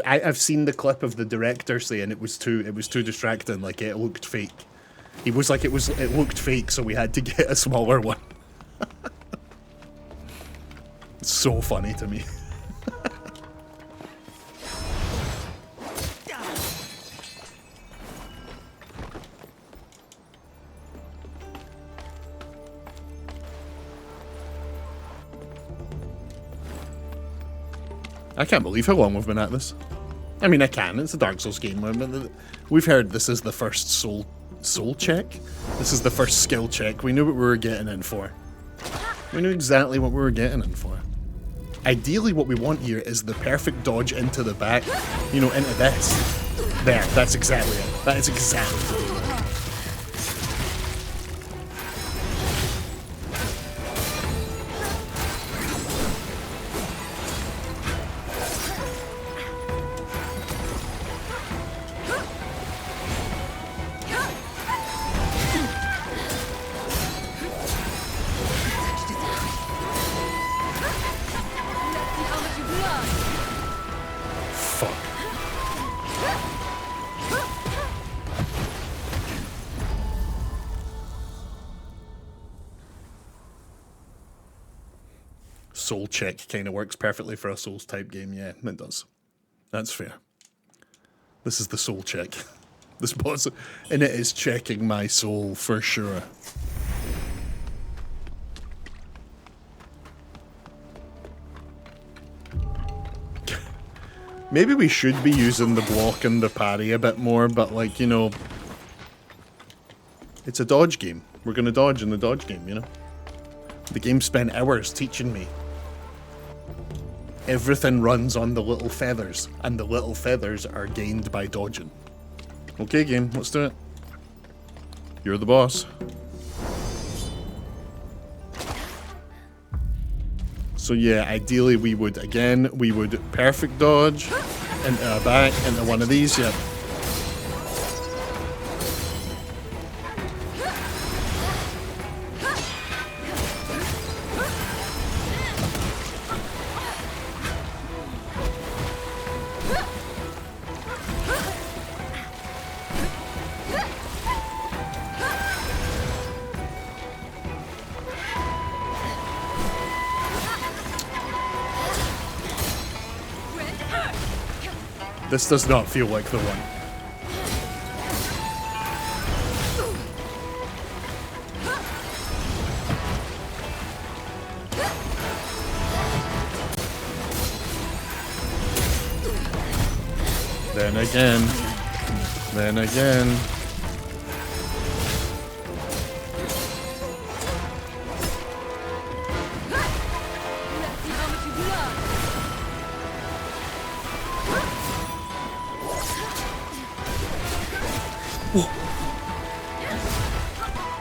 Speaker 1: I've seen the clip of the director saying it was too distracting. Like it looked fake. He was like it looked fake, so we had to get a smaller one. It's so funny to me. I can't believe how long we've been at this. I mean, I can. It's a Dark Souls game. We've heard this is the first soul check. This is the first skill check. We knew what we were getting in for. We knew exactly what we were getting in for. Ideally, what we want here is the perfect dodge into the back. You know, into this. There. That's exactly it. That is exactly it. Soul check kind of works perfectly for a Souls type game. Yeah, it does. That's fair. This is the soul check. This boss, and it is checking my soul for sure. Maybe we should be using the block and the parry a bit more, but like, you know, it's a dodge game. We're gonna dodge in the dodge game, you know? The game spent hours teaching me. Everything runs on the little feathers, and the little feathers are gained by dodging. Okay, game, let's do it. You're the boss. So yeah, ideally we would perfect dodge, into a back, into one of these, yeah. This does not feel like the one. Then again. Then again.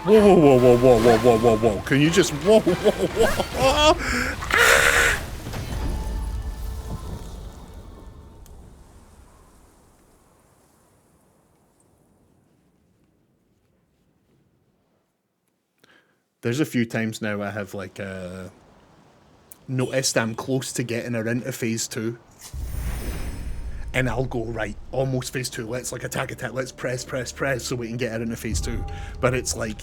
Speaker 1: Whoa, whoa, whoa, whoa, whoa, whoa, whoa, whoa, whoa. Can you just... Whoa, whoa, whoa, whoa. Ah! There's a few times now I have, like, noticed I'm close to getting her into phase 2. And I'll go, right, almost phase 2. Let's, like, attack, let's press so we can get her into phase 2. But it's, like...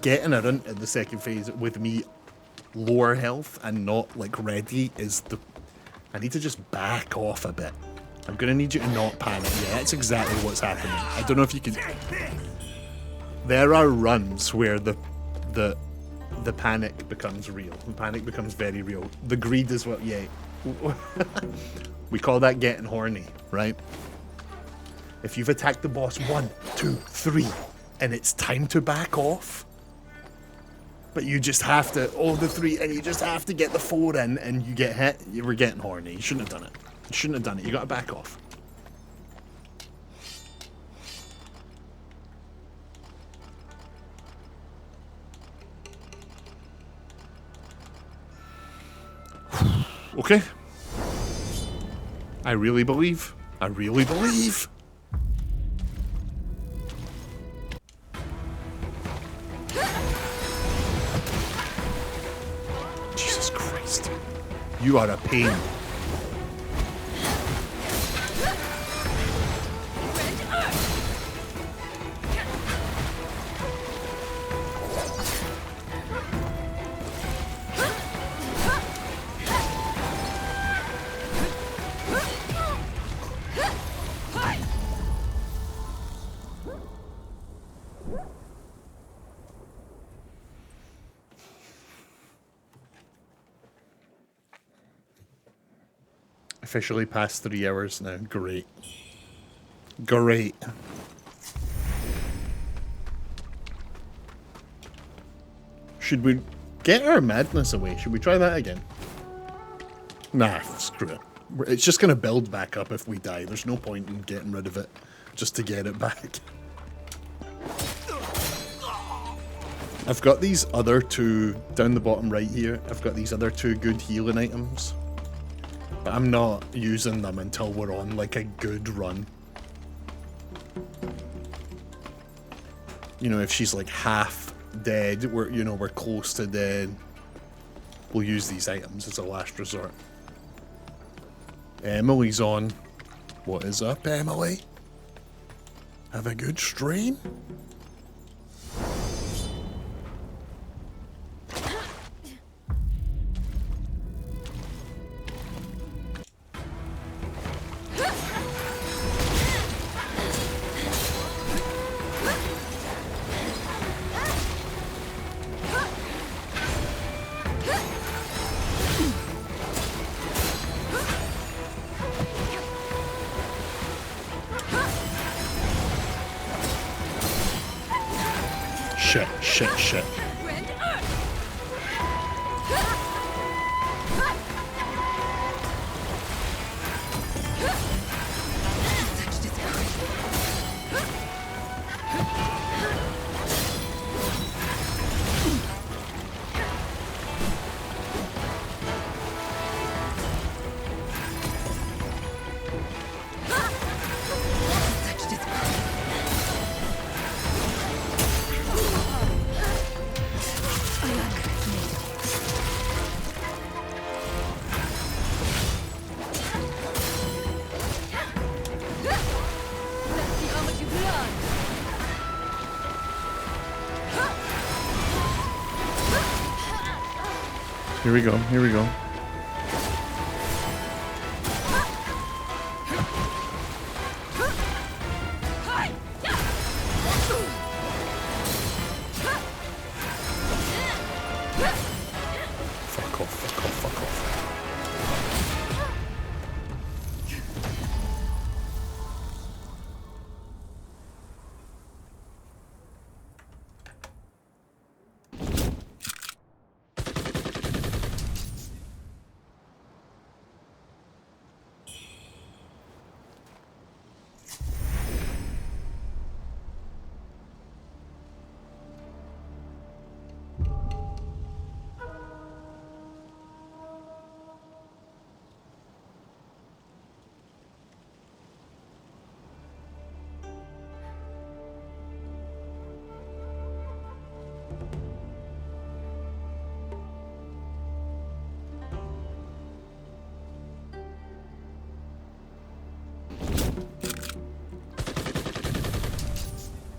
Speaker 1: Getting her into the second phase with me lower health and not like ready is the... I need to just back off a bit. I'm gonna need you to not panic. Yeah, that's exactly what's happening. I don't know if you can... There are runs where the panic becomes real. The panic becomes very real. The greed is what... Yeah. We call that getting horny, right? If you've attacked the boss 1, 2, 3, and it's time to back off... But you just have to, the 3, and you just have to get the 4 in, and you get hit, you were getting horny. You shouldn't have done it. You shouldn't have done it. You gotta back off. Okay. I really believe. I really believe. You are a pain. Officially past 3 hours now. Great. Great. Should we get our madness away? Should we try that again? Nah, screw it. It's just going to build back up if we die. There's no point in getting rid of it just to get it back. I've got these other 2 down the bottom right here. I've got these other 2 good healing items. But I'm not using them until we're on, like, a good run. You know, if she's, like, half dead, we're close to dead. We'll use these items as a last resort. Emily's on. What is up, Emily? Have a good stream? Shit. Here we go, here we go.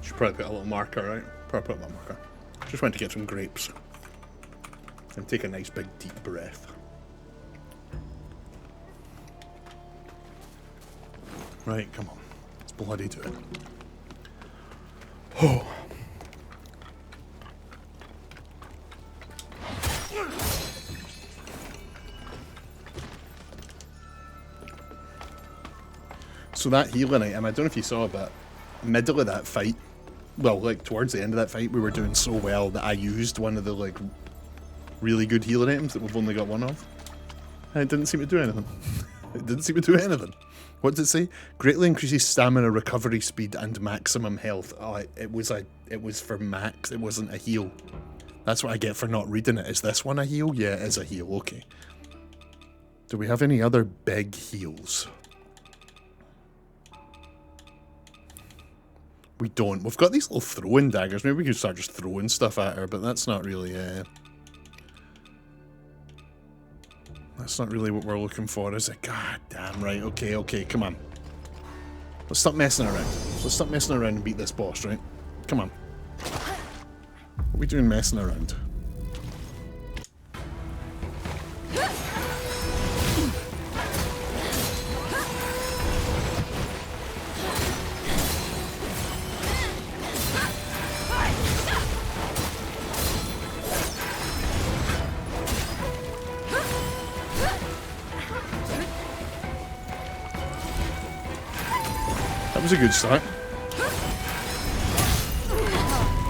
Speaker 1: Should probably put a little marker, right? Probably put a marker. Just went to get some grapes. And take a nice big deep breath. Right, come on. Let's bloody do it. Oh. So that healing item, I don't know if you saw, but middle of that fight, well, like towards the end of that fight, we were doing so well that I used one of the like really good healing items that we've only got one of. And it didn't seem to do anything. It didn't seem to do anything. What did it say? Greatly increases stamina, recovery speed, and maximum health. Oh, it was for max. It wasn't a heal. That's what I get for not reading it. Is this one a heal? Yeah, it is a heal. Okay. Do we have any other big heals? We don't. We've got these little throwing daggers. Maybe we could start just throwing stuff at her, but that's not really that's not really what we're looking for, is it? God damn right. Okay, okay, come on. Let's stop messing around. Let's stop messing around and beat this boss, right? Come on. What are we doing messing around? That was a good start.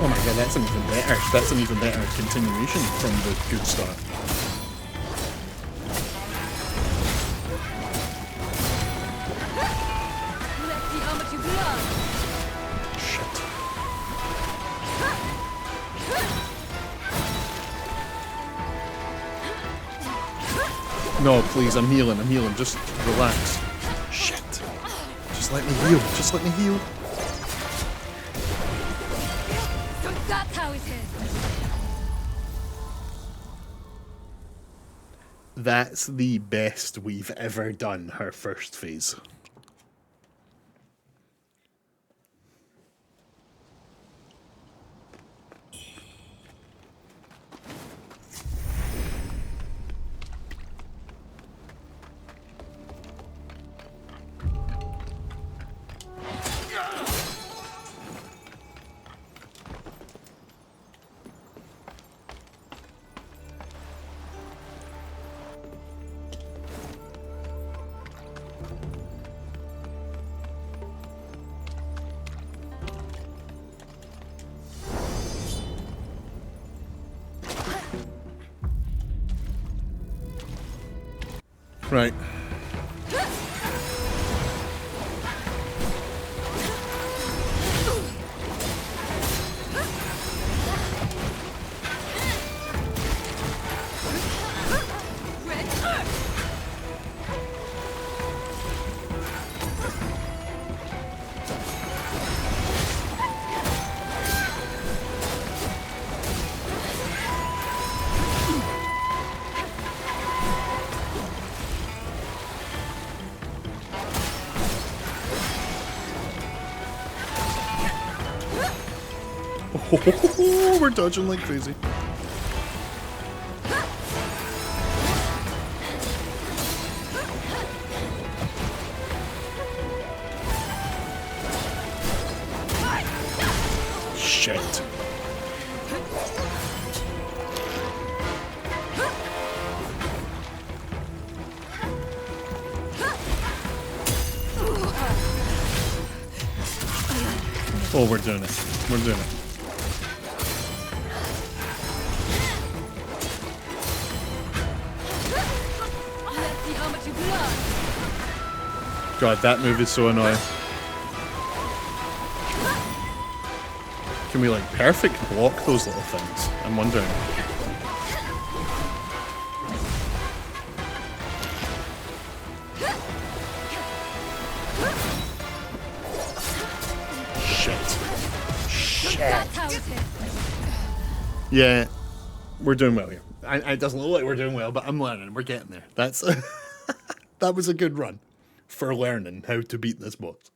Speaker 1: Oh my god, that's an even better. That's an even better continuation from the good start. Shit. No, please, I'm healing, just relax. Shit. Just let me heal, just let me heal.
Speaker 2: So that's how it is.
Speaker 1: That's the best we've ever done, her first phase. Right. Oh, we're dodging like crazy. Shit. Oh, we're doing it. We're doing it. God, that move is so annoying. Can we like perfect block those little things? I'm wondering. Shit. Shit. Yeah, we're doing well here. It doesn't look like we're doing well, but I'm learning. We're getting there. That's that was a good run for learning how to beat this boss.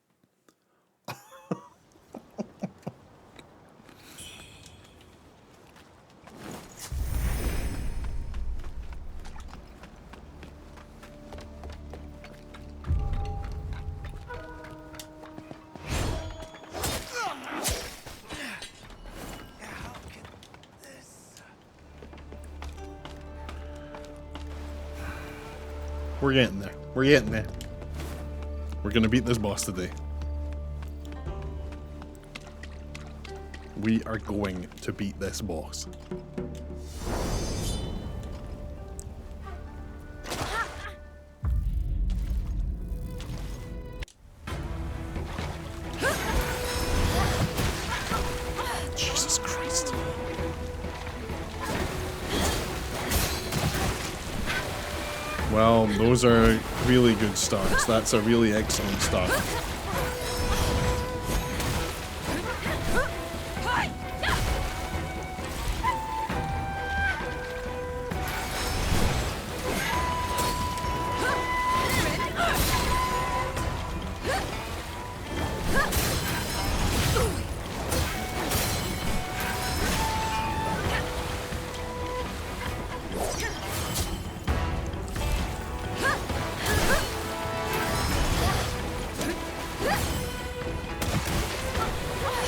Speaker 1: We're getting there. We're getting there. We're gonna beat this boss today. We are going to beat this boss. Jesus Christ. Well, those are really good starts. That's a really excellent start.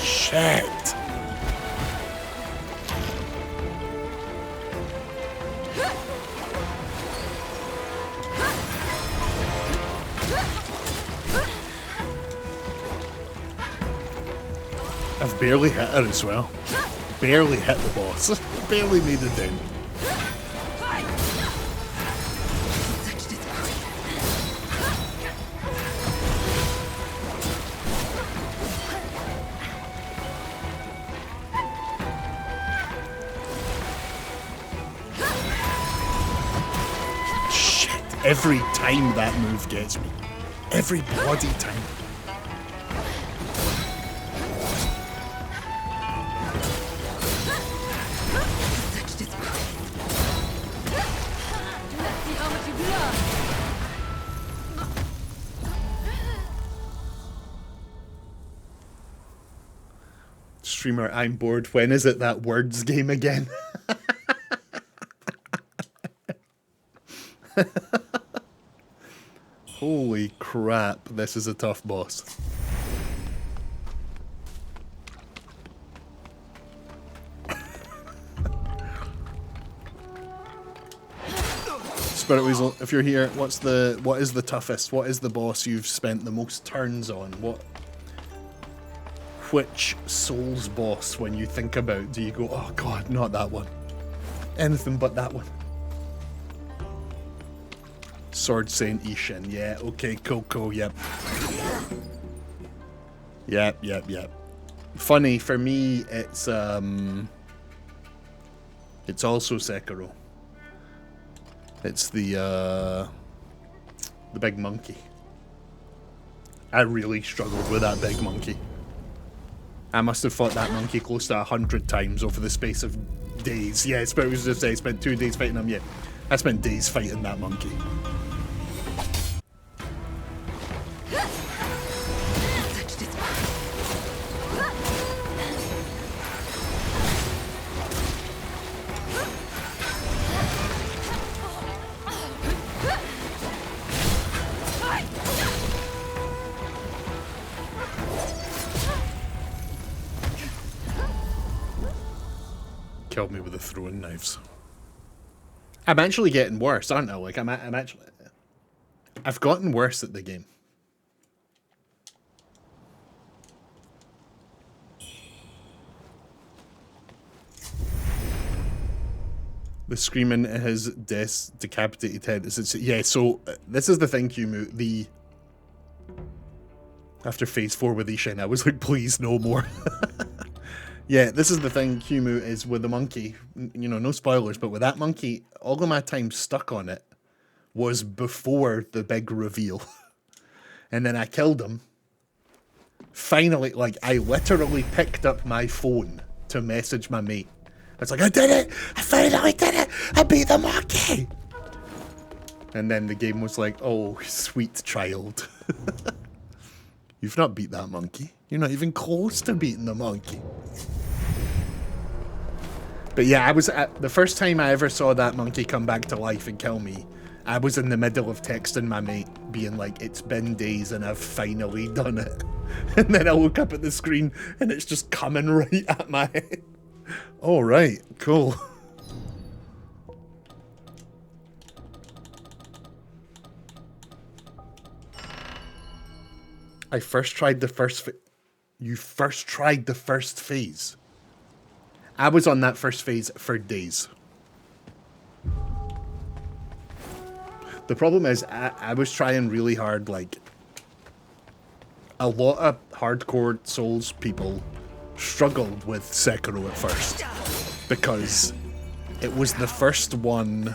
Speaker 1: Shit. I've barely hit her as well. Barely hit the boss. Barely made it down. Every time that move gets me. Every bloody time. Streamer, I'm bored. When is it that words game again? Holy crap, this is a tough boss. Spirit Weasel, if you're here, what is the toughest? What is the boss you've spent the most turns on? Which Souls boss, when you think about, do you go, oh god, not that one. Anything but that one. Sword Saint Ishin, yeah, okay, cool, yep. Yep. Funny, for me, it's also Sekiro. It's the big monkey. I really struggled with that big monkey. I must have fought that monkey close to 100 times over the space of days. Yeah, I was just say I spent 2 days fighting him, yeah. I spent days fighting that monkey. Killed me with the throwing knives. I'm actually getting worse, aren't I? Like, I've gotten worse at the game. The screaming at his decapitated head. Yeah, so this is the thing, Kumu. After phase 4 with Ishin, I was like, please, no more. Yeah, this is the thing, Kumu, is with the monkey. You know, no spoilers, but with that monkey, all of my time stuck on it was before the big reveal. And then I killed him. Finally, like, I literally picked up my phone to message my mate. It's like, I did it! I finally did it! I beat the monkey! And then the game was like, oh, sweet child. You've not beat that monkey. You're not even close to beating the monkey. But yeah, I was the first time I ever saw that monkey come back to life and kill me, I was in the middle of texting my mate, being like, it's been days and I've finally done it. And then I look up at the screen and it's just coming right at my head. All right, cool. I first tried the first You first tried the first phase? I was on that first phase for days. The problem is, I was trying really hard, like, a lot of hardcore Souls people struggled with Sekiro at first. Because it was the first one...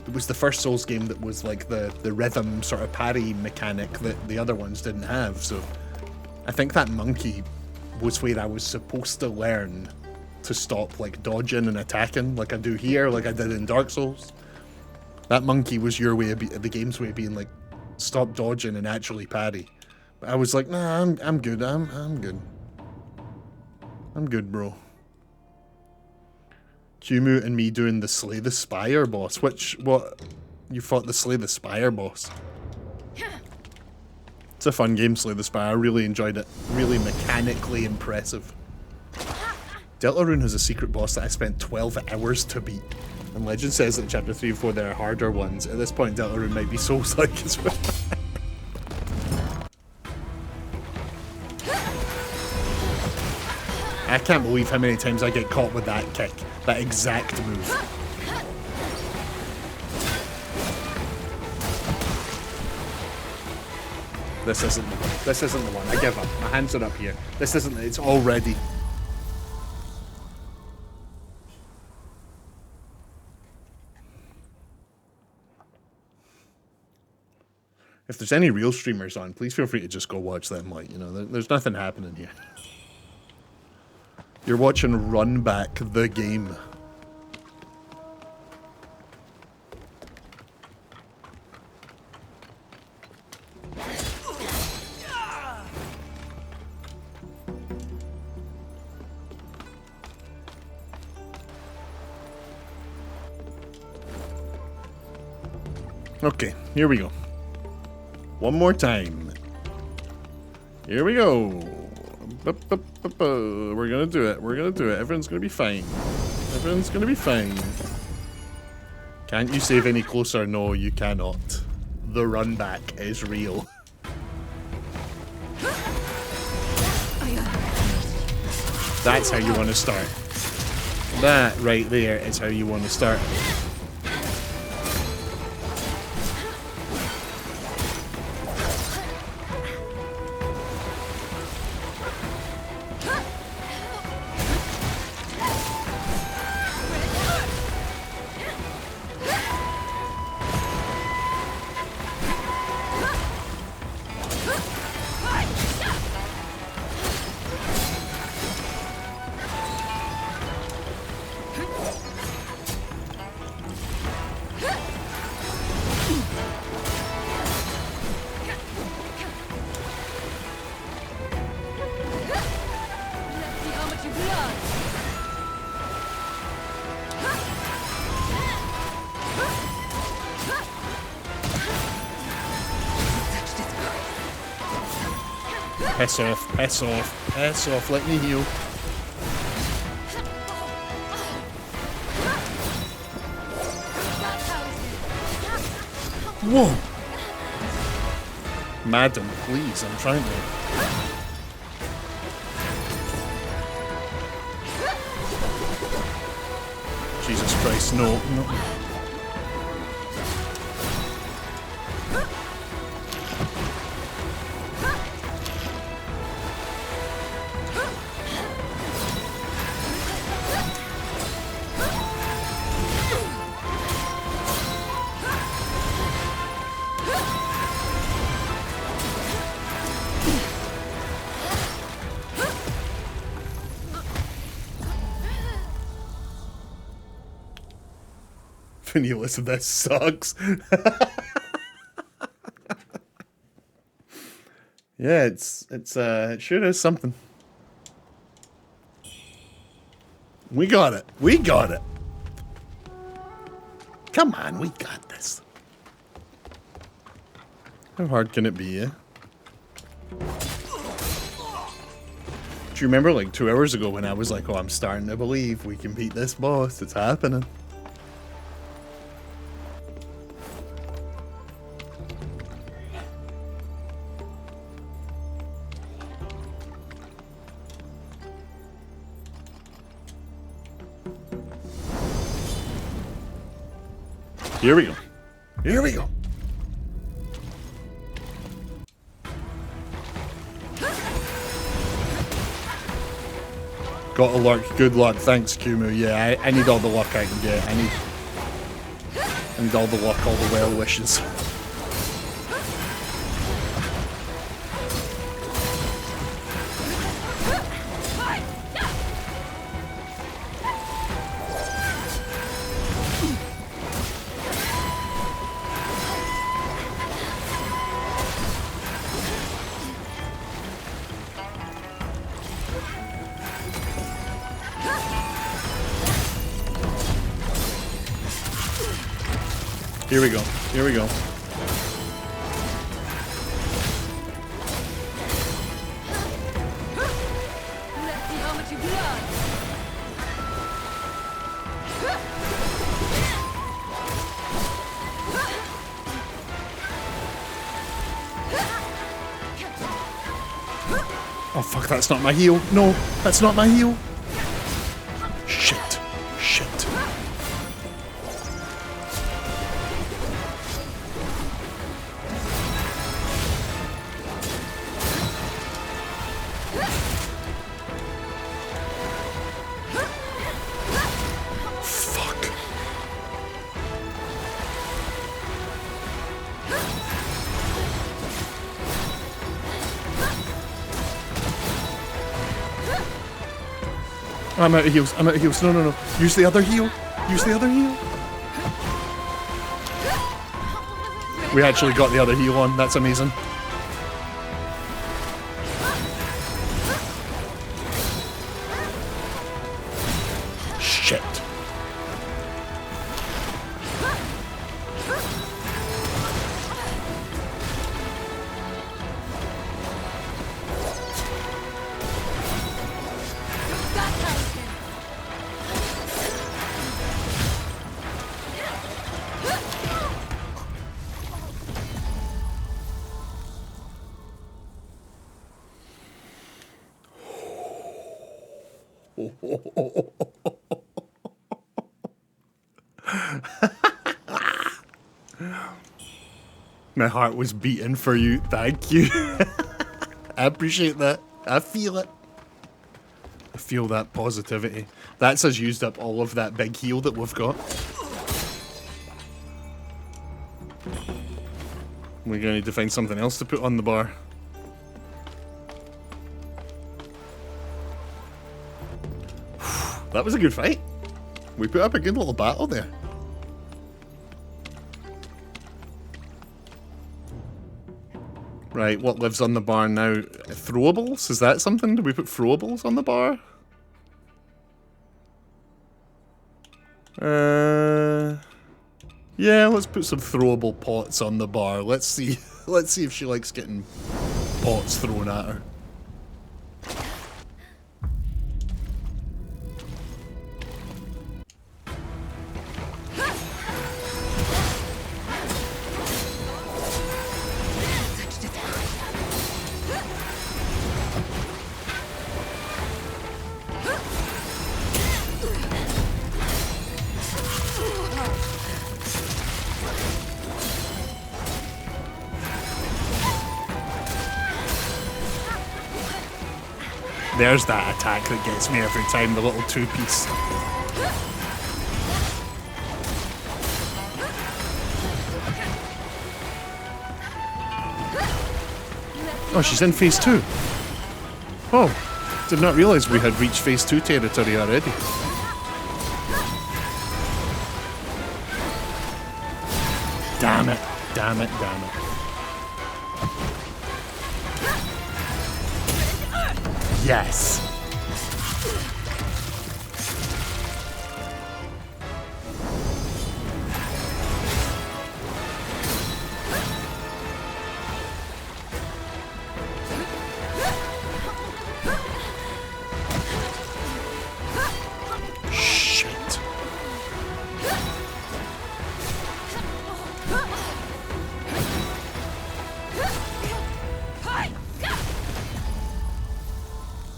Speaker 1: It was the first Souls game that was like the rhythm sort of parry mechanic that the other ones didn't have, so... I think that monkey was where I was supposed to learn to stop, like, dodging and attacking like I do here, like I did in Dark Souls. That monkey was your way of the game's way of being like, stop dodging and actually parry. But I was like, nah, I'm good. I'm good. I'm good, bro. Kumu and me doing the Slay the Spire boss. What? You fought the Slay the Spire boss? It's a fun game, Slay the Spire. I really enjoyed it. Really mechanically impressive. Deltarune has a secret boss that I spent 12 hours to beat. And legend says that in Chapter 3 and 4 there are harder ones. At this point, Deltarune might be Souls-like as well. I can't believe how many times I get caught with that kick. That exact move. This isn't the one. This isn't the one. I give up. My hands are up here. This isn't... It's already... If there's any real streamers on, please feel free to just go watch them. Like, you know, there's nothing happening here. You're watching Run Back the game. Okay, here we go. One more time. Here we go. We're gonna do it. We're gonna do it. Everyone's gonna be fine. Everyone's gonna be fine. Can't you save any closer? No, you cannot. The run back is real. That's how you want to start. That right there is how you want to start. Piss off, piss off, piss off, let me heal. Whoa! Madam, please, I'm trying to... Jesus Christ, no, no. when you listen, this sucks. Yeah, it sure is something. We got it. We got it. Come on, we got this. How hard can it be, eh? Do you remember like 2 hours ago when I was like, oh, I'm starting to believe we can beat this boss. It's happening. Here we go. Here we go. Got a luck. Good luck. Thanks, Kumu. Yeah, I need all the luck I can get. I need all the luck, all the well wishes. Here we go. Here we go.
Speaker 2: Let's see how much you got.
Speaker 1: Oh fuck, that's not my heal. No, that's not my heal. Shit. Shit. Fuck. I'm out of heals. I'm out of heals. No, no, no. Use the other heal. Use the other heal. We actually got the other heal on. That's amazing. Shit. My heart was beating for you. Thank you. I appreciate that. I feel it. I feel that positivity. That's us used up all of that big heal that we've got. We're gonna need to find something else to put on the bar. That was a good fight. We put up a good little battle there. Right, what lives on the bar now? Throwables? Is that something? Do we put throwables on the bar? Yeah, let's put some throwable pots on the bar. Let's see. Let's see if she likes getting pots thrown at her. There's that attack that gets me every time, the little two-piece. Oh, she's in phase 2. Oh, did not realise we had reached phase 2 territory already. Damn it. Damn it. Damn it. Yes. Shit.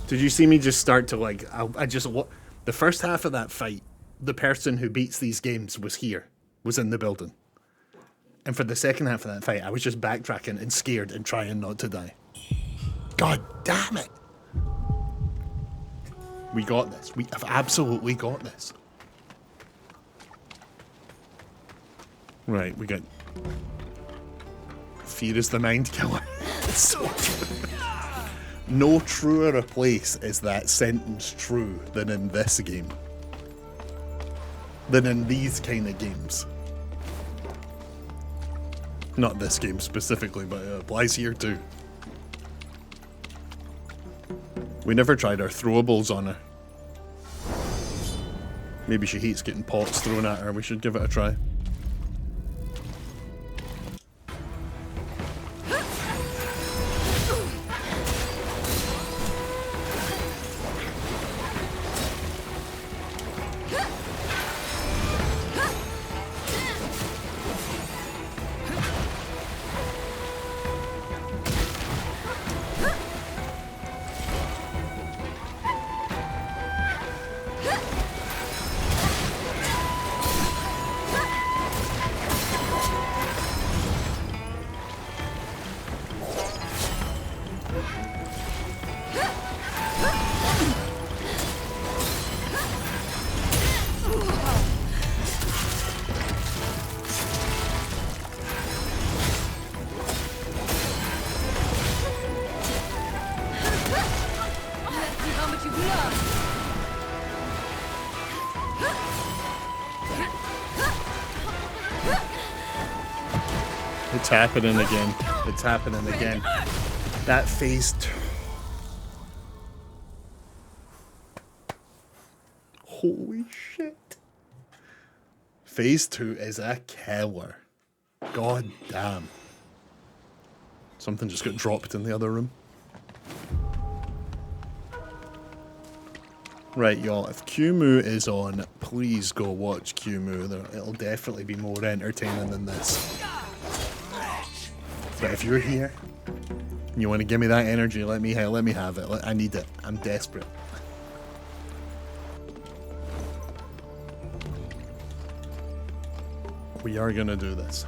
Speaker 1: Did you see me just start to like, the first half of that fight, the person who beats these games was in the building. And for the second half of that fight, I was just backtracking and scared and trying not to die. God damn it. We got this. We have absolutely got this. Right, we got... Fear is the mind killer. It's so true. No truer a place is that sentence true than in this game. Than in these kind of games. Not this game specifically, but it applies here too. We never tried our throwables on her. Maybe she hates getting pots thrown at her. We should give it a try. It's happening again. It's happening again. That phase 2. Holy shit. Phase 2 is a killer. God damn. Something just got dropped in the other room. Right, y'all, if Q-Moo is on, please go watch Q-Moo. It'll definitely be more entertaining than this. But if you're here and you want to give me that energy, let me have it. I need it. I'm desperate. We are gonna do this.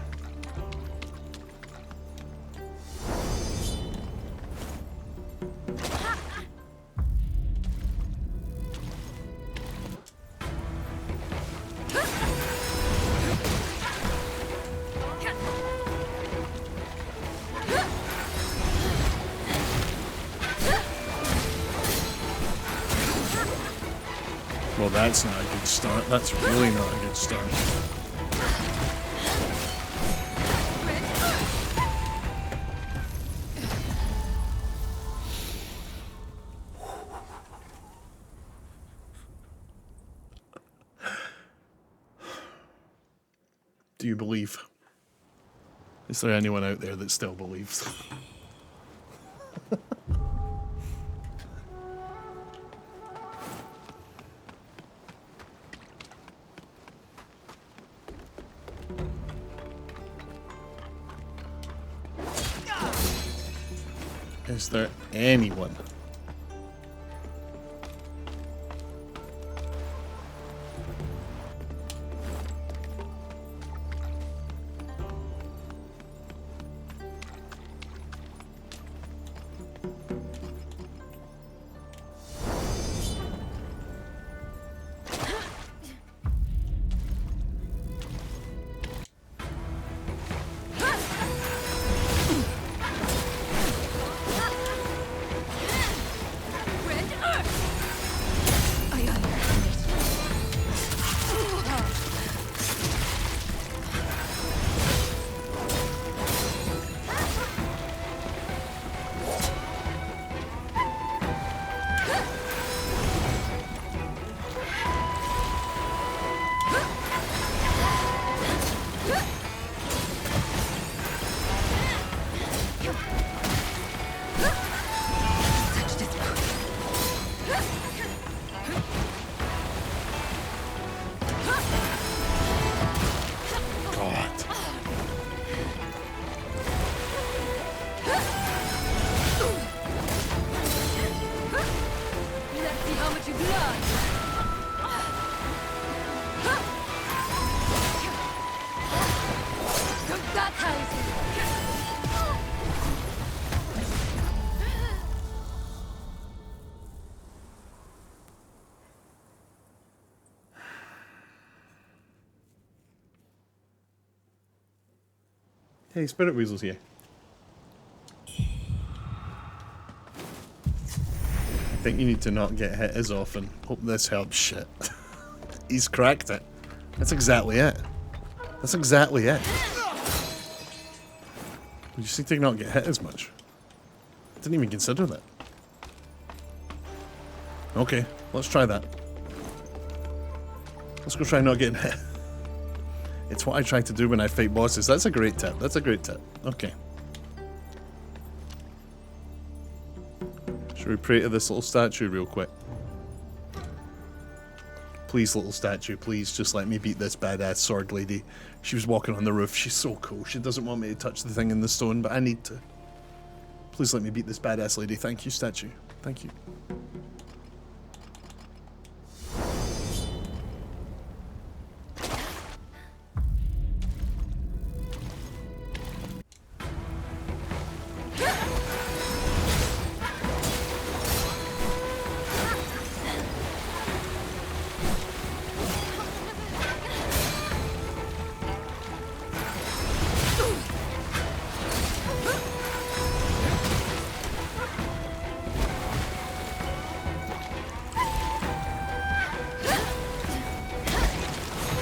Speaker 1: Well, that's not a good start. That's really not a good start. Do you believe? Is there anyone out there that still believes? Is there anyone? Hey, Spirit Weasel's here. I think you need to not get hit as often. Hope this helps. Shit. He's cracked it. That's exactly it. That's exactly it. You just need to not get hit as much. Didn't even consider that. Okay, let's try that. Let's go try not getting hit. It's what I try to do when I fight bosses. That's a great tip. That's a great tip. Okay. Should we pray to this little statue real quick? Please, little statue, please just let me beat this badass sword lady. She was walking on the roof. She's so cool. She doesn't want me to touch the thing in the stone, but I need to. Please let me beat this badass lady. Thank you, statue. Thank you.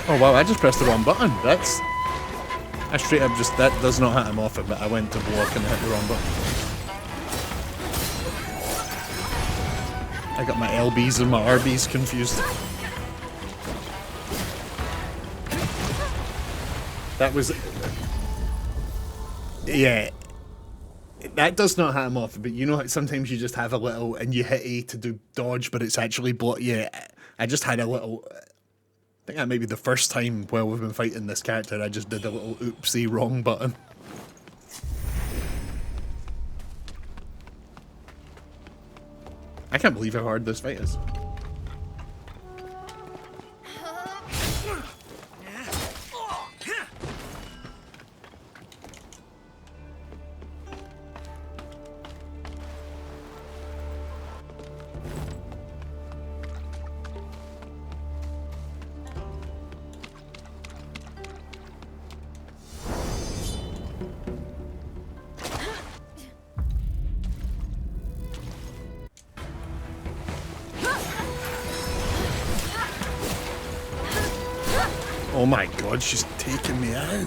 Speaker 1: Oh wow, I just pressed the wrong button. That's... I straight up just... That does not hit him off it, but I went to block and hit the wrong button. I got my LBs and my RBs confused. That was... Yeah. That does not hit him off, but you know how sometimes you just have a little... And you hit A to do dodge, but it's actually block... Yeah, I just had a little... I think that may be the first time while we've been fighting this character I just did a little oopsie wrong button. I can't believe how hard this fight is. Oh my god, she's taking me out.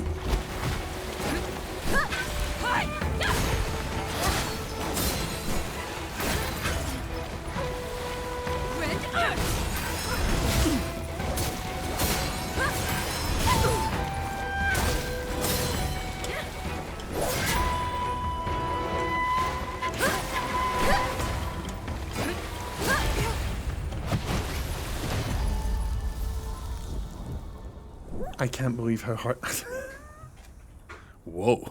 Speaker 1: I can't believe how hard... Whoa.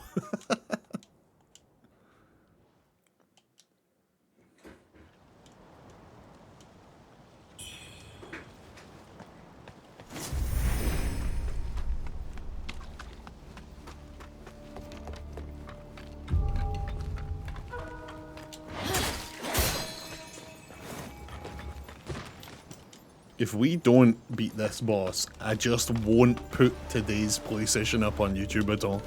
Speaker 1: If we don't beat this boss, I just won't put today's play session up on YouTube at all.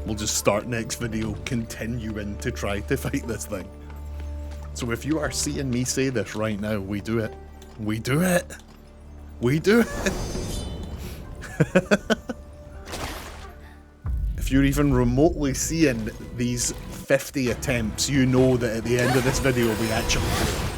Speaker 1: We'll just start next video continuing to try to fight this thing. So if you are seeing me say this right now, we do it. We do it. We do it. If you're even remotely seeing these 50 attempts, you know that at the end of this video we actually do it.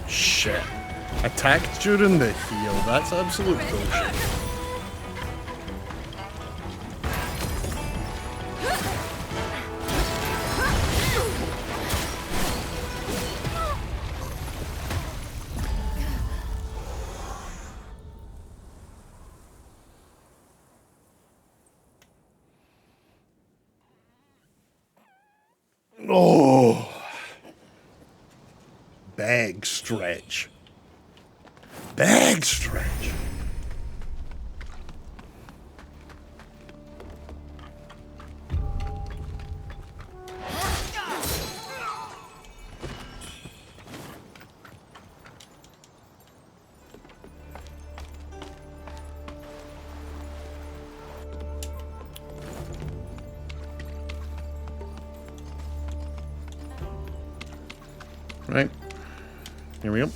Speaker 1: Shit. Attacked during the heal, that's absolute bullshit. Oh. Bag stretch. Bag stretch. Right. Here we go.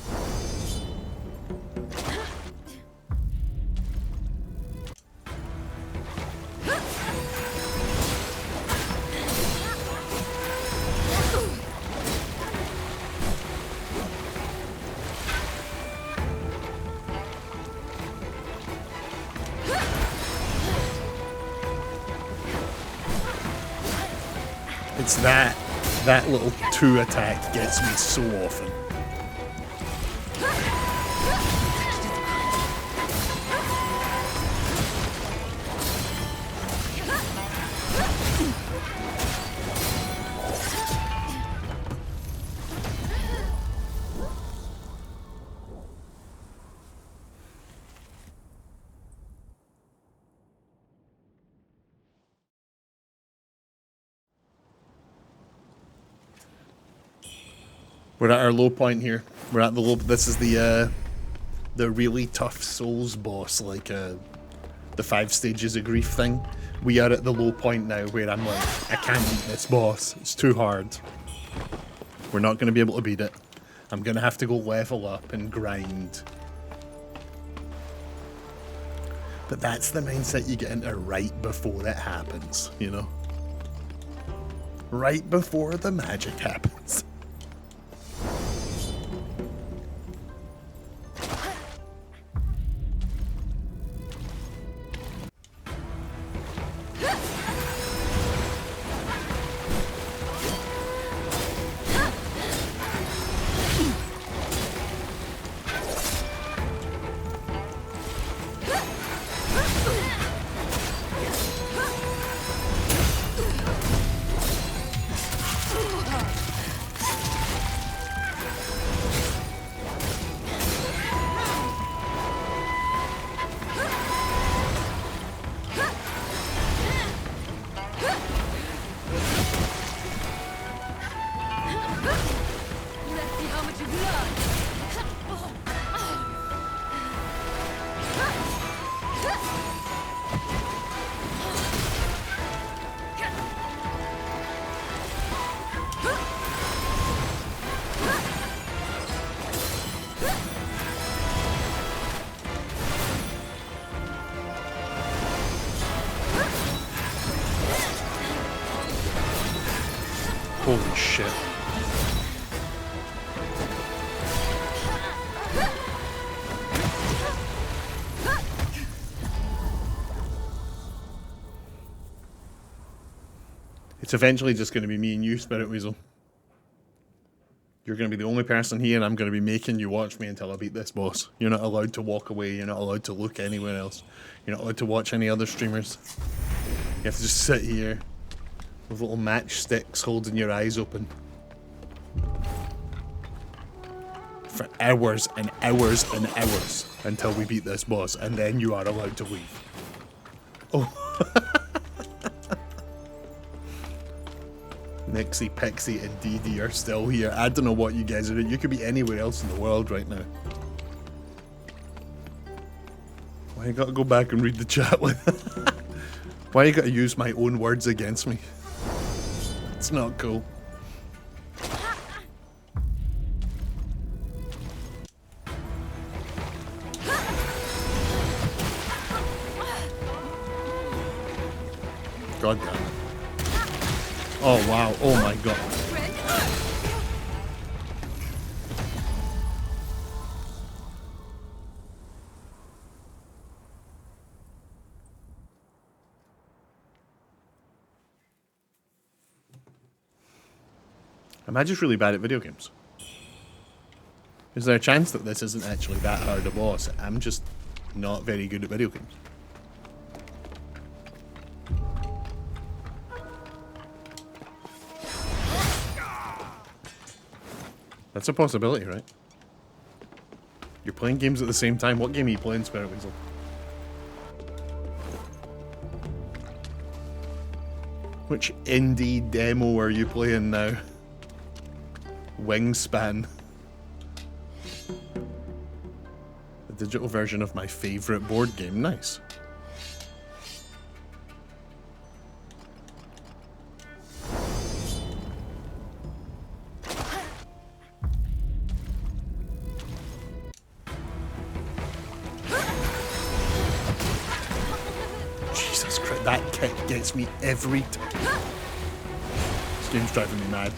Speaker 1: It's that little 2 attack gets me so often. We're at our low point here. We're at the low. This is the really tough Souls boss, like the 5 stages of grief thing. We are at the low point now where I'm like, I can't beat this boss. It's too hard. We're not going to be able to beat it. I'm going to have to go level up and grind. But that's the mindset you get into right before it happens, you know? Right before the magic happens. Holy shit. It's eventually just going to be me and you, Spirit Weasel. You're going to be the only person here, and I'm going to be making you watch me until I beat this boss. You're not allowed to walk away. You're not allowed to look anywhere else. You're not allowed to watch any other streamers. You have to just sit here with little matchsticks holding your eyes open. For hours and hours and hours until we beat this boss, and then you are allowed to leave. Oh. Nixie, Pixie, and Dee Dee are still here. I don't know what you guys are doing. You could be anywhere else in the world right now. Why you gotta go back and read the chat with? Why you gotta use my own words against me? It's not cool. God damn it. Oh wow, oh my god. Am I just really bad at video games? Is there a chance that this isn't actually that hard a boss? I'm just not very good at video games. That's a possibility, right? You're playing games at the same time. What game are you playing, Spirit Weasel? Which indie demo are you playing now? Wingspan. The digital version of my favourite board game. Nice. Jesus Christ, that kick gets me every time. This game's driving me mad.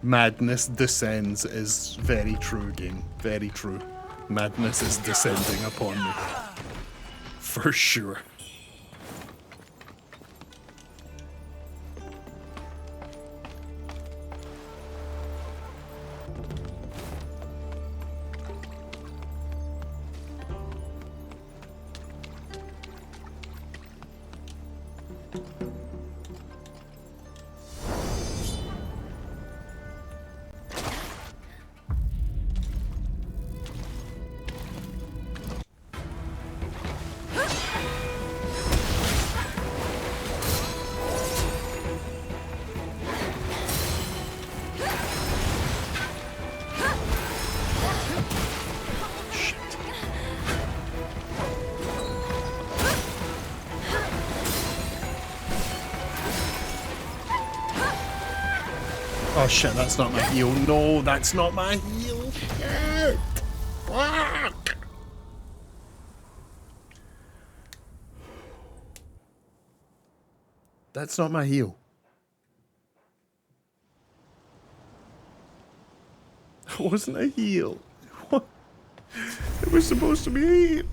Speaker 1: Madness descends is very true, game. Very true. Madness is descending upon me. For sure. Oh shit, that's not my heal. No, that's not my heal. Shit. Fuck. That's not my heal. That wasn't a heal. What? It was supposed to be a heal.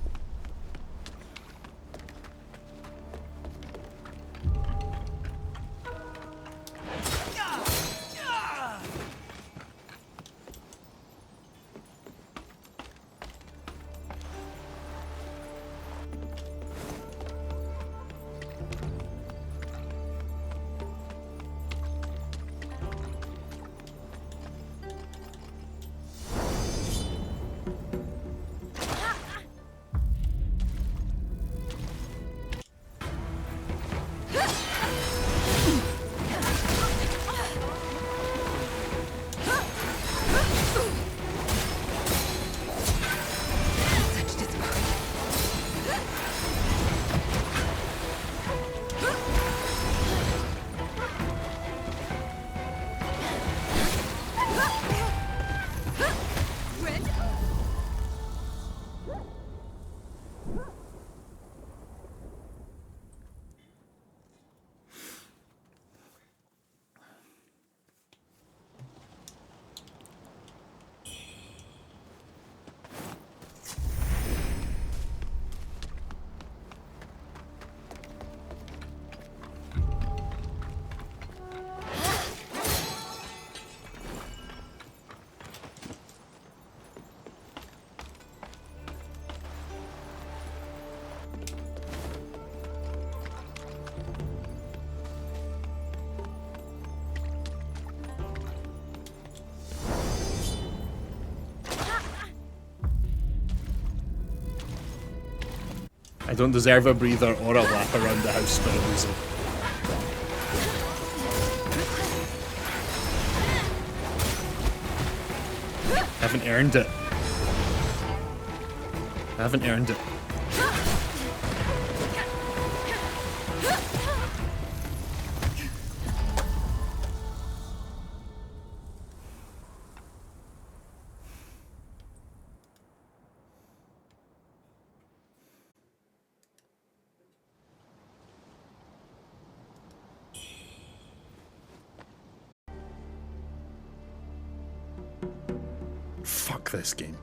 Speaker 1: I don't deserve a breather or a lap around the house, Spirit Weasel. I haven't earned it. I haven't earned it. Fuck this game.